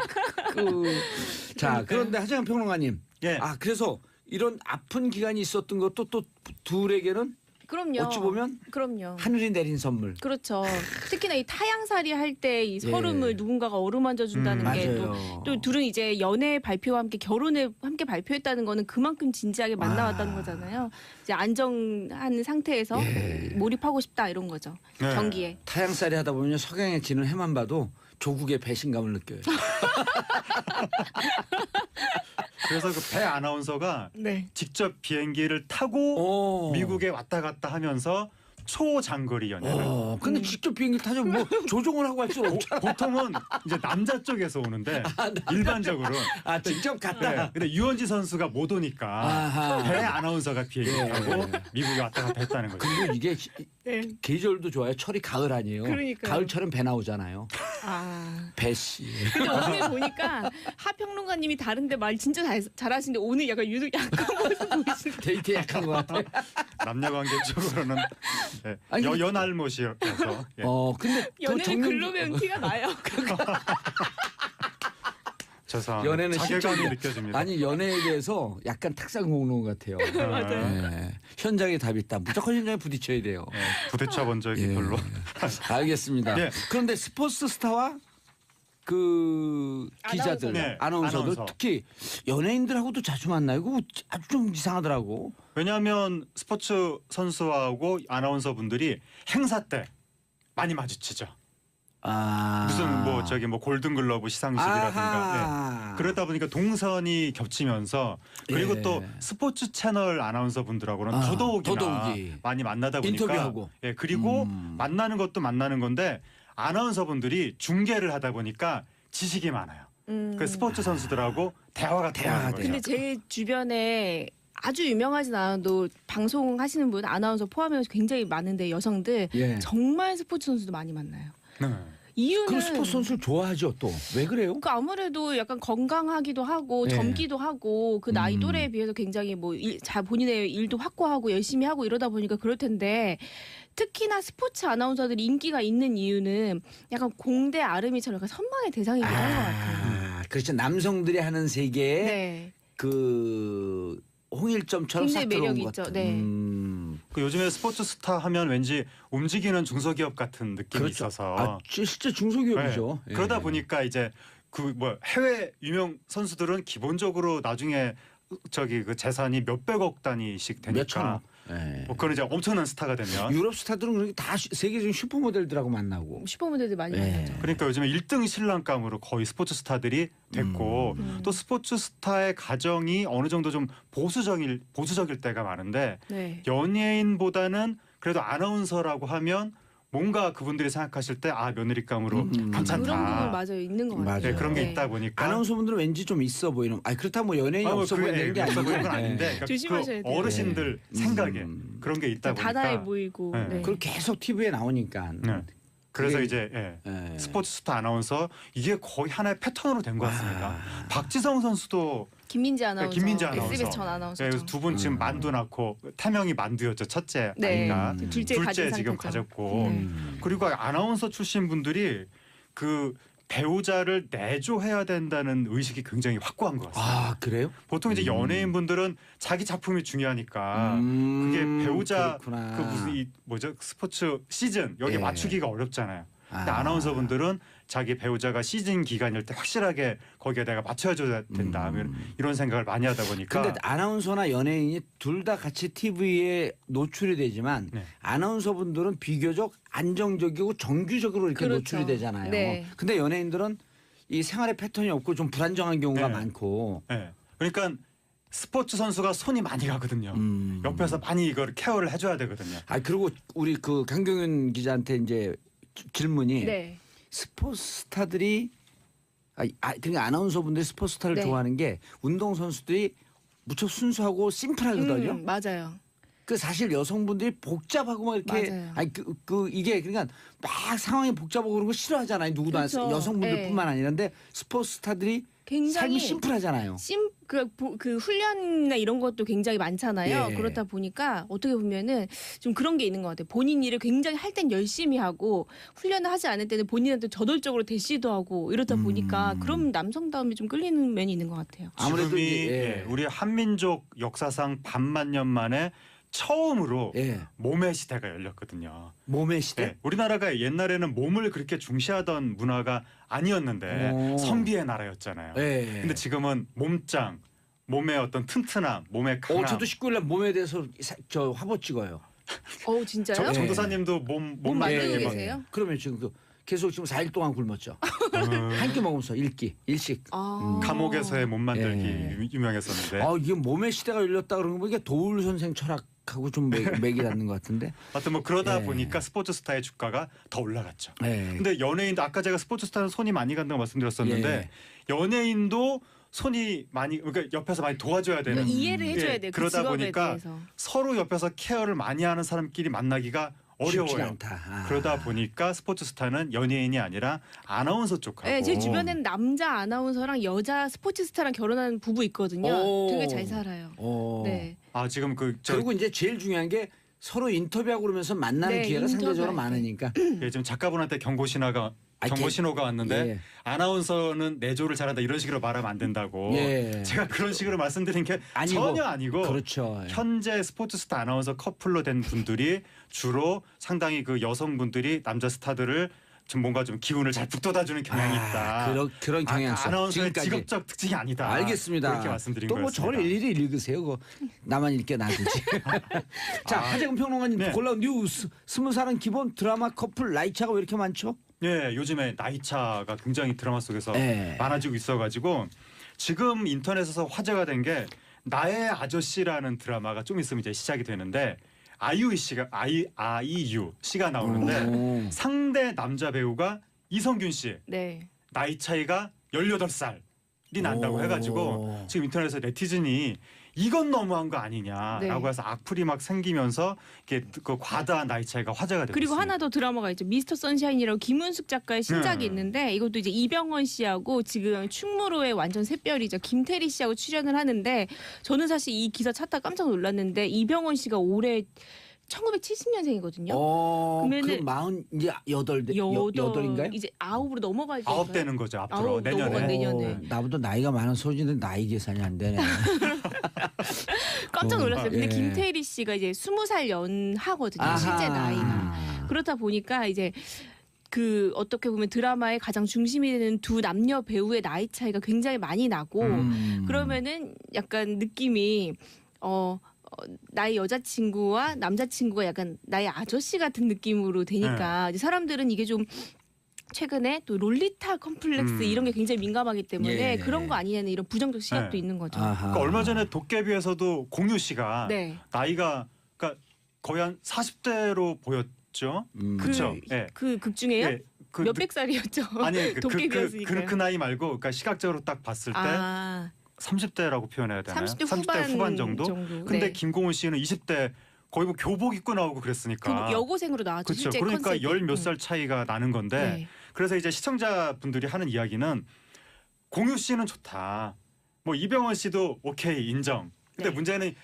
Speaker 1: 자 그런데 하재근 평론가님.
Speaker 6: 예.
Speaker 1: 그래서 이런 아픈 기간이 있었던 것도 또 둘에게는
Speaker 7: 그럼요.
Speaker 1: 어찌 보면
Speaker 7: 그럼요.
Speaker 1: 하늘이 내린 선물.
Speaker 7: 그렇죠. 특히나 이 타향살이 할 때 이 서름을
Speaker 1: 예.
Speaker 7: 누군가가 어루만져 준다는 게
Speaker 1: 맞아요.
Speaker 7: 또 둘은 이제 연애 발표와 함께 결혼을 함께 발표했다는 거는 그만큼 진지하게 만나왔다는 거잖아요. 이제 안정한 상태에서 몰입하고 싶다 이런 거죠.
Speaker 6: 네.
Speaker 7: 경기에.
Speaker 1: 타향살이 하다 보면 석양에 지는 해만 봐도 조국의 배신감을 느껴요.
Speaker 6: 그래서 그 배 아나운서가
Speaker 7: 네.
Speaker 6: 직접 비행기를 타고 미국에 왔다 갔다 하면서 초장거리 연애를.
Speaker 1: 근데 직접 비행기 타죠. 뭐 조종을 하고 할 수는 없잖아.
Speaker 6: 보통은 이제 남자 쪽에서 오는데 일반적으로.
Speaker 1: 직접 갔다.
Speaker 6: 네. 근데 유현진 선수가 못 오니까
Speaker 1: 아하.
Speaker 6: 배 아나운서가 비행기 타고 미국에 왔다 갔다 했다는 거죠.
Speaker 1: 그리고 이게
Speaker 7: 네.
Speaker 1: 계절도 좋아요. 철이 가을 아니에요.
Speaker 7: 그러니까요.
Speaker 1: 가을철엔 배 나오잖아요. 배씨.
Speaker 7: 근데 오늘 보니까 하 평론가님이 다른데 말 진짜 잘하시는데 오늘 약간 유독 약간 모습 보이시는.
Speaker 1: 데이트 약한 것 같아.
Speaker 6: 남녀관계 쪽으로는 네.
Speaker 1: 아니,
Speaker 6: 연알못이어서. 예.
Speaker 1: 근데
Speaker 7: 연애는 글로 배운 티가 나요.
Speaker 6: 죄송합니다.
Speaker 1: 연애는
Speaker 6: 자괴감이
Speaker 1: 실전이야.
Speaker 6: 느껴집니다.
Speaker 1: 아니 연애에 대해서 약간 탁상 공론 같아요.
Speaker 7: 맞아요.
Speaker 1: 네. 현장에 답이 있다. 무조건 현장에 부딪혀야 돼요.
Speaker 6: 네, 부딪혀 본 적이 별로.
Speaker 1: 알겠습니다.
Speaker 6: 예.
Speaker 1: 그런데 스포츠 스타와 그 기자들,
Speaker 6: 네,
Speaker 1: 아나운서들
Speaker 6: 아나운서.
Speaker 1: 특히 연예인들하고도 자주 만나요. 그거 아주 좀 이상하더라고.
Speaker 6: 왜냐하면 스포츠 선수하고 아나운서 분들이 행사 때 많이 마주치죠. 무슨 뭐 골든글러브 시상식이라든가
Speaker 1: 아하.
Speaker 6: 그러다 보니까 동선이 겹치면서 그리고
Speaker 1: 예.
Speaker 6: 또 스포츠 채널 아나운서 분들하고는 더더욱이 많이 만나다 보니까
Speaker 1: 인터뷰하고.
Speaker 6: 그리고 만나는 것도 만나는 건데 아나운서 분들이 중계를 하다 보니까 지식이 많아요. 그 스포츠 선수들하고 대화가 통하는 거죠.
Speaker 7: 근데 제 주변에 아주 유명하진 않아도 방송하시는 분 아나운서 포함해서 굉장히 많은데 여성들
Speaker 1: 예.
Speaker 7: 정말 스포츠 선수도 많이 만나요.
Speaker 6: 네.
Speaker 7: 이유는
Speaker 1: 그럼 스포츠 선수를 좋아하죠 또. 왜 그래요?
Speaker 7: 그 아무래도 약간 건강하기도 하고
Speaker 1: 네.
Speaker 7: 젊기도 하고 그 나이 또래에 비해서 굉장히 뭐 본인의 일도 확고하고 열심히 하고 이러다 보니까 그럴 텐데 특히나 스포츠 아나운서들이 인기가 있는 이유는 약간 공대 아름이처럼 약간 선망의 대상이기도 한 것 같아요.
Speaker 1: 그렇죠. 남성들이 하는 세계에
Speaker 7: 네.
Speaker 1: 그 홍일점처럼
Speaker 7: 굉장히
Speaker 1: 싹 들어온
Speaker 7: 매력
Speaker 1: 것
Speaker 7: 있죠.
Speaker 1: 같은.
Speaker 7: 네.
Speaker 6: 그 요즘에 스포츠 스타 하면 왠지 움직이는 중소기업 같은 느낌이
Speaker 1: 그렇죠.
Speaker 6: 있어서
Speaker 1: 진짜 중소기업이죠.
Speaker 6: 네. 그러다 보니까 이제 그 뭐 해외 유명 선수들은 기본적으로 나중에 저기 그 재산이 몇백억 단위씩 되니까
Speaker 1: 몇천억. 예.
Speaker 6: 뭐 그런 이제 엄청난 스타가 되면
Speaker 1: 유럽 스타들은 그렇게 다 세계적인 슈퍼모델들하고 만나고.
Speaker 7: 슈퍼모델들 많이
Speaker 1: 네.
Speaker 7: 만나죠.
Speaker 6: 그러니까 요즘에 1등 신랑감으로 거의 스포츠 스타들이 됐고 또 스포츠 스타의 가정이 어느 정도 좀 보수적일 때가 많은데
Speaker 7: 네.
Speaker 6: 연예인보다는 그래도 아나운서라고 하면 뭔가 그분들이 생각하실 때 며느리감으로 괜찮다.
Speaker 7: 그런 부분 맞아요. 있는 것 같아요.
Speaker 1: 맞아요.
Speaker 6: 네, 그런 게
Speaker 7: 네.
Speaker 6: 있다 보니까
Speaker 1: 아나운서분들은 왠지 좀 있어 보이는. 그렇다고 뭐 연예인이 없어 보이는 게
Speaker 6: 없어
Speaker 1: 아니고.
Speaker 6: 보이는 건 아닌데 그러니까
Speaker 7: 조심하셔야 돼요.
Speaker 6: 어르신들 생각에 그런 게 있다 보니까
Speaker 7: 다다해 보이고.
Speaker 6: 네.
Speaker 7: 네.
Speaker 1: 그걸 계속 TV에 나오니까.
Speaker 6: 네. 그래서
Speaker 1: 그게-
Speaker 6: 이제
Speaker 1: 예.
Speaker 6: 스포츠 스타 아나운서 이게 거의 하나의 패턴으로 된 것 같습니다. 박지성 선수도
Speaker 7: 김민지 아나운서,
Speaker 6: 김민지 아나운서.
Speaker 7: SBS 전 아나운서.
Speaker 6: 두 분 지금 만두 낳고 태명이 만두였죠. 첫째
Speaker 7: 네.
Speaker 6: 아이가
Speaker 7: 둘째 가진
Speaker 6: 지금
Speaker 7: 상태죠.
Speaker 6: 가졌고
Speaker 1: 음.
Speaker 6: 그리고 아나운서 출신 분들이 그 배우자를 내조해야 된다는 의식이 굉장히 확고한 것 같습니다.
Speaker 1: 그래요?
Speaker 6: 보통 이제 연예인 분들은 자기 작품이 중요하니까 그게 배우자
Speaker 1: 그렇구나.
Speaker 6: 그 무슨 스포츠 시즌 여기
Speaker 1: 예.
Speaker 6: 맞추기가 어렵잖아요. 근데
Speaker 1: 아.
Speaker 6: 아나운서 분들은 자기 배우자가 시즌 기간일 때 확실하게 거기에 내가 맞춰줘야 된다. 이런 생각을 많이 하다 보니까
Speaker 1: 근데 아나운서나 연예인이 둘 다 같이 TV에 노출이 되지만
Speaker 6: 네.
Speaker 1: 아나운서분들은 비교적 안정적이고 정규적으로 이렇게
Speaker 7: 그렇죠.
Speaker 1: 노출이 되잖아요.
Speaker 7: 네.
Speaker 1: 근데 연예인들은 이 생활의 패턴이 없고 좀 불안정한 경우가
Speaker 6: 네.
Speaker 1: 많고.
Speaker 6: 네. 그러니까 스포츠 선수가 손이 많이 가거든요.
Speaker 1: 음.
Speaker 6: 옆에서 많이 이걸 케어를 해줘야 되거든요.
Speaker 1: 그리고 우리 그 강경윤 기자한테 이제 질문이
Speaker 7: 네.
Speaker 1: 스포츠 스타들이 그러니까 아나운서분들이 스포츠 스타를
Speaker 7: 네.
Speaker 1: 좋아하는 게 운동 선수들이 무척 순수하고 심플하거든요.
Speaker 7: 맞아요.
Speaker 1: 그 사실 여성분들이 복잡하고 막 이렇게
Speaker 7: 맞아요.
Speaker 1: 이게 그러니까 막 상황이 복잡하고 그런 거 싫어하잖아요. 누구도
Speaker 7: 그렇죠.
Speaker 1: 여성분들뿐만 아니라는데 스포츠 스타들이
Speaker 7: 굉장히
Speaker 1: 삶이 심플하잖아요.
Speaker 7: 그 훈련이나 이런 것도 굉장히 많잖아요.
Speaker 1: 예.
Speaker 7: 그렇다 보니까 어떻게 보면은 좀 그런 게 있는 것 같아요. 본인 일을 굉장히 할 땐 열심히 하고 훈련을 하지 않을 때는 본인한테 저돌적으로 대시도 하고 이렇다 보니까 그럼 남성다움이 좀 끌리는 면이 있는 것 같아요.
Speaker 1: 아무래도
Speaker 6: 지금이
Speaker 1: 이제,
Speaker 6: 우리 한민족 역사상 반만 년 만에 처음으로 몸의 시대가 열렸거든요.
Speaker 1: 몸의 시대.
Speaker 6: 네, 우리나라가 옛날에는 몸을 그렇게 중시하던 문화가 아니었는데 선비의 나라였잖아요. 근데 지금은 몸짱, 몸의 어떤 튼튼함, 몸의 강함.
Speaker 1: 저도 19일날 몸에 대해서 저 화보 찍어요.
Speaker 7: 진짜요?
Speaker 6: 정도사님도 몸
Speaker 7: 만들고
Speaker 6: 만들기
Speaker 7: 계세요?
Speaker 1: 그러면 지금 계속 지금 4일 동안 굶었죠. 한 끼 먹으면서 일식.
Speaker 6: 감옥에서의 몸 만들기
Speaker 1: 예.
Speaker 6: 유명했었는데.
Speaker 1: 이게 몸의 시대가 열렸다 그러는 거 이게 도울 선생 철학하고 좀 맥이 닿는 것 같은데.
Speaker 6: 하여튼 뭐 그러다
Speaker 1: 예.
Speaker 6: 보니까 스포츠 스타의 주가가 더 올라갔죠.
Speaker 1: 네.
Speaker 6: 근데 연예인도 아까 제가 스포츠 스타는 손이 많이 간다고 말씀드렸었는데
Speaker 1: 예.
Speaker 6: 연예인도 손이 많이 그러니까 옆에서 많이 도와줘야 되는
Speaker 7: 이해를 해줘야
Speaker 6: 예,
Speaker 7: 돼요. 그
Speaker 6: 그러다
Speaker 7: 직업에
Speaker 6: 보니까
Speaker 7: 대해서.
Speaker 6: 서로 옆에서 케어를 많이 하는 사람끼리 만나기가
Speaker 1: 쉽지가
Speaker 6: 어려워요.
Speaker 1: 않다.
Speaker 6: 그러다 보니까 스포츠 스타는 연예인이 아니라 아나운서 쪽하고
Speaker 7: 네, 제 주변에는 남자 아나운서랑 여자 스포츠 스타랑 결혼한 부부 있거든요.
Speaker 1: 오.
Speaker 7: 되게 잘 살아요. 네.
Speaker 6: 지금
Speaker 1: 그리고 이제 제일 중요한 게 서로 인터뷰하고 그러면서 만나는
Speaker 7: 네,
Speaker 1: 기회가 상대적으로
Speaker 7: 인터뷰할 때.
Speaker 1: 많으니까.
Speaker 6: 지금 작가분한테 경고 신호가 왔는데
Speaker 1: 예.
Speaker 6: 아나운서는 내조를 잘한다 이런 식으로 말하면 안 된다고.
Speaker 1: 예.
Speaker 6: 제가 그런 식으로 말씀드린 게 전혀 아니고
Speaker 1: 그렇죠.
Speaker 6: 현재 스포츠 스타 아나운서 커플로 된 분들이 주로 상당히 그 여성분들이 남자 스타들을 좀 뭔가 좀 기운을 잘 북돋아주는 경향이 있다.
Speaker 1: 그런 경향성.
Speaker 6: 아나운서의
Speaker 1: 지금까지.
Speaker 6: 직업적 특징이 아니다.
Speaker 1: 알겠습니다.
Speaker 6: 그렇게 말씀드린
Speaker 1: 또 뭐
Speaker 6: 거였습니다.
Speaker 1: 저를 일일이 읽으세요. 그거 나만 읽게 놔두지. 자, 하재근 평론가님
Speaker 6: 네.
Speaker 1: 골라온 뉴스. 20살은 기본 드라마 커플 나이차가 왜 이렇게 많죠?
Speaker 6: 예, 요즘에 나이차가 굉장히 드라마 속에서
Speaker 1: 네.
Speaker 6: 많아지고 있어가지고 지금 인터넷에서 화제가 된 게 나의 아저씨라는 드라마가 좀 있으면 이제 시작이 되는데 아이유 씨가 나오는데 상대 남자 배우가 이성균 씨
Speaker 7: 네.
Speaker 6: 나이 차이가 18살 난다고 해가지고 지금 인터넷에서 네티즌이 이건 너무한 거 아니냐라고
Speaker 7: 네.
Speaker 6: 해서 악플이 막 생기면서 이게 그 과다한 나이 차이가 화제가 되고
Speaker 7: 그리고
Speaker 6: 있습니다.
Speaker 7: 하나 더 드라마가 있죠. 미스터 선샤인이라고 김은숙 작가의 신작이
Speaker 6: 네.
Speaker 7: 있는데 이것도 이제 이병헌 씨하고 지금 충무로의 완전 새별이죠. 김태리 씨하고 출연을 하는데 저는 사실 이 기사 찾다 깜짝 놀랐는데 이병헌 씨가 올해 1970년생이거든요.
Speaker 1: 그러면은 그 48인가요?
Speaker 7: 이제 9으로 넘어갈 때
Speaker 6: 9 되는 거죠 앞으로
Speaker 7: 아홉 넘어간 내년에.
Speaker 1: 나보다 나이가 많은 소진인데 나이 계산이 안 되네.
Speaker 7: 깜짝 놀랐어요. 근데
Speaker 1: 예.
Speaker 7: 김태리 씨가 이제 20살 연하거든요. 실제 나이가. 그렇다 보니까 이제 그 어떻게 보면 드라마의 가장 중심이 되는 두 남녀 배우의 나이 차이가 굉장히 많이 나고 그러면은 약간 느낌이 나의 여자친구와 남자친구가 약간 나의 아저씨 같은 느낌으로 되니까 이제 사람들은 이게 좀 최근에 또 롤리타 컴플렉스 이런 게 굉장히 민감하기 때문에 그런 거 아니냐는 이런 부정적 시각도 있는 거죠.
Speaker 6: 그러니까 얼마 전에 도깨비에서도 공유 씨가
Speaker 7: 네.
Speaker 6: 나이가 그러니까 거의 한 40대로 보였죠. 그렇죠. 예.
Speaker 7: 그 극 중에요?
Speaker 6: 예, 그
Speaker 7: 몇백 살이었죠.
Speaker 6: 아니
Speaker 7: 도깨비였으니까요.
Speaker 6: 그 나이 말고 그러니까 시각적으로 딱 봤을 때 30대라고 표현해야 되나요?
Speaker 7: 30대
Speaker 6: 후반 정도? 근데
Speaker 7: 네.
Speaker 6: 김고은 씨는 20대 거의 뭐 교복 입고 나오고 그랬으니까.
Speaker 7: 여고생으로 나왔죠.
Speaker 6: 그렇죠.
Speaker 7: 실제
Speaker 6: 그러니까
Speaker 7: 컨셉이.
Speaker 6: 열 몇 살 차이가 나는 건데
Speaker 7: 네.
Speaker 6: 그래서 이제 시청자분들이 하는 이야기는 공유 씨는 좋다. 뭐 이병헌 씨도 오케이 인정. 근데
Speaker 7: 네.
Speaker 6: 문제는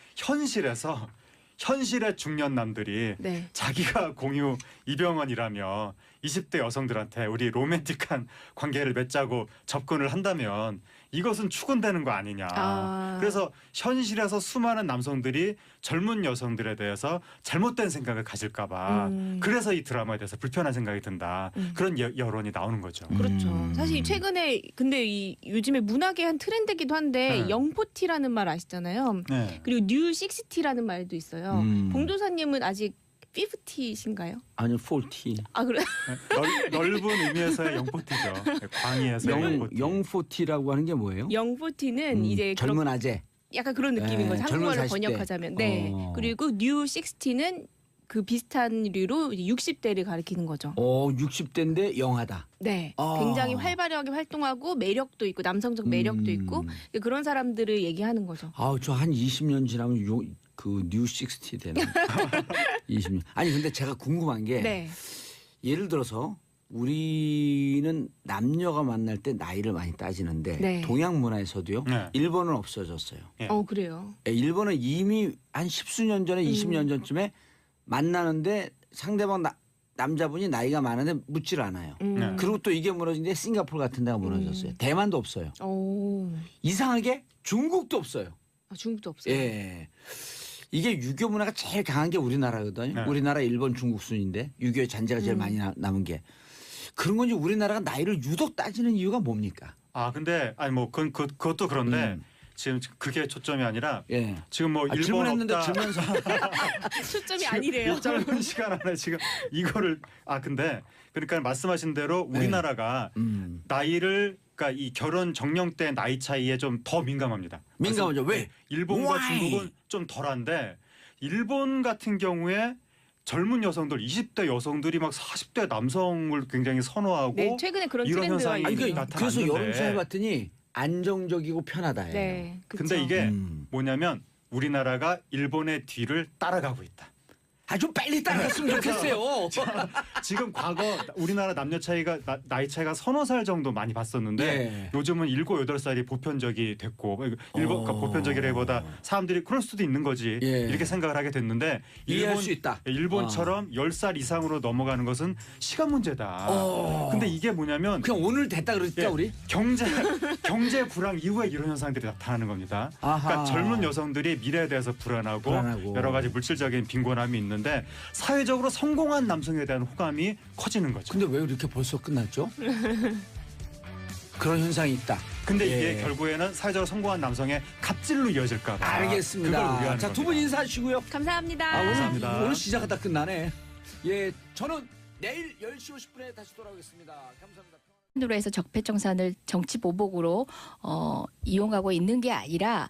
Speaker 6: 현실의 중년 남들이
Speaker 7: 네.
Speaker 6: 자기가 공유 이병헌이라며 20대 여성들한테 우리 로맨틱한 관계를 맺자고 접근을 한다면 이것은 추근되는 거 아니냐. 그래서 현실에서 수많은 남성들이 젊은 여성들에 대해서 잘못된 생각을 가질까 봐 그래서 이 드라마에 대해서 불편한 생각이 든다. 그런 여론이 나오는 거죠.
Speaker 7: 그렇죠. 사실 최근에 근데 이 요즘에 문학의 한 트렌드기도 한데 영포티라는 말 아시잖아요.
Speaker 6: 네.
Speaker 7: 그리고 뉴 60라는 말도 있어요. 봉도사님은 아직 50신가요?
Speaker 1: 아니요, 40.
Speaker 7: 아 그래?
Speaker 6: 넓은 의미에서의 영포티죠. 광의에서의 영포티.
Speaker 1: 영포티라고 하는 게 뭐예요?
Speaker 7: 영포티는 이제
Speaker 1: 젊은 아재.
Speaker 7: 약간 그런 느낌인 거죠.
Speaker 1: 젊은
Speaker 7: 한국말로
Speaker 1: 40대.
Speaker 7: 번역하자면. 네. 그리고 뉴 60는 그 비슷한 류로 60대를 가리키는 거죠.
Speaker 1: 60대인데 영하다.
Speaker 7: 네. 굉장히 활발하게 활동하고 매력도 있고 남성적 매력도 있고 그런 사람들을 얘기하는 거죠.
Speaker 1: 저 한 20년 지나면 그뉴 60 되나? 20년. 아니 근데 제가 궁금한 게
Speaker 7: 네.
Speaker 1: 예를 들어서 우리는 남녀가 만날 때 나이를 많이 따지는데
Speaker 7: 네.
Speaker 1: 동양 문화에서도요.
Speaker 6: 네.
Speaker 1: 일본은 없어졌어요.
Speaker 7: 그래요.
Speaker 1: 일본은 이미 한 10수년 전에 20년 전쯤에 만나는데 상대방 남자분이 나이가 많은데 묻질 않아요.
Speaker 6: 네.
Speaker 1: 그리고 또 이게 무너진 게 싱가포르 같은 데가 무너졌어요. 대만도 없어요. 이상하게 중국도 없어요.
Speaker 7: 중국도 없어요.
Speaker 1: 예. 이게 유교 문화가 제일 강한 게 우리나라거든요.
Speaker 6: 네.
Speaker 1: 우리나라, 일본, 중국 순인데 유교의 잔재가 제일 많이 남은 게. 그런 건지 우리나라가 나이를 유독 따지는 이유가 뭡니까?
Speaker 6: 근데 아니 뭐 그것도 그런데 지금 그게 초점이 아니라 지금 뭐 일본
Speaker 1: 질문했는데
Speaker 6: 없다.
Speaker 1: 질문서
Speaker 7: 초점이 아니래요.
Speaker 6: 이 짧은 시간 안에 지금 이거를 근데 그러니까 말씀하신 대로 우리나라가 나이를 그러니까 이 결혼 정년대 나이 차이에 좀 더 민감합니다.
Speaker 1: 민감하죠. 왜?
Speaker 6: 일본과
Speaker 1: Why?
Speaker 6: 중국은 좀 덜한데 일본 같은 경우에 젊은 여성들 20대 여성들이 막 40대 남성을 굉장히 선호하고
Speaker 7: 네, 최근에 그런
Speaker 6: 이런
Speaker 7: 트렌드가
Speaker 6: 현상이
Speaker 7: 있어요.
Speaker 6: 나타났는데
Speaker 1: 그래서 여론조사 해봤더니 안정적이고 편하다예요.
Speaker 7: 네.
Speaker 6: 근데 이게 뭐냐면 우리나라가 일본의 뒤를 따라가고 있다.
Speaker 1: 좀 빨리 따라갔으면 좋겠어요.
Speaker 6: 지금 과거 우리나라 남녀 차이가 나이 차이가 서너 살 정도 많이 봤었는데 요즘은 7, 8살이 보편적이 됐고 그러니까 보편적이라기보다 사람들이 그럴 수도 있는 거지 이렇게 생각을 하게 됐는데
Speaker 1: 이해할 수 있다.
Speaker 6: 일본처럼 10살 이상으로 넘어가는 것은 시간 문제다. 근데 이게 뭐냐면
Speaker 1: 그냥 오늘 됐다 그랬죠 우리?
Speaker 6: 경제 불황 이후에 이런 현상들이 나타나는 겁니다. 그러니까 젊은 여성들이 미래에 대해서 불안하고 여러 가지 물질적인 빈곤함이 있는 데 사회적으로 성공한 남성에 대한 호감이 커지는 거죠.
Speaker 1: 근데 왜 이렇게 벌써 끝났죠? 그런 현상이 있다.
Speaker 6: 근데 이게 결국에는 사회적으로 성공한 남성의 갑질로 이어질까 봐.
Speaker 1: 알겠습니다. 자, 두 분 인사하시고요.
Speaker 7: 감사합니다.
Speaker 6: 감사합니다.
Speaker 1: 오늘 시작하다 끝나네. 저는 내일 10시 50분에 다시 돌아오겠습니다. 감사합니다.
Speaker 3: 으로 해서 적폐청산을 정치 보복으로 이용하고 있는 게 아니라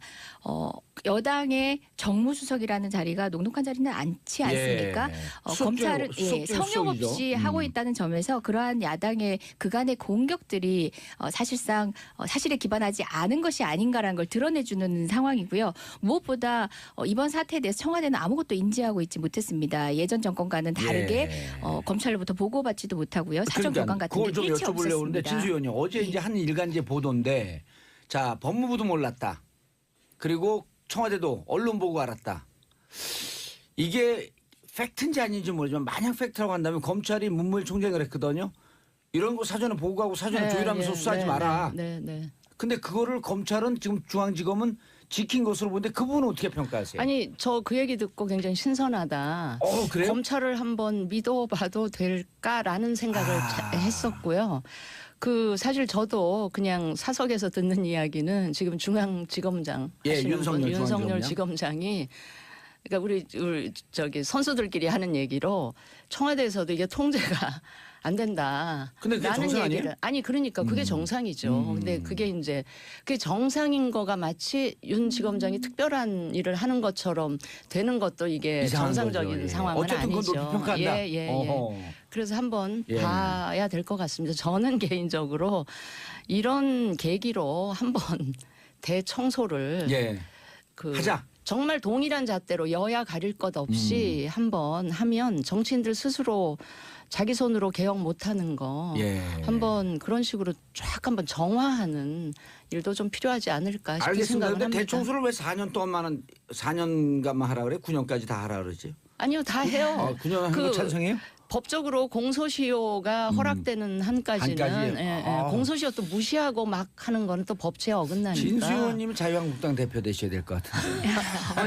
Speaker 3: 여당의 정무수석이라는 자리가 녹록한 자리는 않지 않습니까? 검찰은 성역 없이 하고 있다는 점에서 그러한 야당의 그간의 공격들이 사실상 사실에 기반하지 않은 것이 아닌가라는 걸 드러내주는 상황이고요. 무엇보다 이번 사태에 대해서 청와대는 아무것도 인지하고 있지 못했습니다. 예전 정권과는 다르게 검찰로부터 보고받지도 못하고요. 사정 교관 같은 게
Speaker 1: 그걸 좀
Speaker 3: 일체
Speaker 1: 여쭤보려고 하는데
Speaker 3: 없었습니다.
Speaker 1: 진수 의원님 어제 이제 한 일간지 보도인데 자 법무부도 몰랐다. 그리고 청와대도 언론 보고 알았다. 이게 팩트인지 아닌지 모르지만 만약 팩트라고 한다면 검찰이 문무일 총장을 했거든요. 이런 거 사전에 보고하고 사전에 조율하면서 수사하지 마라. 근데 그거를 검찰은 지금 중앙지검은 지킨 것으로 보는데 그 부분은 어떻게 평가하세요?
Speaker 5: 아니 저 그 얘기 듣고 굉장히 신선하다.
Speaker 1: 그래요?
Speaker 5: 검찰을 한번 믿어봐도 될까라는 생각을 했었고요. 그 사실 저도 그냥 사석에서 듣는 이야기는 지금 중앙지검장 하시는 윤석열 지검장이 그러니까 우리 저기 선수들끼리 하는 얘기로 청와대에서도 이게 통제가 안 된다.
Speaker 1: 근데 그게 정상 아니에요?
Speaker 5: 아니 그러니까 그게 정상이죠. 근데 그게 이제 그게 정상인 거가 마치 윤 지검장이 특별한 일을 하는 것처럼 되는 것도 이게 정상적인 상황은
Speaker 1: 어쨌든
Speaker 5: 아니죠.
Speaker 1: 그건 높이 평가한다.
Speaker 5: 그래서 한번 봐야 될 것 같습니다. 저는 개인적으로 이런 계기로 한번 대청소를
Speaker 1: 하자.
Speaker 5: 정말 동일한 잣대로 여야 가릴 것 없이 한번 하면 정치인들 스스로 자기 손으로 개혁 못하는 거 한번 그런 식으로 쫙 한번 정화하는 일도 좀 필요하지 않을까 싶은
Speaker 1: 알겠습니다.
Speaker 5: 생각을
Speaker 1: 근데
Speaker 5: 합니다.
Speaker 1: 대청소를 왜 4년 동안만 4년간만 하라 그래? 9년까지 다 하라 그러지?
Speaker 5: 아니요, 다 해요.
Speaker 1: 9년 하는 거 찬성해요?
Speaker 5: 법적으로 공소시효가 허락되는 한까지는 공소시효 또 무시하고 막 하는 거는 또 법치에 어긋나니까.
Speaker 1: 진수 의원님은 자유한국당 대표 되셔야 될 것 같은데.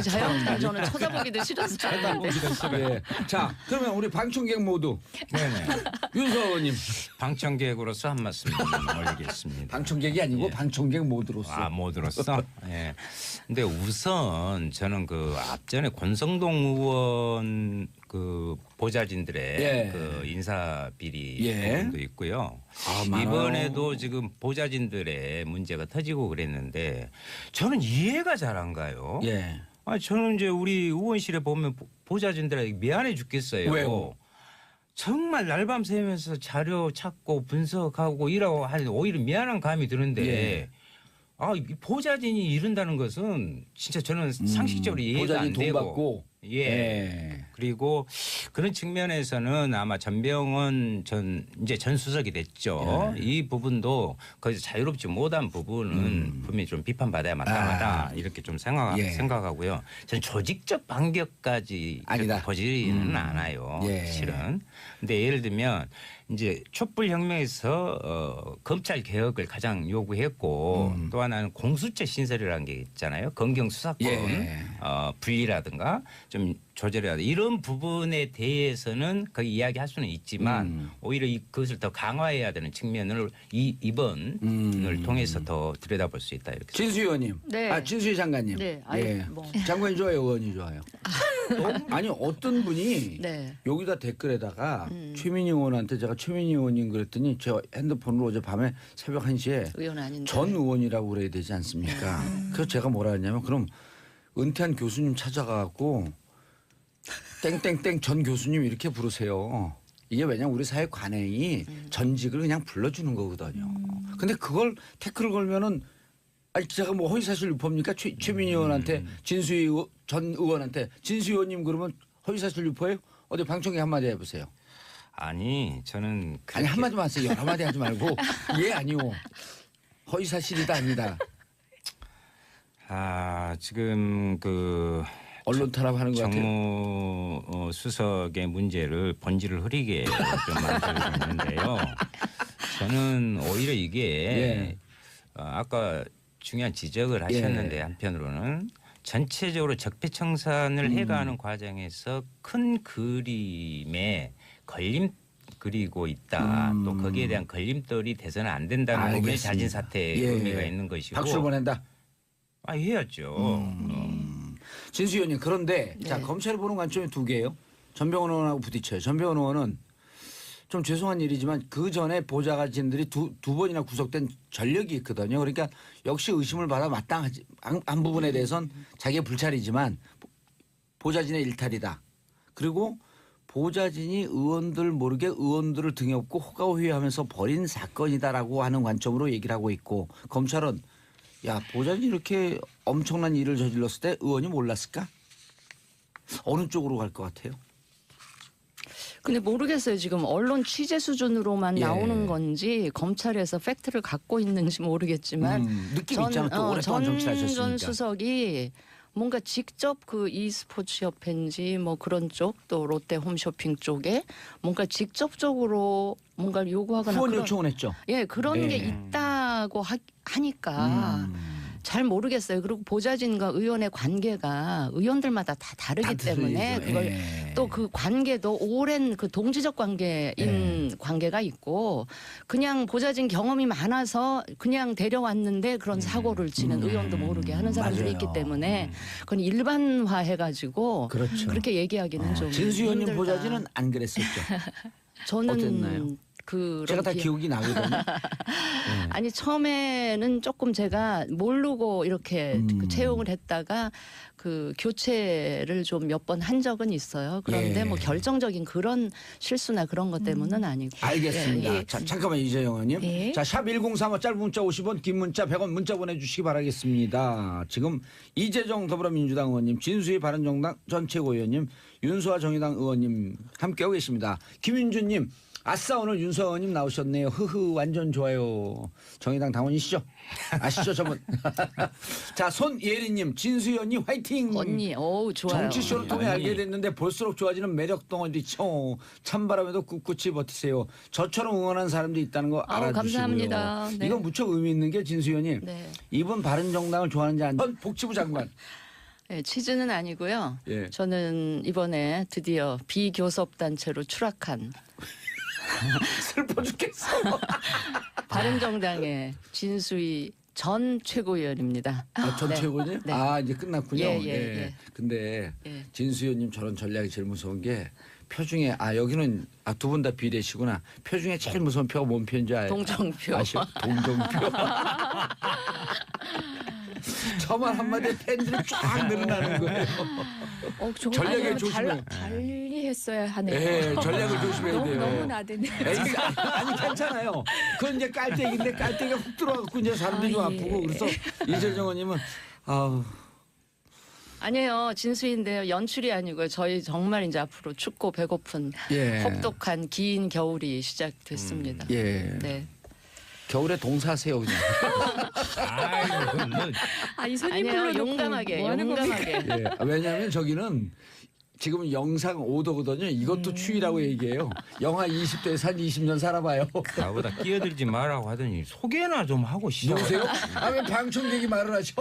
Speaker 5: 자유한국당 저는 쳐다보기도 싫었어요.
Speaker 1: 자, 그러면 우리 방청객 모두
Speaker 4: 네네.
Speaker 1: 윤석 의원님.
Speaker 4: 방청객으로서 한 말씀 올리겠습니다.
Speaker 1: 방청객이 아니고 방청객 모두로서.
Speaker 4: 모두로서. 예. 근데 우선 저는 그 앞전에 권성동 의원 그 보좌진들의 그 인사 비리 부분도 있고요. 이번에도 지금 보좌진들의 문제가 터지고 그랬는데 저는 이해가 잘 안 가요. 저는 이제 우리 의원실에 보면 보좌진들에게 미안해 죽겠어요.
Speaker 1: 왜요?
Speaker 4: 정말 날밤 새면서 자료 찾고 분석하고 이러고 하는 오히려 미안한 감이 드는데 이 보좌진이 이른다는 것은 진짜 저는 상식적으로 이해가 안 되고.
Speaker 1: 돈 받고.
Speaker 4: 그리고 그런 측면에서는 아마 전병헌 전 수석이 됐죠. 이 부분도 거기서 자유롭지 못한 부분은 분명히 좀 비판받아야 마땅하다 이렇게 좀 생각하고요. 저는 조직적 반격까지 벌이지는 않아요. 실은. 근데 예를 들면 이제 촛불혁명에서 검찰 개혁을 가장 요구했고 또 하나는 공수처 신설이라는 게 있잖아요. 검경 수사권 분리라든가 좀 조절해야 돼. 이런 부분에 대해서는 거기 이야기할 수는 있지만 오히려 그것을 더 강화해야 되는 측면을 이번을 통해서 더 들여다볼 수 있다 이렇게.
Speaker 1: 진수 의원님. 진수희 장관님. 장관이 좋아요, 의원이 좋아요. 아니 어떤 분이 여기다 댓글에다가 최민희 의원한테 제가 최민희 의원님 그랬더니 제 핸드폰으로 어제 밤에 새벽 1시에
Speaker 5: 의원 아닌데.
Speaker 1: 전 의원이라고 그래야 되지 않습니까? 그래서 제가 뭐라 했냐면 그럼 은퇴한 교수님 찾아가고 땡땡땡 전 교수님 이렇게 부르세요. 이게 왜냐면 우리 사회 관행이 전직을 그냥 불러주는 거거든요. 근데 그걸 태클을 걸면은 제가 뭐 허위사실 유포입니까? 최민희 의원한테 진수희 전 의원한테 진수 의원님 그러면 허위사실 유포예요? 어디 방청객 한마디 해보세요.
Speaker 4: 아니 저는
Speaker 1: 아니 한마디만 하세요. 여러 마디 하지 말고 아니요. 허위사실이다 아니다.
Speaker 4: 지금 그
Speaker 1: 언론 탄압하는 것 같아요.
Speaker 4: 정무 수석의 문제를 본질을 흐리게 좀 만들고 있는데요. 저는 오히려 이게 아까 중요한 지적을 하셨는데 한편으로는 전체적으로 적폐청산을 해가는 과정에서 큰 그림에 그리고 있다. 또 거기에 대한 걸림돌이 돼서는 안 된다는 부분에 자진 사퇴의 의미가 있는 것이고.
Speaker 1: 박수를 보낸다.
Speaker 4: 해야죠.
Speaker 1: 진수 의원님 그런데 자 검찰이 보는 관점이 두 개예요. 전병헌 의원하고 부딪혀요. 전병헌 의원은 좀 죄송한 일이지만 그 전에 보좌관진들이 두 번이나 구속된 전력이 있거든요. 그러니까 역시 의심을 받아 마땅하지 한 부분에 대해서는 자기의 불찰이지만 보좌진의 일탈이다. 그리고 보좌진이 의원들 모르게 의원들을 등에 업고 호가호위하면서 벌인 사건이다라고 하는 관점으로 얘기를 하고 있고 검찰은 야 보좌진이 이렇게 엄청난 일을 저질렀을 때 의원이 몰랐을까? 어느 쪽으로 갈 것 같아요?
Speaker 5: 근데 모르겠어요. 지금 언론 취재 수준으로만
Speaker 1: 예.
Speaker 5: 나오는 건지 검찰에서 팩트를 갖고 있는지 모르겠지만
Speaker 1: 느낌 있잖아. 또 오랫동안 정치를
Speaker 5: 전
Speaker 1: 하셨으니까.
Speaker 5: 수석이 뭔가 직접 그 e스포츠 협회인지 뭐 그런 쪽 또 롯데 홈쇼핑 쪽에 뭔가 직접적으로 뭔가를 요구하거나
Speaker 1: 후원
Speaker 5: 그런,
Speaker 1: 요청을 했죠.
Speaker 5: 예 그런
Speaker 1: 예.
Speaker 5: 게 있다고 하니까 잘 모르겠어요. 그리고 보좌진과 의원의 관계가 의원들마다 다 다르기 때문에 그걸 또 그 관계도 오랜 그 동지적 관계인 관계가 있고 그냥 보좌진 경험이 많아서 그냥 데려왔는데 그런 사고를 치는 의원도 모르게 하는 사람들이
Speaker 1: 맞아요.
Speaker 5: 있기 때문에 그건 일반화해가지고
Speaker 1: 그렇죠.
Speaker 5: 그렇게 얘기하기는 좀
Speaker 1: 진수 의원님
Speaker 5: 힘들다.
Speaker 1: 보좌진은 안 그랬었죠.
Speaker 5: 저는
Speaker 1: 어땠나요?
Speaker 5: 그런
Speaker 1: 제가 다
Speaker 5: 기억-
Speaker 1: 기억이 나거든요.
Speaker 5: 아니 처음에는 조금 제가 모르고 이렇게 그 채용을 했다가 그 교체를 좀 몇 번 한 적은 있어요. 그런데
Speaker 1: 예.
Speaker 5: 뭐 결정적인 그런 실수나 그런 것 때문은 아니고.
Speaker 1: 알겠습니다.
Speaker 5: 예, 예.
Speaker 1: 자, 잠깐만 이재영 의원님.
Speaker 3: 네.
Speaker 1: 자, 샵 1035 짧은 문자 50원, 긴 문자 100원 문자 보내주시기 바라겠습니다. 지금 이재정 더불어민주당 의원님, 진수희 바른정당 전 최고위원님, 윤수아 정의당 의원님 함께하고 계십니다. 김윤주님. 아싸 오늘 윤수아 의원님 나오셨네요. 흐흐 완전 좋아요. 정의당 당원이시죠? 아시죠 저분. 자 손예리님 진수 의원님 화이팅.
Speaker 5: 언니, 어우 좋아요.
Speaker 1: 정치쇼를 통해
Speaker 4: 언니.
Speaker 1: 알게 됐는데 볼수록 좋아지는 매력 덩어리죠. 찬바람에도 꿋꿋이 버티세요. 저처럼 응원하는 사람도 있다는 거
Speaker 5: 아우,
Speaker 1: 알아주시고요.
Speaker 5: 감사합니다. 네.
Speaker 1: 이건 무척 의미 있는 게 진수 의원님.
Speaker 5: 네.
Speaker 1: 이분 바른정당을 좋아하는지 안 전 복지부 장관.
Speaker 5: 네, 취지는 아니고요.
Speaker 1: 예.
Speaker 5: 저는 이번에 드디어 비교섭 단체로 추락한
Speaker 1: 슬퍼 죽겠어.
Speaker 5: 바른정당의 진수희 전 최고위원입니다.
Speaker 1: 전
Speaker 5: 네.
Speaker 1: 최고님?
Speaker 5: 네.
Speaker 1: 아 이제 끝났군요.
Speaker 5: 예, 예, 예.
Speaker 1: 근데
Speaker 5: 예.
Speaker 1: 진수 의원님 저런 전략이 제일 무서운 게 표중에 여기는 두 분 다 비례시구나. 표중에 제일 무서운 표가 뭔 표인지
Speaker 5: 동정표.
Speaker 1: 아시오? 동정표. 저만 한마디에 팬들이 쫙 늘어나는 거예요. 전략에
Speaker 3: 아니요,
Speaker 1: 조심해.
Speaker 3: 달리했어야 하네요.
Speaker 1: 예, 전략을 조심해야 돼요.
Speaker 3: 너무 나대네.
Speaker 1: 아니 괜찮아요. 그건 이제 깔때기인데 깔때기가 훅 들어가고 이제 사람들이 좀
Speaker 3: 예.
Speaker 1: 아프고 그래서 이재정 의원님은 아우
Speaker 5: 아니에요. 진수인데요. 연출이 아니고요. 저희 정말 이제 앞으로 춥고 배고픈
Speaker 1: 예.
Speaker 5: 혹독한 긴 겨울이 시작됐습니다.
Speaker 1: 예.
Speaker 5: 네.
Speaker 1: 겨울에 동사하세요 그냥.
Speaker 4: 아이고 뭐
Speaker 3: 아니 손님
Speaker 5: 아니에요.
Speaker 3: 불러놓고
Speaker 5: 용감하게,
Speaker 3: 뭐 하는 겁니까?
Speaker 5: 용감하게.
Speaker 1: 예. 왜냐하면 저기는 지금 영상 5도거든요. 이것도 추위라고 얘기해요. 영하 20도에서 한 20년 살아봐요.
Speaker 4: 나보다 끼어들지 말라고 하더니 소개나 좀 하고 시작.
Speaker 1: 누구세요? 왜 방청객이 말을 하죠?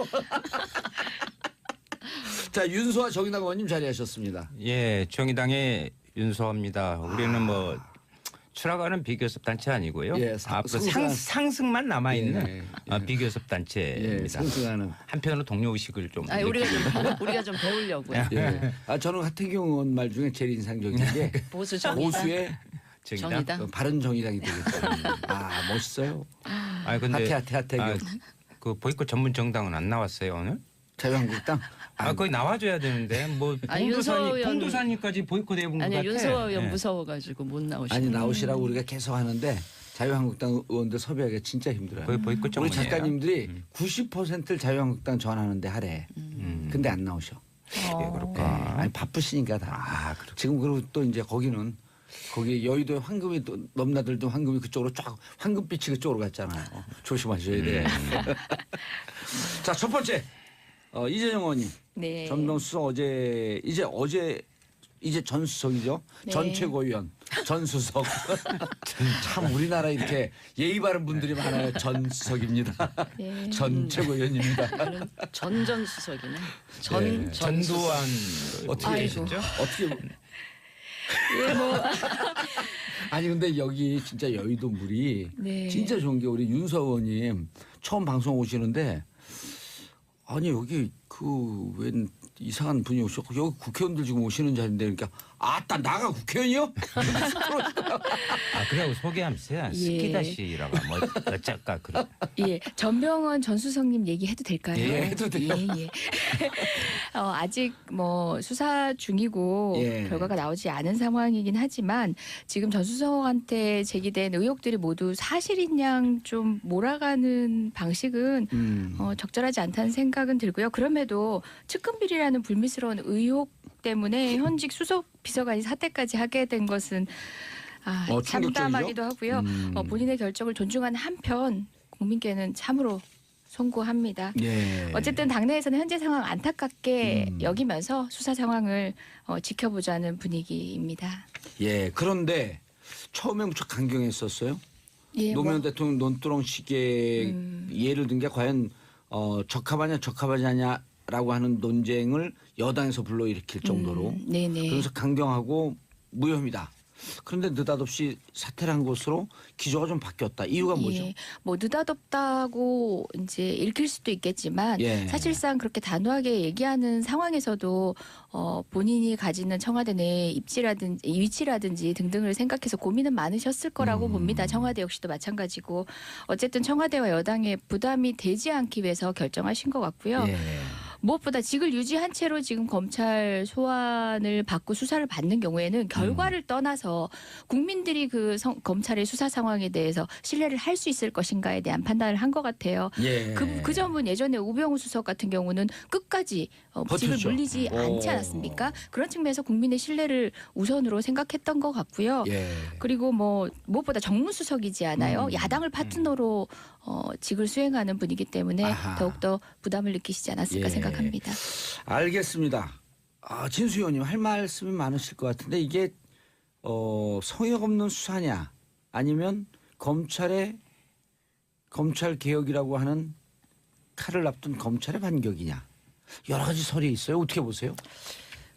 Speaker 1: 자 윤수아 정의당 의원님 자리하셨습니다.
Speaker 4: 예, 정의당의 윤소입니다. 우리는 뭐 추락하는 비교섭 단체 아니고요.
Speaker 1: 예,
Speaker 4: 앞으로
Speaker 1: 상승한-
Speaker 4: 상승만 남아 있는
Speaker 1: 예, 예.
Speaker 4: 비교섭
Speaker 1: 예,
Speaker 4: 단체입니다.
Speaker 1: 상승하는.
Speaker 4: 한편으로 동료 의식을 좀
Speaker 5: 아니, 우리가
Speaker 4: 느끼고
Speaker 5: 좀 배우려고요.
Speaker 1: 예. 저는 하태경 의원 말 중에 제일 인상적인 게
Speaker 5: 보수 정의당.
Speaker 1: 보수의
Speaker 5: 정의당.
Speaker 1: 바른 정의당이 되겠어요. 멋있어요.
Speaker 4: 아 근데
Speaker 1: 하태경.
Speaker 4: 그 보이콧 전문 정당은 안 나왔어요 오늘?
Speaker 1: 자유한국당.
Speaker 4: 거기 나와줘야 되는데 뭐
Speaker 5: 아니, 윤소아 의원-
Speaker 4: 봉도사님까지 보이콧 해본 것
Speaker 5: 아니
Speaker 4: 같아.
Speaker 5: 윤소아 의원
Speaker 4: 예.
Speaker 5: 무서워가지고 못 나오시고.
Speaker 1: 아니 나오시라고 우리가 계속 하는데 자유한국당 의원들 섭외하기가 진짜 힘들어요.
Speaker 4: 거의 보이콧
Speaker 1: 우리
Speaker 4: 전문이에요.
Speaker 1: 작가님들이 90%를 자유한국당 전하는데 하래. 근데 안 나오셔.
Speaker 4: 예, 그렇구나.
Speaker 1: 네. 아니 바쁘시니까 다. 지금 그리고 또 이제 거기는 거기 여의도에 황금이 또 넘나들던 황금이 그쪽으로 쫙 황금빛이 그쪽으로 갔잖아요. 조심하셔야 돼. 자 첫 번째 이재정 의원님.
Speaker 3: 네.
Speaker 1: 전동 수석 이제 전 수석이죠.
Speaker 3: 네.
Speaker 1: 전 최고위원, 전 수석. 참 우리나라 이렇게 예의 바른 분들이 많아요. 전 수석입니다.
Speaker 3: 네.
Speaker 1: 전 최고위원입니다.
Speaker 5: 전전 수석이네.
Speaker 1: 네.
Speaker 4: 전두환
Speaker 1: 어떻게
Speaker 3: 아이고.
Speaker 4: 계시죠?
Speaker 1: 어떻게
Speaker 3: 예, 뭐.
Speaker 1: 아니 근데 여기 진짜 여의도 물이
Speaker 3: 네.
Speaker 1: 진짜 좋은 게 우리 윤서 의원님 처음 방송 오시는데 아니 여기 그 웬 이상한 분이 오셨고 여기 국회의원들 지금 오시는 자리인데 그러니까 아따 나가 국회의원이요?
Speaker 4: 아 그래고 소개하면서
Speaker 3: 예.
Speaker 4: 스키다 씨라고 뭐 어쩔까 그래.
Speaker 3: 예, 전병헌 전수석님 얘기해도 될까요?
Speaker 1: 예, 해도 돼요.
Speaker 3: 예. 아직 뭐 수사 중이고
Speaker 1: 예.
Speaker 3: 결과가 나오지 않은 상황이긴 하지만 지금 전수석한테 제기된 의혹들이 모두 사실인 양 좀 몰아가는 방식은 적절하지 않다는 생각은 들고요. 그럼에도 측근비리라는 불미스러운 의혹 때문에 현직 수석 비서관이 사퇴까지 하게 된 것은
Speaker 1: 충격적이죠?
Speaker 3: 참담하기도 하고요. 본인의 결정을 존중하는 한편 국민께는 참으로 송구합니다.
Speaker 1: 예.
Speaker 3: 어쨌든 당내에서는 현재 상황 안타깝게 여기면서 수사 상황을 지켜보자는 분위기입니다.
Speaker 1: 예. 그런데 처음에 무척 강경했었어요.
Speaker 3: 예,
Speaker 1: 노무현 대통령 논두렁식의 예를 든 게 과연 적합하지 않냐라고 하는 논쟁을 여당에서 불러일으킬 정도로
Speaker 3: 네네.
Speaker 1: 그래서 강경하고 무혐의다. 그런데 느닷없이 사퇴를 한 것으로 기조가 좀 바뀌었다. 이유가 뭐죠?
Speaker 3: 예, 뭐 느닷없다고 이제 읽힐 수도 있겠지만
Speaker 1: 예.
Speaker 3: 사실상 그렇게 단호하게 얘기하는 상황에서도 본인이 가지는 청와대 내 위치라든지 등등을 생각해서 고민은 많으셨을 거라고 봅니다. 청와대 역시도 마찬가지고 어쨌든 청와대와 여당의 부담이 되지 않기 위해서 결정하신 것 같고요.
Speaker 1: 예.
Speaker 3: 무엇보다 직을 유지한 채로 지금 검찰 소환을 받고 수사를 받는 경우에는 결과를 떠나서 국민들이 그 검찰의 수사 상황에 대해서 신뢰를 할 수 있을 것인가에 대한 판단을 한 것 같아요.
Speaker 1: 예.
Speaker 3: 그 점은 예전에 우병우 수석 같은 경우는 끝까지 직을
Speaker 1: 버텼죠.
Speaker 3: 물리지 않지 않았습니까? 그런 측면에서 국민의 신뢰를 우선으로 생각했던 것 같고요.
Speaker 1: 예.
Speaker 3: 그리고 뭐 무엇보다 정무수석이지 않아요. 야당을 파트너로 직을 수행하는 분이기 때문에
Speaker 1: 아하.
Speaker 3: 더욱더 부담을 느끼시지 않았을까
Speaker 1: 예.
Speaker 3: 생각합니다.
Speaker 1: 알겠습니다. 진수 의원님 할 말씀이 많으실 것 같은데 이게 성역 없는 수사냐 아니면 검찰 개혁이라고 하는 칼을 앞둔 검찰의 반격이냐 여러 가지 설이 있어요. 어떻게 보세요?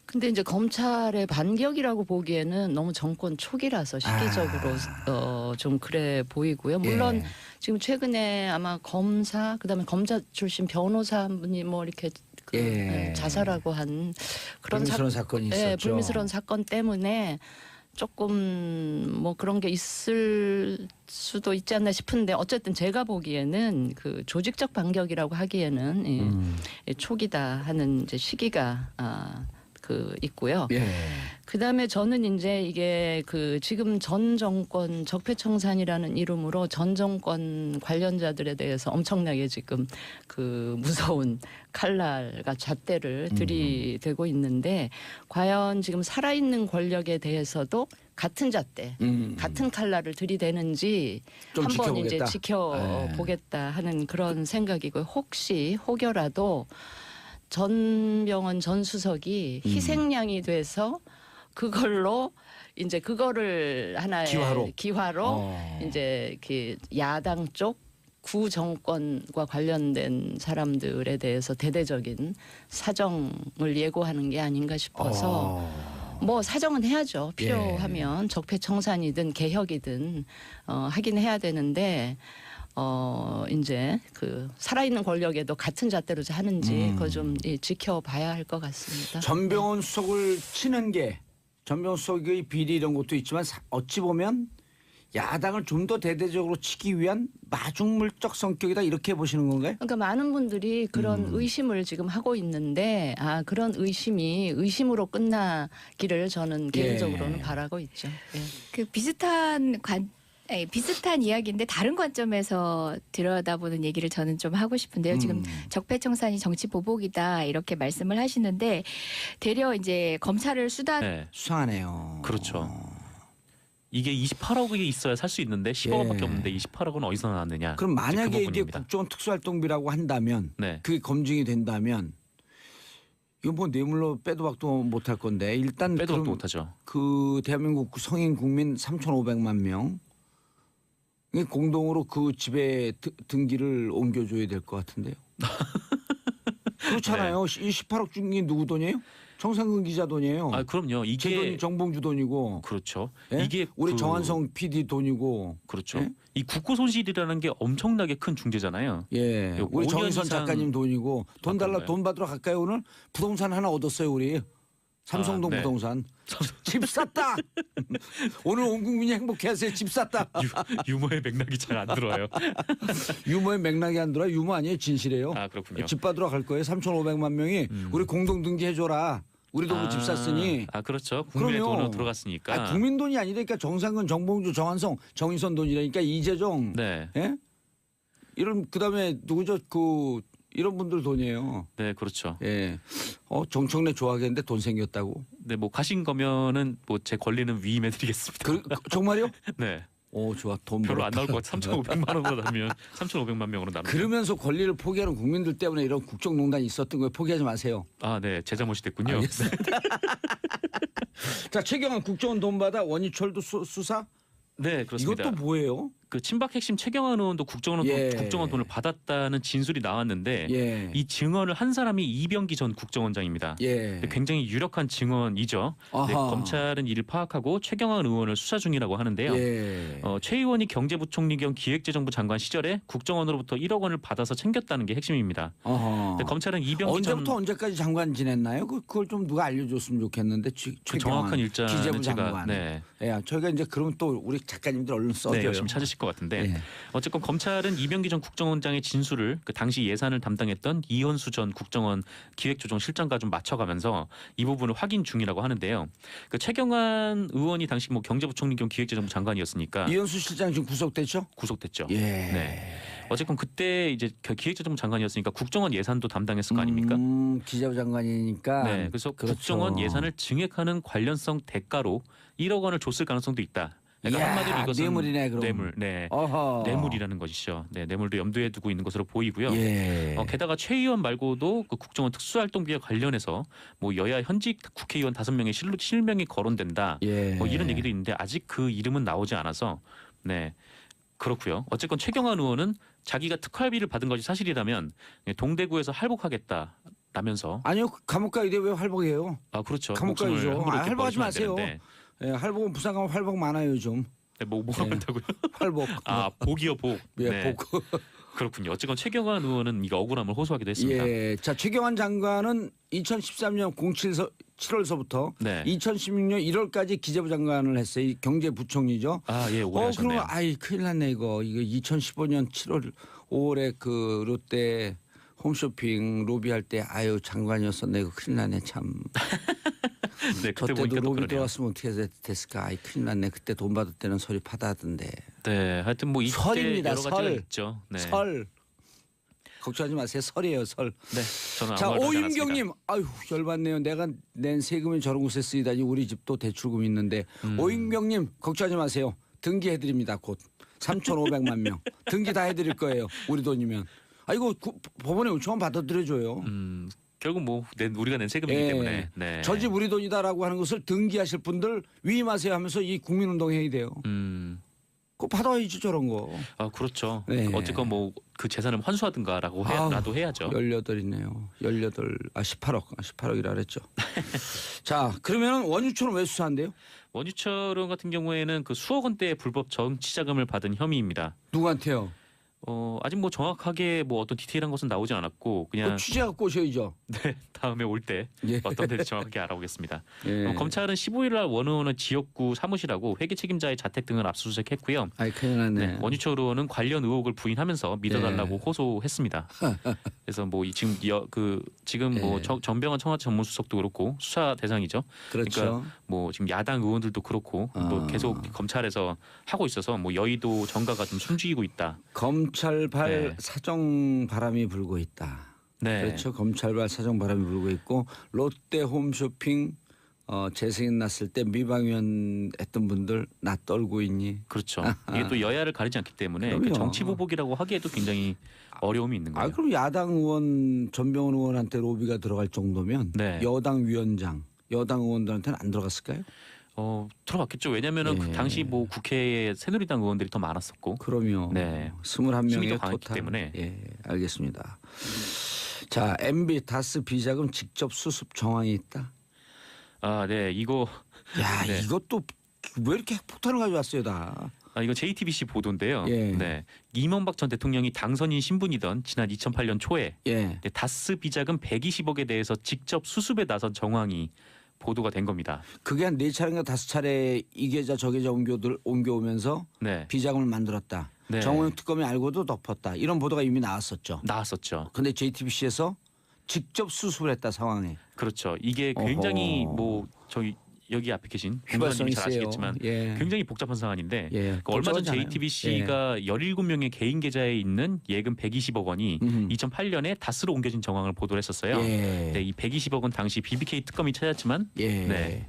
Speaker 5: 근데 이제 검찰의 반격이라고 보기에는 너무 정권 초기라서 시기적으로 좀 그래 보이고요. 물론
Speaker 1: 예.
Speaker 5: 지금 최근에 아마 검사 그다음에 검사 출신 변호사 한 분이 뭐 이렇게
Speaker 1: 예.
Speaker 5: 자살하고 한 그런
Speaker 1: 불미스러운 사건이 있었죠.
Speaker 5: 예, 불미스러운 사건 때문에 조금 뭐 그런 게 있을 수도 있지 않나 싶은데 어쨌든 제가 보기에는 그 조직적 반격이라고 하기에는 초기다 하는 이제 시기가 있고요.
Speaker 1: 예.
Speaker 5: 그다음에 저는 이제 이게 그 지금 전 정권 적폐청산이라는 이름으로 전 정권 관련자들에 대해서 엄청나게 지금 그 무서운 칼날과 잣대를 들이대고 있는데 과연 지금 살아있는 권력에 대해서도 같은 잣대, 같은 칼날을 들이대는지
Speaker 1: 좀
Speaker 5: 한번
Speaker 1: 지켜보겠다.
Speaker 5: 이제 지켜보겠다 하는 그런 생각이고요. 혹여라도 전병헌 전 수석이 희생양이 돼서 그걸로 이제 그거를 하나의 기화로 이제 그 야당 쪽 구정권과 관련된 사람들에 대해서 대대적인 사정을 예고하는 게 아닌가 싶어서 뭐 사정은 해야죠. 필요하면 적폐청산이든 개혁이든 하긴 해야 되는데 이제 그 살아있는 권력에도 같은 잣대로 하는지 그거 좀 지켜봐야 할 것 같습니다.
Speaker 1: 전병헌 수석을 치는 게 전병헌 수석의 비리 이런 것도 있지만 어찌 보면 야당을 좀 더 대대적으로 치기 위한 마중물적 성격이다 이렇게 보시는 건가요?
Speaker 5: 그러니까 많은 분들이 그런 의심을 지금 하고 있는데 그런 의심이 의심으로 끝나기를 저는 개인적으로는 바라고 있죠. 예.
Speaker 3: 그 비슷한 이야기인데 다른 관점에서 들여다보는 얘기를 저는 좀 하고 싶은데요. 지금 적폐청산이 정치 보복이다 이렇게 말씀을 하시는데 되려 이제 검찰을
Speaker 2: 네.
Speaker 1: 수상하네요.
Speaker 2: 그렇죠. 이게 28억이 있어야 살 수 있는데 10억밖에 없는데 28억은 어디서 나왔느냐.
Speaker 1: 그럼 만약에
Speaker 2: 그
Speaker 1: 이게
Speaker 2: 부분입니다.
Speaker 1: 국정원 특수활동비라고 한다면
Speaker 2: 네.
Speaker 1: 그게 검증이 된다면 이거 뭐 뇌물로 빼도 박도 못할 건데 일단
Speaker 2: 빼도 박도 못하죠.
Speaker 1: 그 대한민국 성인 국민 3,500만 명 공동으로 그 집에 등기를 옮겨줘야 될 것 같은데요. 그렇잖아요. 이 18억 중에 누구 돈이에요? 정상근 기자 돈이에요.
Speaker 2: 그럼요.
Speaker 1: 제 돈이 정봉주 돈이고.
Speaker 2: 그렇죠.
Speaker 1: 예?
Speaker 2: 이게
Speaker 1: 우리 정한성 PD 돈이고.
Speaker 2: 그렇죠.
Speaker 1: 예?
Speaker 2: 이 국고 손실이라는 게 엄청나게 큰 중재잖아요.
Speaker 1: 예. 우리
Speaker 2: 5년
Speaker 1: 정인선
Speaker 2: 이상
Speaker 1: 작가님 돈이고 돈 달라
Speaker 2: 그런가요?
Speaker 1: 돈 받으러 갈까요 오늘? 부동산 하나 얻었어요 우리. 삼성동
Speaker 2: 네.
Speaker 1: 부동산 집 샀다. 오늘 온 국민이 행복해하세요. 집 샀다.
Speaker 2: 유머의 맥락이 잘 안 들어요.
Speaker 1: 유머의 맥락이 안 들어. 유머 아니에요. 진실이에요.
Speaker 2: 아 그렇군요.
Speaker 1: 집 받으러 갈 거예요. 3,500만 명이 우리 공동 등기해줘라. 우리도 집 샀으니.
Speaker 2: 아 그렇죠. 국민의
Speaker 1: 그럼요.
Speaker 2: 돈으로 들어갔으니까.
Speaker 1: 국민 돈이 아니니까 정상근, 정봉주, 정한성, 정인선 돈이라니까 이재정.
Speaker 2: 네.
Speaker 1: 예? 이런 그다음에 누구죠? 이런 분들 돈이에요.
Speaker 2: 네, 그렇죠.
Speaker 1: 예. 정청래 좋아하겠는데 돈 생겼다고.
Speaker 2: 네, 뭐 가신 거면은 뭐 제 권리는 위임해드리겠습니다.
Speaker 1: 정말요?
Speaker 2: 네.
Speaker 1: 오 좋아. 돈
Speaker 2: 별로
Speaker 1: 벌었다.
Speaker 2: 안 나올 것 같아. 3,500만 원으로 나누면 3,500만 명으로 나누면.
Speaker 1: 그러면서 권리를 포기하는 국민들 때문에 이런 국정농단이 있었던 거예요. 포기하지 마세요.
Speaker 2: 아, 네, 제 잘못이 됐군요.
Speaker 1: 알겠습니다. 자, 최경환 국정원 돈 받아 원희철도 수사?
Speaker 2: 네, 그렇습니다.
Speaker 1: 이것도 뭐예요?
Speaker 2: 그 친박 핵심 최경환 의원도 국정원 돈을 받았다는 진술이 나왔는데
Speaker 1: 예.
Speaker 2: 이 증언을 한 사람이 이병기 전 국정원장입니다.
Speaker 1: 예.
Speaker 2: 굉장히 유력한 증언이죠. 네,
Speaker 1: 아하.
Speaker 2: 검찰은 이를 파악하고 최경환 의원을 수사 중이라고 하는데요.
Speaker 1: 예.
Speaker 2: 최 의원이 경제부총리 겸 기획재정부 장관 시절에 국정원으로부터 1억 원을 받아서 챙겼다는 게 핵심입니다.
Speaker 1: 어허.
Speaker 2: 근데 검찰은 이병기 전
Speaker 1: 언제부터 언제까지 장관 지냈나요? 그걸 좀 누가 알려줬으면 좋겠는데.
Speaker 2: 그 정확한 일자는
Speaker 1: 기재부
Speaker 2: 제가
Speaker 1: 장관.
Speaker 2: 네.
Speaker 1: 예, 저희가 이제 그러면 또 우리 작가님들 얼른 써줘요.
Speaker 2: 네, 열심히 찾으실 것 같은데
Speaker 1: 예.
Speaker 2: 어쨌건 검찰은 이병기 전 국정원장의 진술을 그 당시 예산을 담당했던 이현수 전 국정원 기획조정실장과 좀 맞춰가면서 이 부분을 확인 중이라고 하는데요. 그 최경환 의원이 당시 뭐 경제부총리 겸 기획재정부 장관이었으니까
Speaker 1: 이현수 실장 지금 구속됐죠?
Speaker 2: 구속됐죠.
Speaker 1: 예.
Speaker 2: 네. 어쨌건 그때 이제 기획재정부 장관이었으니까 국정원 예산도 담당했을 거 아닙니까?
Speaker 1: 기재부 장관이니까.
Speaker 2: 네. 그래서
Speaker 1: 그렇죠.
Speaker 2: 국정원 예산을 증액하는 관련성 대가로 1억 원을 줬을 가능성도 있다. 그러니까
Speaker 1: 이야,
Speaker 2: 한마디로 이것은
Speaker 1: 뇌물이네, 그럼.
Speaker 2: 뇌물, 네,
Speaker 1: 어허.
Speaker 2: 뇌물이라는 것이죠. 네, 뇌물도 염두에 두고 있는 것으로 보이고요.
Speaker 1: 예.
Speaker 2: 게다가 최 의원 말고도 그 국정원 특수활동비와 관련해서 뭐 여야 현직 국회의원 5명의 실명이 거론된다.
Speaker 1: 예.
Speaker 2: 뭐 이런 얘기도 있는데 아직 그 이름은 나오지 않아서 네. 그렇고요. 어쨌건 최경환 의원은 자기가 특활비를 받은 것이 사실이라면 동대구에서 할복하겠다라면서
Speaker 1: 아니요, 감옥 가야 왜 활복해요?
Speaker 2: 아 그렇죠.
Speaker 1: 감옥
Speaker 2: 목숨을
Speaker 1: 가야죠.
Speaker 2: 함부로 이렇게
Speaker 1: 활복하지
Speaker 2: 버리시면 안
Speaker 1: 마세요.
Speaker 2: 되는데.
Speaker 1: 예, 활복은 부산 가면 활복 많아요 좀.
Speaker 2: 네, 뭐가
Speaker 1: 네.
Speaker 2: 많다고요?
Speaker 1: 활복.
Speaker 2: 아 복이요 복.
Speaker 1: 예,
Speaker 2: 네.
Speaker 1: 복.
Speaker 2: 그렇군요. 어쨌건 최경환 의원은 이거 억울함을 호소하기도 했습니다.
Speaker 1: 예. 자, 최경환 장관은 2013년 7월서부터
Speaker 2: 네.
Speaker 1: 2016년 1월까지 기재부 장관을 했어요. 이 경제부총리죠.
Speaker 2: 아 예, 오래 하셨네요.
Speaker 1: 그러면 큰일 났네 이거. 이거 2015년 7월 5월에 그 롯데 홈쇼핑 로비할 때 장관이었었네. 이거 큰일 났네 참.
Speaker 2: 네,
Speaker 1: 저
Speaker 2: 그때
Speaker 1: 때도
Speaker 2: 보니까 또
Speaker 1: 로비
Speaker 2: 그러네요.
Speaker 1: 들어왔으면 어떻게 됐을까. 큰일 났네. 그때 돈 받을 때는 소리 파다하던데.
Speaker 2: 네, 하여튼 뭐 이때
Speaker 1: 설입니다,
Speaker 2: 여러 가지가
Speaker 1: 설.
Speaker 2: 있죠. 네.
Speaker 1: 설. 걱정하지 마세요. 설이에요 설.
Speaker 2: 네, 저는
Speaker 1: 자,
Speaker 2: 아무 말도 하지 않았습니다.
Speaker 1: 오윤경님, 열받네요. 내가 낸 세금이 저런 곳에 쓰이다니 우리 집도 대출금 있는데. 오윤경님, 걱정하지 마세요. 등기해드립니다. 곧 3,500만 명 등기 다 해드릴 거예요. 우리 돈이면. 이거 법원에 요청하면 받아들여줘요.
Speaker 2: 결국 뭐 우리가 낸 세금이기
Speaker 1: 예.
Speaker 2: 때문에. 네.
Speaker 1: 저 집 우리 돈이다라고 하는 것을 등기하실 분들 위임하세요 하면서 이 국민운동 해야 돼요. 그거 받아야지 저런 거.
Speaker 2: 아 그렇죠.
Speaker 1: 네.
Speaker 2: 어쨌건 뭐 그 재산을 환수하든가라고 라도 해야죠.
Speaker 1: 18이네요. 18억. 18억이라 그랬죠. 자, 그러면 원유초는 왜 수사한대요?
Speaker 2: 원유철 의원 같은 경우에는 그 수억 원대의 불법 정치자금을 받은 혐의입니다.
Speaker 1: 누구한테요?
Speaker 2: 아직 뭐 정확하게 뭐 어떤 디테일한 것은 나오지 않았고 그냥
Speaker 1: 취재갖고 오셔야죠.
Speaker 2: 네, 다음에 올 때
Speaker 1: 예.
Speaker 2: 어떤 데인지 정확하게 알아보겠습니다.
Speaker 1: 예.
Speaker 2: 검찰은 15일 날 원 의원의 지역구 사무실하고 회계 책임자의 자택 등을 압수수색했고요.
Speaker 1: 큰일 났네.
Speaker 2: 네, 원유철 의원은 관련 의혹을 부인하면서 믿어달라고 호소했습니다. 그래서 뭐 지금 뭐 전병헌 청와대 전문수석도 그렇고 수사 대상이죠.
Speaker 1: 그렇죠.
Speaker 2: 그러니까 뭐 지금 야당 의원들도 그렇고 또 계속 검찰에서 하고 있어서 뭐 여의도 정가가 좀 숨죽이고 있다.
Speaker 1: 검찰발
Speaker 2: 네.
Speaker 1: 사정 바람이 불고 있다.
Speaker 2: 네.
Speaker 1: 그렇죠. 검찰발 사정 바람이 불고 있고 롯데 홈쇼핑 재승인 났을 때 미방위원 했던 분들 나 떨고 있니?
Speaker 2: 그렇죠. 이게 또 여야를 가리지 않기 때문에
Speaker 1: 그럼요.
Speaker 2: 그 정치 보복이라고 하기에도 굉장히 어려움이 있는 거예요.
Speaker 1: 그럼 야당 의원 전병헌 의원한테 로비가 들어갈 정도면
Speaker 2: 네.
Speaker 1: 여당 위원장, 여당 의원들한테는 안 들어갔을까요?
Speaker 2: 들어갔겠죠. 왜냐하면은
Speaker 1: 예.
Speaker 2: 그 당시 뭐 국회에 새누리당 의원들이 더 많았었고.
Speaker 1: 그럼요.
Speaker 2: 네.
Speaker 1: 21명의
Speaker 2: 힘이 더 강했기
Speaker 1: 토탈.
Speaker 2: 때문에.
Speaker 1: 예, 알겠습니다. 자, MB 다스 비자금 직접 수습 정황이 있다.
Speaker 2: 아, 네. 이거 네.
Speaker 1: 이것도 왜 이렇게 핵폭탄을 가져왔어요, 다.
Speaker 2: 이거 JTBC 보도인데요.
Speaker 1: 예.
Speaker 2: 네. 이명박 전 대통령이 당선인 신분이던 지난 2008년 초에
Speaker 1: 예.
Speaker 2: 네, 다스 비자금 120억에 대해서 직접 수습에 나선 정황이 보도가 된 겁니다.
Speaker 1: 그게 한 4차례인가 5차례 이 계좌 저 계좌 옮겨오면서
Speaker 2: 네.
Speaker 1: 비자금을 만들었다.
Speaker 2: 네.
Speaker 1: 정호영 특검이 알고도 덮었다. 이런 보도가 이미 나왔었죠.
Speaker 2: 나왔었죠.
Speaker 1: 근데 JTBC에서 직접 수습을 했다 상황에.
Speaker 2: 그렇죠. 이게 굉장히
Speaker 1: 어허.
Speaker 2: 뭐 저기 여기 앞에 계신
Speaker 1: 휘발성이
Speaker 2: 공무원님이 잘
Speaker 1: 세요.
Speaker 2: 아시겠지만
Speaker 1: 예.
Speaker 2: 굉장히 복잡한 사안인데
Speaker 1: 예.
Speaker 2: 그 얼마 전
Speaker 1: 복잡하잖아요.
Speaker 2: JTBC가 17명의 개인 계좌에 있는 예금 120억 원이 2008년에 다스로 옮겨진 정황을 보도를 했었어요.
Speaker 1: 예.
Speaker 2: 네, 이 120억 원 당시 BBK 특검이 찾았지만
Speaker 1: 예.
Speaker 2: 네,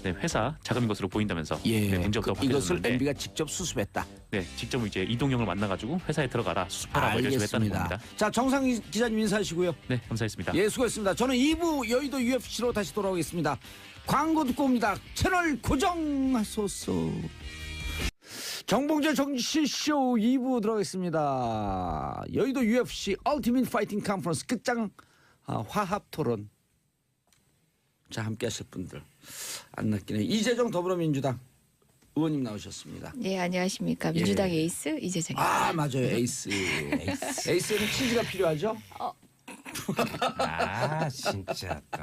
Speaker 2: 회사 자금인 것으로 보인다면서
Speaker 1: 예.
Speaker 2: 네, 문제없다고
Speaker 1: 이것을
Speaker 2: 밝혔는데
Speaker 1: MB가 직접 수습했다.
Speaker 2: 네, 직접 이제 이동영을 만나가지고 회사에 들어가라 수습하라 뭐 이렇게 했다는 겁니다.
Speaker 1: 알겠습니다. 자, 정상희 기자님 인사하시고요.
Speaker 2: 네, 감사했습니다.
Speaker 1: 예, 수고했습니다. 저는 2부 여의도 UFC로 다시 돌아오겠습니다. 광고 듣고 옵니다. 채널 고정하소서. 정봉재 정치쇼 2부 들어가겠습니다. 여의도 UFC 얼티밋 파이팅 컨퍼런스 끝장 화합 토론. 자, 함께 하실 분들 안 낚이네. 이재정 더불어민주당 의원님 나오셨습니다.
Speaker 3: 네, 안녕하십니까. 민주당 에이스 이재정입니다.
Speaker 1: 아, 맞아요. 에이스. 에이스에는 치즈가 필요하죠?
Speaker 4: 아 진짜 또.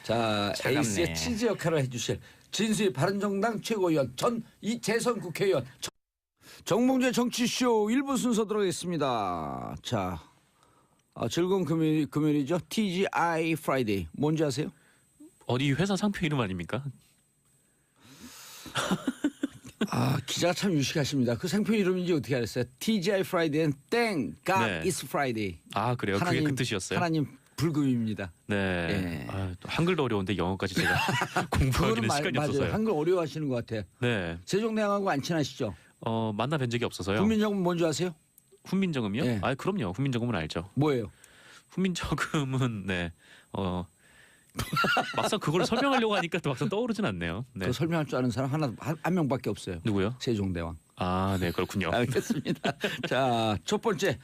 Speaker 1: 자,
Speaker 4: 차갑네.
Speaker 1: 에이스의 치즈 역할을 해주실 진수희 바른정당 최고위원 전 이재선 국회의원 정봉재 정치쇼 1부 순서 들어가겠습니다. 자, 즐거운 금요일이죠. TGI 프라이데이 뭔지 아세요?
Speaker 2: 어디 회사 상표 이름 아닙니까?
Speaker 1: 기자가 참 유식하십니다. 그 상표 이름인지 어떻게 알았어요? TGI 프라이데이는 땡, God
Speaker 2: 네.
Speaker 1: is Friday.
Speaker 2: 아, 그래요? 그게 그 뜻이었어요?
Speaker 1: 하나님 불금입니다.
Speaker 2: 네.
Speaker 1: 예.
Speaker 2: 또 한글도 어려운데 영어까지 제가 공부하기는 시간이
Speaker 1: 맞아요.
Speaker 2: 없어서요.
Speaker 1: 한글 어려워하시는 것 같아요.
Speaker 2: 네.
Speaker 1: 세종대왕하고 안 친하시죠?
Speaker 2: 만나 뵌 적이 없어서요.
Speaker 1: 국민정음 뭔지 아세요?
Speaker 2: 훈민정음이요?
Speaker 1: 예.
Speaker 2: 아, 그럼요. 훈민정음은 알죠.
Speaker 1: 뭐예요?
Speaker 2: 훈민정음은 막상 그걸 설명하려고 하니까 또 막상 떠오르진 않네요. 네.
Speaker 1: 그 설명할 줄 아는 사람 한 명밖에 없어요.
Speaker 2: 누구요?
Speaker 1: 세종대왕.
Speaker 2: 아, 네, 그렇군요.
Speaker 1: 알겠습니다. 자, 첫 번째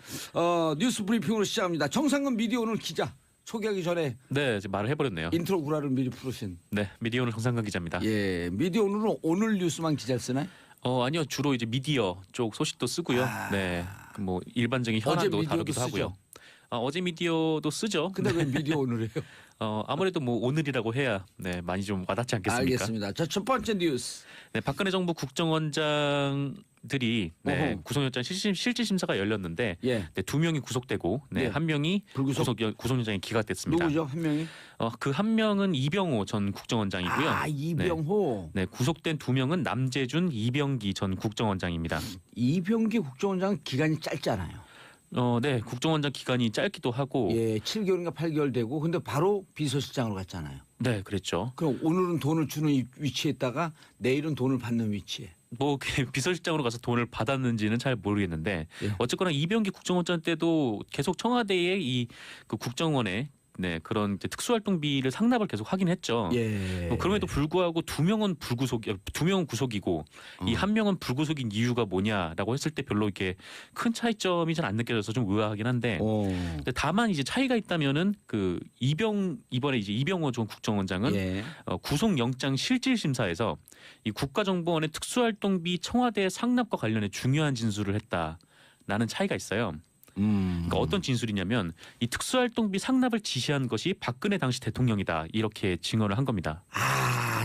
Speaker 1: 뉴스 브리핑으로 시작합니다. 정상근 미디어 오늘 기자 소개하기 전에
Speaker 2: 네, 이제 말을 해버렸네요.
Speaker 1: 인트로 구라를 미리 풀으신.
Speaker 2: 네, 미디어 오늘 정상근 기자입니다.
Speaker 1: 예, 미디어 오늘은 오늘 뉴스만 기자를 쓰나요?
Speaker 2: 아니요, 주로 이제 미디어 쪽 소식도 쓰고요. 네, 뭐 일반적인
Speaker 1: 어제
Speaker 2: 현안도
Speaker 1: 미디어도
Speaker 2: 다루기도 하고요.
Speaker 1: 쓰죠?
Speaker 2: 어제 미디어도 쓰죠.
Speaker 1: 근데 왜 미디어 오늘이에요?
Speaker 2: 아무래도 뭐 오늘이라고 해야 네 많이 좀 와닿지 않겠습니까?
Speaker 1: 알겠습니다. 자, 첫 번째 뉴스.
Speaker 2: 네, 박근혜 정부 국정원장들이 네,
Speaker 1: 어허.
Speaker 2: 구속영장 실질 심사가 열렸는데
Speaker 1: 예,
Speaker 2: 네, 2명이 구속되고 네,
Speaker 1: 네.
Speaker 2: 1명이
Speaker 1: 불구속.
Speaker 2: 구속영장이 기각됐습니다.
Speaker 1: 누구죠? 한 명이?
Speaker 2: 그 한 명은 이병호 전 국정원장이고요.
Speaker 1: 이병호.
Speaker 2: 네, 구속된 2명은 남재준, 이병기 전 국정원장입니다.
Speaker 1: 이병기 국정원장 기간이 짧잖아요.
Speaker 2: 네, 국정원장 기간이 짧기도 하고,
Speaker 1: 예, 7개월인가 8개월 되고, 근데 바로 비서실장으로 갔잖아요.
Speaker 2: 네, 그랬죠.
Speaker 1: 그럼 오늘은 돈을 주는 위치에 있다가 내일은 돈을 받는 위치에.
Speaker 2: 뭐 비서실장으로 가서 돈을 받았는지는 잘 모르겠는데
Speaker 1: 예.
Speaker 2: 어쨌거나 이병기 국정원장 때도 계속 청와대에 그 국정원에 네, 그런 이제 특수활동비를 상납을 계속 하긴 했죠.
Speaker 1: 예.
Speaker 2: 뭐 그럼에도 불구하고 2명은 구속이고 이 한 명은 불구속인 이유가 뭐냐라고 했을 때 별로 이렇게 큰 차이점이 잘 안 느껴져서 좀 의아하긴 한데 근데 다만 이제 차이가 있다면은 이번에 이제 이병호 전 국정원장은
Speaker 1: 예.
Speaker 2: 구속영장 실질심사에서 이 국가정보원의 특수활동비 청와대 상납과 관련해 중요한 진술을 했다라는 차이가 있어요. 그러니까 어떤 진술이냐면 이 특수활동비 상납을 지시한 것이 박근혜 당시 대통령이다 이렇게 증언을 한 겁니다.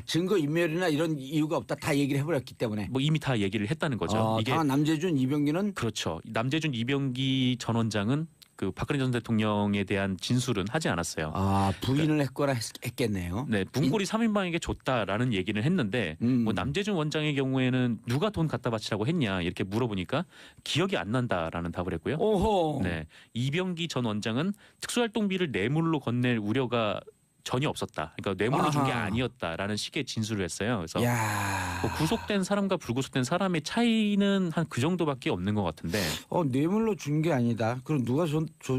Speaker 1: 증거 인멸이나 이런 이유가 없다 다 얘기를 해버렸기 때문에.
Speaker 2: 뭐 이미 다 얘기를 했다는 거죠. 이게
Speaker 1: 다만 남재준, 이병기는
Speaker 2: 그렇죠. 남재준, 이병기 전 원장은 그 박근혜 전 대통령에 대한 진술은 하지 않았어요.
Speaker 1: 부인을 했거나 했겠네요.
Speaker 2: 네, 문고리 3인방에게 줬다라는 얘기는 했는데 뭐 남재준 원장의 경우에는 누가 돈 갖다 바치라고 했냐 이렇게 물어보니까 기억이 안 난다라는 답을 했고요.
Speaker 1: 오호.
Speaker 2: 네, 이병기 전 원장은 특수활동비를 뇌물로 건넬 우려가 전혀 없었다. 그러니까 뇌물로 준 게
Speaker 1: 아하.
Speaker 2: 아니었다라는 식의 진술을 했어요. 그래서
Speaker 1: 야.
Speaker 2: 뭐 구속된 사람과 불구속된 사람의 차이는 한 그 정도밖에 없는 것 같은데.
Speaker 1: 뇌물로 준 게 아니다. 그럼 누가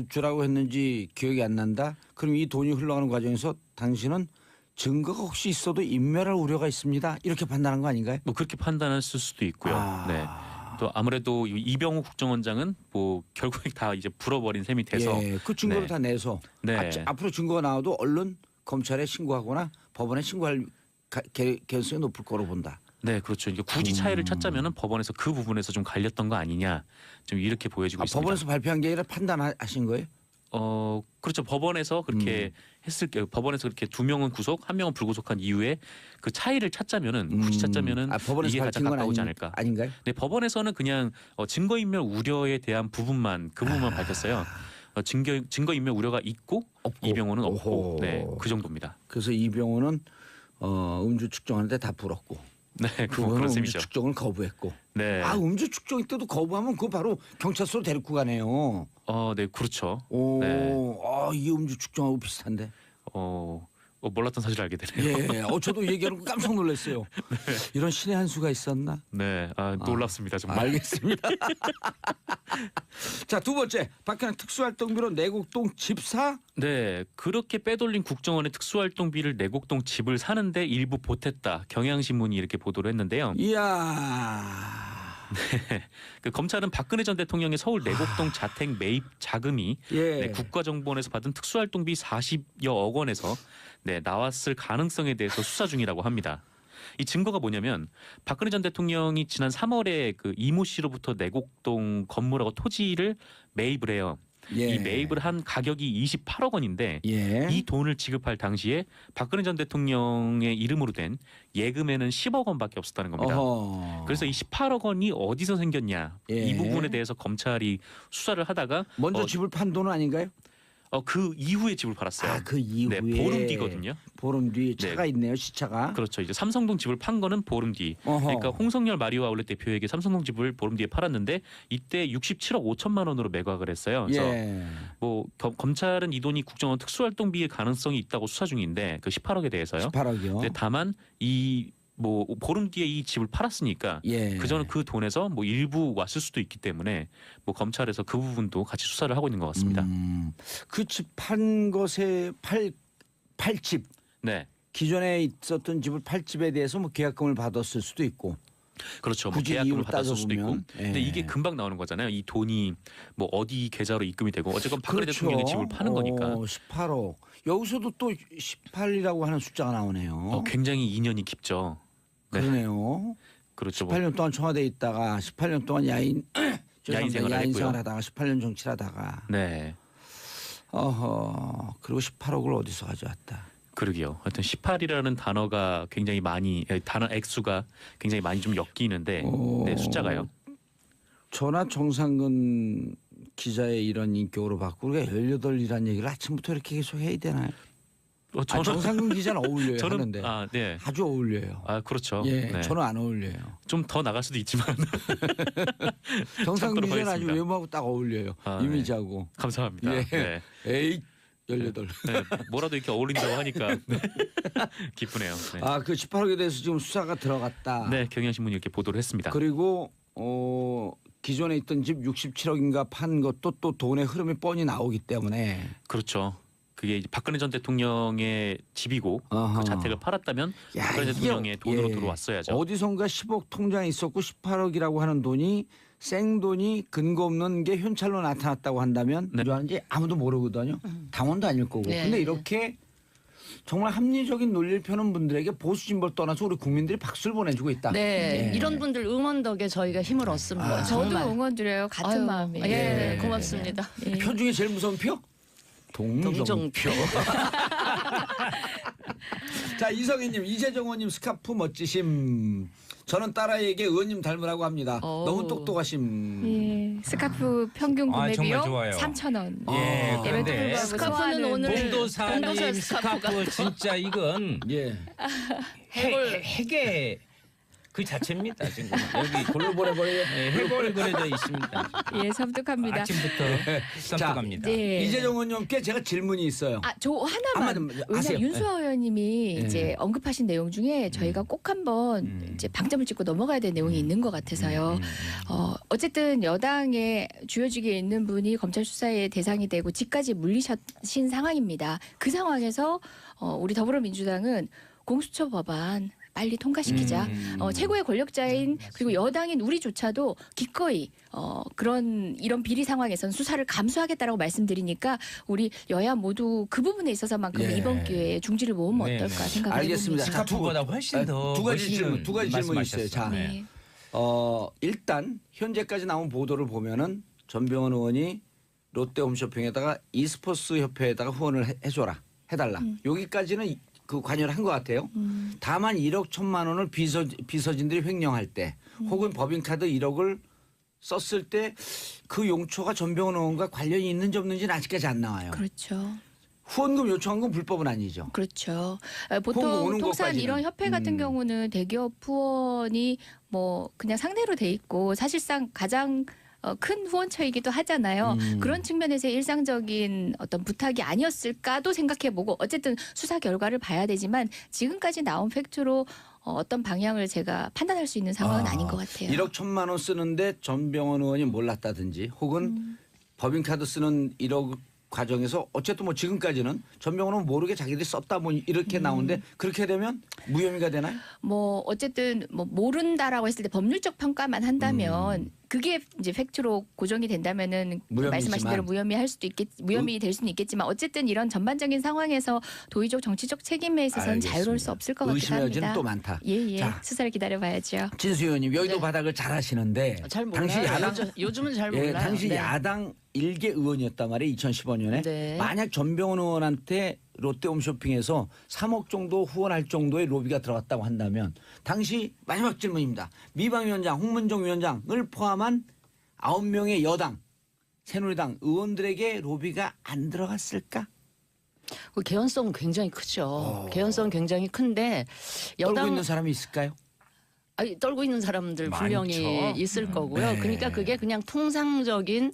Speaker 1: 주라고 했는지 기억이 안 난다. 그럼 이 돈이 흘러가는 과정에서 당신은 증거가 혹시 있어도 인멸할 우려가 있습니다. 이렇게 판단한 거 아닌가요?
Speaker 2: 뭐 그렇게 판단할 수도 있고요. 네. 또 아무래도 이병호 국정원장은 뭐 결국에 다 이제 불어버린 셈이 돼서
Speaker 1: 예, 그 증거를
Speaker 2: 네.
Speaker 1: 다 내서
Speaker 2: 네.
Speaker 1: 앞으로 증거가 나와도 얼른 검찰에 신고하거나 법원에 신고할 개연성이 높을 거로 본다.
Speaker 2: 네, 그렇죠. 이게 굳이 차이를 찾자면은 법원에서 그 부분에서 좀 갈렸던 거 아니냐, 좀 이렇게 보여지고 있습니다.
Speaker 1: 법원에서 발표한 게 아니라 판단하신 거예요?
Speaker 2: 그렇죠. 법원에서 그렇게 했을 게 법원에서 그렇게 2명은 구속, 1명은 불구속한 이후에 그 차이를 찾자면은 굳이 찾자면은
Speaker 1: 법원에서
Speaker 2: 이게 가장
Speaker 1: 밝힌 건
Speaker 2: 가까우지 않을까.
Speaker 1: 아닌가요?
Speaker 2: 네, 법원에서는 그냥 증거인멸 우려에 대한 부분만 밝혔어요. 증거인멸 우려가 있고
Speaker 1: 없고.
Speaker 2: 이병헌은 없고,
Speaker 1: 오호.
Speaker 2: 네, 그 정도입니다.
Speaker 1: 그래서 이병헌은 음주 측정하는데 다 불었고,
Speaker 2: 네,
Speaker 1: 그거는
Speaker 2: 그런
Speaker 1: 음주
Speaker 2: 셈이죠.
Speaker 1: 측정을 거부했고.
Speaker 2: 네,
Speaker 1: 음주 측정 때도 거부하면 그거 바로 경찰서로 데리고 가네요.
Speaker 2: 네, 그렇죠.
Speaker 1: 오,
Speaker 2: 네.
Speaker 1: 이게 음주 측정하고 비슷한데.
Speaker 2: 몰랐던 사실을 알게 되네요.
Speaker 1: 예, 저도 얘기하는 거 깜짝 놀랐어요. 이런 신의 한 수가 있었나?
Speaker 2: 네, 놀랍습니다 정말.
Speaker 1: 알겠습니다. 자, 두 번째, 박근혜 특수활동비로 내곡동 집사.
Speaker 2: 네, 그렇게 빼돌린 국정원의 특수활동비를 내곡동 집을 사는데 일부 보탰다. 경향신문이 이렇게 보도를 했는데요.
Speaker 1: 이야.
Speaker 2: 그 검찰은 박근혜 전 대통령의 서울 내곡동 자택 매입 자금이
Speaker 1: 예.
Speaker 2: 국가정보원에서 받은 특수활동비 40여억 원에서 나왔을 가능성에 대해서 수사 중이라고 합니다. 이 증거가 뭐냐면 박근혜 전 대통령이 지난 3월에 그 이모 씨로부터 내곡동 건물하고 토지를 매입을 해요.
Speaker 1: 예.
Speaker 2: 이 매입을 한 가격이 28억 원인데
Speaker 1: 예.
Speaker 2: 이 돈을 지급할 당시에 박근혜 전 대통령의 이름으로 된 예금에는 10억 원밖에 없었다는 겁니다.
Speaker 1: 어허.
Speaker 2: 그래서 이 18억 원이 어디서 생겼냐
Speaker 1: 예.
Speaker 2: 이 부분에 대해서 검찰이 수사를 하다가
Speaker 1: 먼저 집을 판 돈은 아닌가요?
Speaker 2: 그 이후에 집을 팔았어요.
Speaker 1: 그 이후에.
Speaker 2: 네, 보름 뒤거든요.
Speaker 1: 보름 뒤에 차가 있네요, 시차가.
Speaker 2: 그렇죠. 이제 삼성동 집을 판 거는 보름 뒤.
Speaker 1: 어허.
Speaker 2: 그러니까 홍성열 마리오 아울렛 대표에게 삼성동 집을 보름 뒤에 팔았는데 이때 67억 5천만 원으로 매각을 했어요. 그래서
Speaker 1: 예.
Speaker 2: 검찰은 이 돈이 국정원 특수활동비의 가능성이 있다고 수사 중인데 그 18억에 대해서요.
Speaker 1: 18억이요.
Speaker 2: 근데 다만 이 보름 뒤에 이 집을 팔았으니까
Speaker 1: 예.
Speaker 2: 그전에 그 돈에서 일부 왔을 수도 있기 때문에 검찰에서 그 부분도 같이 수사를 하고 있는 것 같습니다.
Speaker 1: 그 집 판 것에 팔집
Speaker 2: 네,
Speaker 1: 기존에 있었던 집을 팔 집에 대해서 계약금을 받았을 수도 있고.
Speaker 2: 그렇죠.
Speaker 1: 굳이
Speaker 2: 계약금을
Speaker 1: 이유를
Speaker 2: 받았을 수도 있고.
Speaker 1: 따져보면.
Speaker 2: 근데
Speaker 1: 예.
Speaker 2: 이게 금방 나오는 거잖아요. 이 돈이 어디 계좌로 입금이 되고 어쨌건 박근혜
Speaker 1: 그렇죠.
Speaker 2: 대통령의 집을 파는 거니까
Speaker 1: 18억. 여기서도 또 18이라고 하는 숫자가 나오네요.
Speaker 2: 굉장히 인연이 깊죠. 네.
Speaker 1: 그러네요.
Speaker 2: 그렇죠.
Speaker 1: 18년 동안 청와대에 있다가 18년 동안 야인
Speaker 2: 생활을
Speaker 1: 야인
Speaker 2: 했고요.
Speaker 1: 생활하다가 18년 정치를 하다가
Speaker 2: 네,
Speaker 1: 그리고 18억을 어디서 가져왔다.
Speaker 2: 그러게요. 하여튼 18이라는 단어가 굉장히 많이 단어 액수가 굉장히 많이 좀 엮이는데 숫자가요.
Speaker 1: 저나 정상근 기자의 이런 인격으로 받고 우리가 18이라는 얘기를 아침부터 이렇게 계속 해야 되나요? 정상근 기자는 어울려요.
Speaker 2: 저는
Speaker 1: 하는데
Speaker 2: 네.
Speaker 1: 아주 어울려요.
Speaker 2: 그렇죠.
Speaker 1: 예,
Speaker 2: 네.
Speaker 1: 저는 안 어울려요.
Speaker 2: 좀 더 나갈 수도 있지만
Speaker 1: 정상근
Speaker 2: 참도록
Speaker 1: 기자는 아주
Speaker 2: 하겠습니다.
Speaker 1: 외모하고 딱 어울려요.
Speaker 2: 네.
Speaker 1: 이미지하고.
Speaker 2: 감사합니다.
Speaker 1: 예.
Speaker 2: 네.
Speaker 1: 에이 18.
Speaker 2: 네, 뭐라도 이렇게 어울린다고 하니까 기쁘네요. 네.
Speaker 1: 그 18억에 대해서 지금 수사가 들어갔다.
Speaker 2: 네, 경향신문이 이렇게 보도를 했습니다.
Speaker 1: 그리고 기존에 있던 집 67억인가 판 것도 또 돈의 흐름이 뻔히 나오기 때문에.
Speaker 2: 그렇죠. 그게 이제 박근혜 전 대통령의 집이고
Speaker 1: 어허.
Speaker 2: 그 자택을 팔았다면
Speaker 1: 야,
Speaker 2: 박근혜
Speaker 1: 이게
Speaker 2: 대통령의 돈으로 들어왔어야죠.
Speaker 1: 어디선가 10억 통장에 있었고 18억이라고 하는 돈이 생돈이 근거 없는 게 현찰로 나타났다고 한다면
Speaker 2: 네.
Speaker 1: 뭐하는지 아무도 모르거든요. 당원도 아닐 거고.
Speaker 5: 네.
Speaker 1: 근데 이렇게 정말 합리적인 논리를 펴는 분들에게 보수 진보를 떠나서 우리 국민들이 박수를 보내주고 있다.
Speaker 5: 네,
Speaker 1: 예.
Speaker 5: 이런 분들 응원 덕에 저희가 힘을 얻습니다.
Speaker 3: 저도
Speaker 5: 정말.
Speaker 3: 응원 드려요. 같은
Speaker 5: 아유,
Speaker 3: 마음이에요.
Speaker 5: 예,
Speaker 1: 예.
Speaker 5: 고맙습니다.
Speaker 3: 예.
Speaker 1: 표 중에 제일 무서운 표? 동정표. 자, 이성희님, 이재정 의원님 스카프 멋지심. 저는 딸아이에게 의원님 닮으라고 합니다. 너무 똑똑하심.
Speaker 3: 예. 스카프 평균 구매
Speaker 4: 정말
Speaker 3: 비용
Speaker 4: 좋아요.
Speaker 3: 3,000원.
Speaker 4: 예,
Speaker 3: 예매도
Speaker 4: 그런데
Speaker 3: 불구하고
Speaker 5: 스카프는
Speaker 3: 소화하는
Speaker 5: 오늘
Speaker 4: 봉도사님
Speaker 5: 봉도사
Speaker 4: 스카프 진짜 이건
Speaker 1: 예.
Speaker 4: 핵의 그 자체입니다. 지금 여기
Speaker 1: 골로 보내버려요.
Speaker 4: 해골 그려져 있습니다.
Speaker 3: 예, 섬뜩합니다.
Speaker 4: 아침부터 썸뜩합니다.
Speaker 3: 예.
Speaker 1: 이재정 의원님께 제가 질문이 있어요.
Speaker 3: 저 하나만.
Speaker 1: 한마디
Speaker 3: 왜냐
Speaker 1: 하세요.
Speaker 3: 윤수아 의원님이
Speaker 1: 예.
Speaker 3: 이제 언급하신 내용 중에 저희가 꼭 한번 이제 방점을 찍고 넘어가야 될 내용이 있는 것 같아서요. 어쨌든 여당의 주요직에 있는 분이 검찰 수사의 대상이 되고 집까지 물리신 상황입니다. 그 상황에서 우리 더불어민주당은 공수처 법안 빨리 통과시키자. 최고의 권력자인 그리고 여당인 우리조차도 기꺼이 이런 비리 상황에선 수사를 감수하겠다라고 말씀드리니까 우리 여야 모두 그 부분에 있어서만큼은
Speaker 1: 예.
Speaker 3: 이번 기회에 중지를 모으면
Speaker 4: 네,
Speaker 3: 어떨까
Speaker 4: 네.
Speaker 3: 생각을
Speaker 1: 알겠습니다.
Speaker 3: 해봅니다.
Speaker 4: 스카프보다 훨씬 더
Speaker 1: 두 가지
Speaker 4: 멋있는
Speaker 1: 질문, 두 가지 질문이 있어요.
Speaker 4: 말씀하셨어요.
Speaker 1: 자,
Speaker 4: 네.
Speaker 3: 네.
Speaker 1: 일단 현재까지 나온 보도를 보면은 전병헌 의원이 롯데 홈쇼핑에다가 e스포츠 협회에다가 후원을 해줘라 해달라. 여기까지는 그 관여를 한 것 같아요. 다만 1억 1천만 원을 비서진들이 횡령할 때 혹은 법인카드 1억을 썼을 때 그 용처가 전병헌 의원과 관련이 있는지 없는지는 아직까지 안 나와요.
Speaker 3: 그렇죠.
Speaker 1: 후원금 요청한 건 불법은 아니죠.
Speaker 3: 그렇죠.
Speaker 1: 후원금
Speaker 3: 보통
Speaker 1: 오는
Speaker 3: 통상
Speaker 1: 것까지는.
Speaker 3: 이런 협회 같은 경우는 대기업 후원이 뭐 그냥 상대로 돼 있고 사실상 가장 큰 후원처이기도 하잖아요. 그런 측면에서 일상적인 어떤 부탁이 아니었을까도 생각해보고 어쨌든 수사 결과를 봐야 되지만 지금까지 나온 팩트로 어떤 방향을 제가 판단할 수 있는 상황은 아닌 것 같아요.
Speaker 1: 1억 1천만 원 쓰는데 전병헌 의원이 몰랐다든지 혹은 법인카드 쓰는 1억 과정에서 어쨌든 뭐 지금까지는 전병헌은 모르게 자기들이 썼다 뭐 이렇게 나오는데 그렇게 되면 무혐의가 되나요?
Speaker 3: 뭐 어쨌든 뭐 모른다라고 했을 때 법률적 평가만 한다면 그게 이제 팩트로 고정이 된다면은
Speaker 1: 무혐의지만.
Speaker 3: 말씀하신 대로 무혐의 될 수는 있겠지만 어쨌든 이런 전반적인 상황에서 도의적 정치적 책임에 있어서는 자유로울 수 없을 것 같기도
Speaker 1: 의심의 여지는
Speaker 3: 합니다.
Speaker 1: 또 많다.
Speaker 3: 예.
Speaker 1: 자.
Speaker 3: 수사를 기다려봐야죠.
Speaker 1: 진수 의원님 여의도
Speaker 5: 네.
Speaker 1: 바닥을 잘 아시는데
Speaker 5: 잘 몰라요.
Speaker 1: 당시 야당
Speaker 5: 요즘은 잘 몰라요.
Speaker 1: 당시
Speaker 5: 네.
Speaker 1: 야당 일개 의원이었단 말이에요. 2015년에
Speaker 5: 네.
Speaker 1: 만약 전병헌 의원한테 롯데홈쇼핑에서 3억 정도 후원할 정도의 로비가 들어갔다고 한다면 당시 마지막 질문입니다. 미방위원장 홍문정 위원장을 포함한 9명의 여당 새누리당 의원들에게 로비가 안 들어갔을까?
Speaker 5: 그 개연성은 굉장히 크죠. 개연성은 굉장히 큰데
Speaker 1: 떨고 있는 사람이 있을까요?
Speaker 5: 아니, 떨고 있는 사람들 분명히
Speaker 4: 많죠.
Speaker 5: 있을 거고요.
Speaker 1: 네.
Speaker 5: 그러니까 그게 그냥 통상적인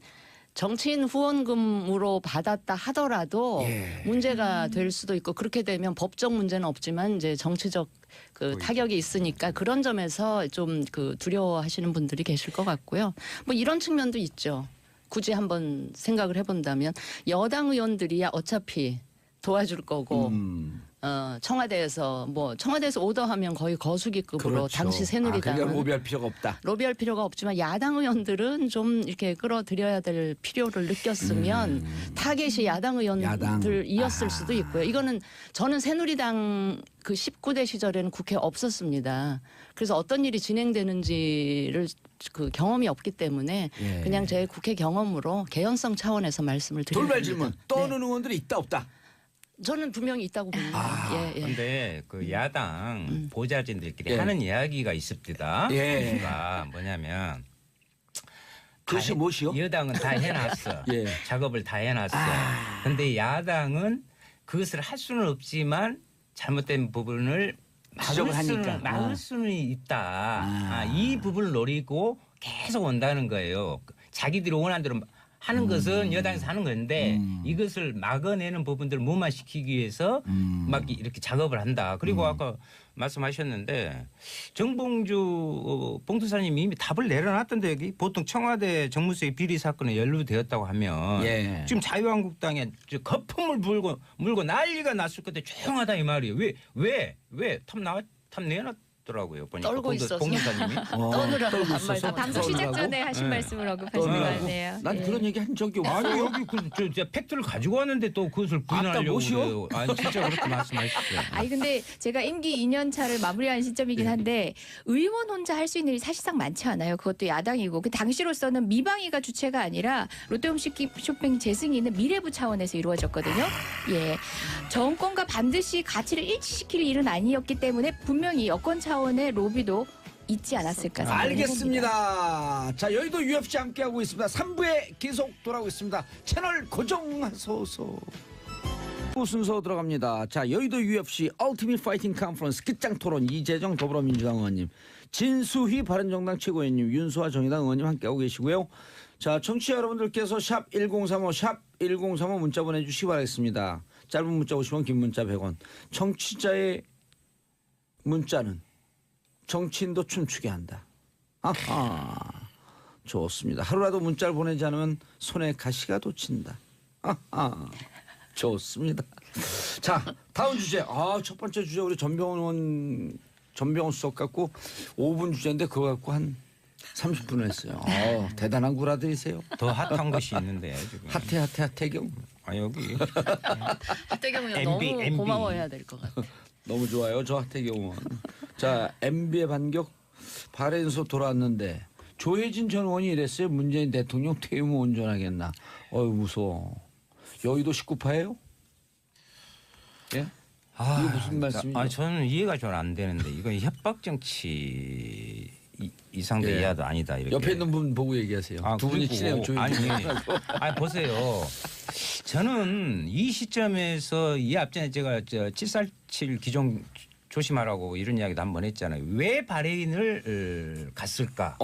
Speaker 5: 정치인 후원금으로 받았다 하더라도
Speaker 1: 예.
Speaker 5: 문제가 될 수도 있고 그렇게 되면 법적 문제는 없지만 이제 정치적 그 타격이 있으니까 그런 점에서 좀 그 두려워하시는 분들이 계실 것 같고요. 뭐 이런 측면도 있죠. 굳이 한번 생각을 해본다면 여당 의원들이야 어차피 도와줄 거고 청와대에서 오더하면 거의 거수기급으로
Speaker 1: 그렇죠.
Speaker 5: 당시 새누리당은
Speaker 1: 그러니까 로비할 필요가 없다.
Speaker 5: 로비할 필요가 없지만 야당 의원들은 좀 이렇게 끌어들여야 될 필요를 느꼈으면 타겟이 야당 의원들이었을 수도 있고요. 이거는 저는 새누리당 그 19대 시절에는 국회 없었습니다. 그래서 어떤 일이 진행되는지를 그 경험이 없기 때문에
Speaker 1: 예.
Speaker 5: 그냥 제 국회 경험으로 개연성 차원에서 말씀을 드립니다.
Speaker 1: 돌발 질문. 떠오르는 의원들이 있다 없다.
Speaker 5: 저는 분명히 있다고 봅니다. 예.
Speaker 4: 근데 그 야당 보좌진들끼리
Speaker 1: 예.
Speaker 4: 하는 이야기가 있습니다.
Speaker 1: 예.
Speaker 4: 그러니까 뭐냐면
Speaker 1: 그것이 무엇이요?
Speaker 4: 여당은 다 해놨어.
Speaker 1: 예.
Speaker 4: 작업을 다 해놨어. 근데 야당은 그것을 할 수는 없지만 잘못된 부분을
Speaker 1: 지적을 하니까.
Speaker 4: 막을 수는 있다. 이 부분을 노리고 계속 온다는 거예요. 자기들이 원하는 대로 하는 것은 여당에서 하는 건데 이것을 막아내는 부분들을 무마시키기 위해서 막 이렇게 작업을 한다. 그리고 아까 말씀하셨는데 정봉주 봉투사님이 이미 답을 내려놨던데 여기 보통 청와대 정무수의 비리 사건에 연루되었다고 하면
Speaker 1: 예.
Speaker 4: 지금 자유한국당에 거품을 물고 난리가 났을 건데 조용하다 이 말이에요. 왜 탑 내놨더라고요. 보니까
Speaker 5: 떨고 있어서.
Speaker 4: 봉투사님이.
Speaker 5: 떠느라고
Speaker 1: 떨고
Speaker 5: 한
Speaker 1: 있어서.
Speaker 5: 말씀
Speaker 3: 방송 시작
Speaker 1: 떠느라고?
Speaker 3: 전에 하신
Speaker 4: 네.
Speaker 3: 말씀을 언급하신 것 같네요.
Speaker 1: 난
Speaker 3: 예.
Speaker 1: 그런 얘기 한 적이 없어.
Speaker 4: 아니 여기 저 팩트를 가지고 왔는데 또 그것을 부인하려고
Speaker 1: 뭐시오?
Speaker 4: 그래요. 아니 진짜 그렇게 말씀하시죠.
Speaker 3: 아니 근데 제가 임기 2년 차를 마무리하는 시점이긴 한데 의원 혼자 할 수 있는 일이 사실상 많지 않아요. 그것도 야당이고 그 당시로서는 미방위가 주체가 아니라 롯데홈쇼핑 재승인은 미래부 차원에서 이루어졌거든요. 예, 정권과 반드시 가치를 일치시킬 일은 아니었기 때문에 분명히 여권 차원의 로비도 있지 않았을까 생각합니다.
Speaker 1: 알겠습니다. 자, 여의도 UFC 함께하고 있습니다. 3부에 계속 돌아오겠습니다. 채널 고정하소서. 순서 들어갑니다. 자, 여의도 UFC 얼티밋 파이팅 컨퍼런스 끝장 토론 이재정 더불어민주당 의원님, 진수희 바른정당 최고위원님, 윤수아 정의당 의원님 함께하고 계시고요. 자, 청취자 여러분들께서 샵 1035 문자 보내주시기 바라겠습니다. 짧은 문자 50원, 긴 문자 100원. 청취자의 문자는 정치인도 춤추게 한다. 아하, 좋습니다. 하루라도 문자를 보내지 않으면 손에 가시가 돋친다. 아하, 좋습니다. 자, 다음 주제. 첫 번째 주제 우리 전병헌 수석 갖고 5분 주제인데 그거 갖고 한 30분 했어요. 대단한 구라들이세요.
Speaker 4: 더 핫한 것이 있는데 지금.
Speaker 1: 핫해경.
Speaker 4: 여기.
Speaker 5: 하태경 의원
Speaker 4: MB,
Speaker 5: 너무
Speaker 4: MB.
Speaker 5: 고마워해야 될 것 같아요.
Speaker 1: 너무 좋아요. 저 하태경 의원. 자, MB의 반격 발해서 돌아왔는데 조혜진 전 의원이 이랬어요. 문재인 대통령 퇴임 후 온전하겠나. 어유 무서워. 여의도 19파예요? 예? 이게 무슨 말씀이죠?
Speaker 4: 저는 이해가 잘 안 되는데 이건 협박 정치 이상도
Speaker 1: 예.
Speaker 4: 이하도 아니다 이렇게.
Speaker 1: 옆에 있는 분 보고 얘기하세요. 두 분이
Speaker 4: 그리고
Speaker 1: 친해요. 조혜진.
Speaker 4: 아니 보세요. 저는 이 시점에서 이 앞전에 제가 747 기종 조심하라고 이런 이야기도 한번 했잖아요. 왜 바레인을 갔을까?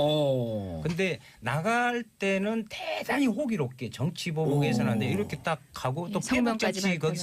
Speaker 4: 근데 나갈 때는 대단히 호기롭게 정치 보복에서는 안 돼. 이렇게 딱 가고 또
Speaker 3: 성명까지
Speaker 4: 패북 정치 거기서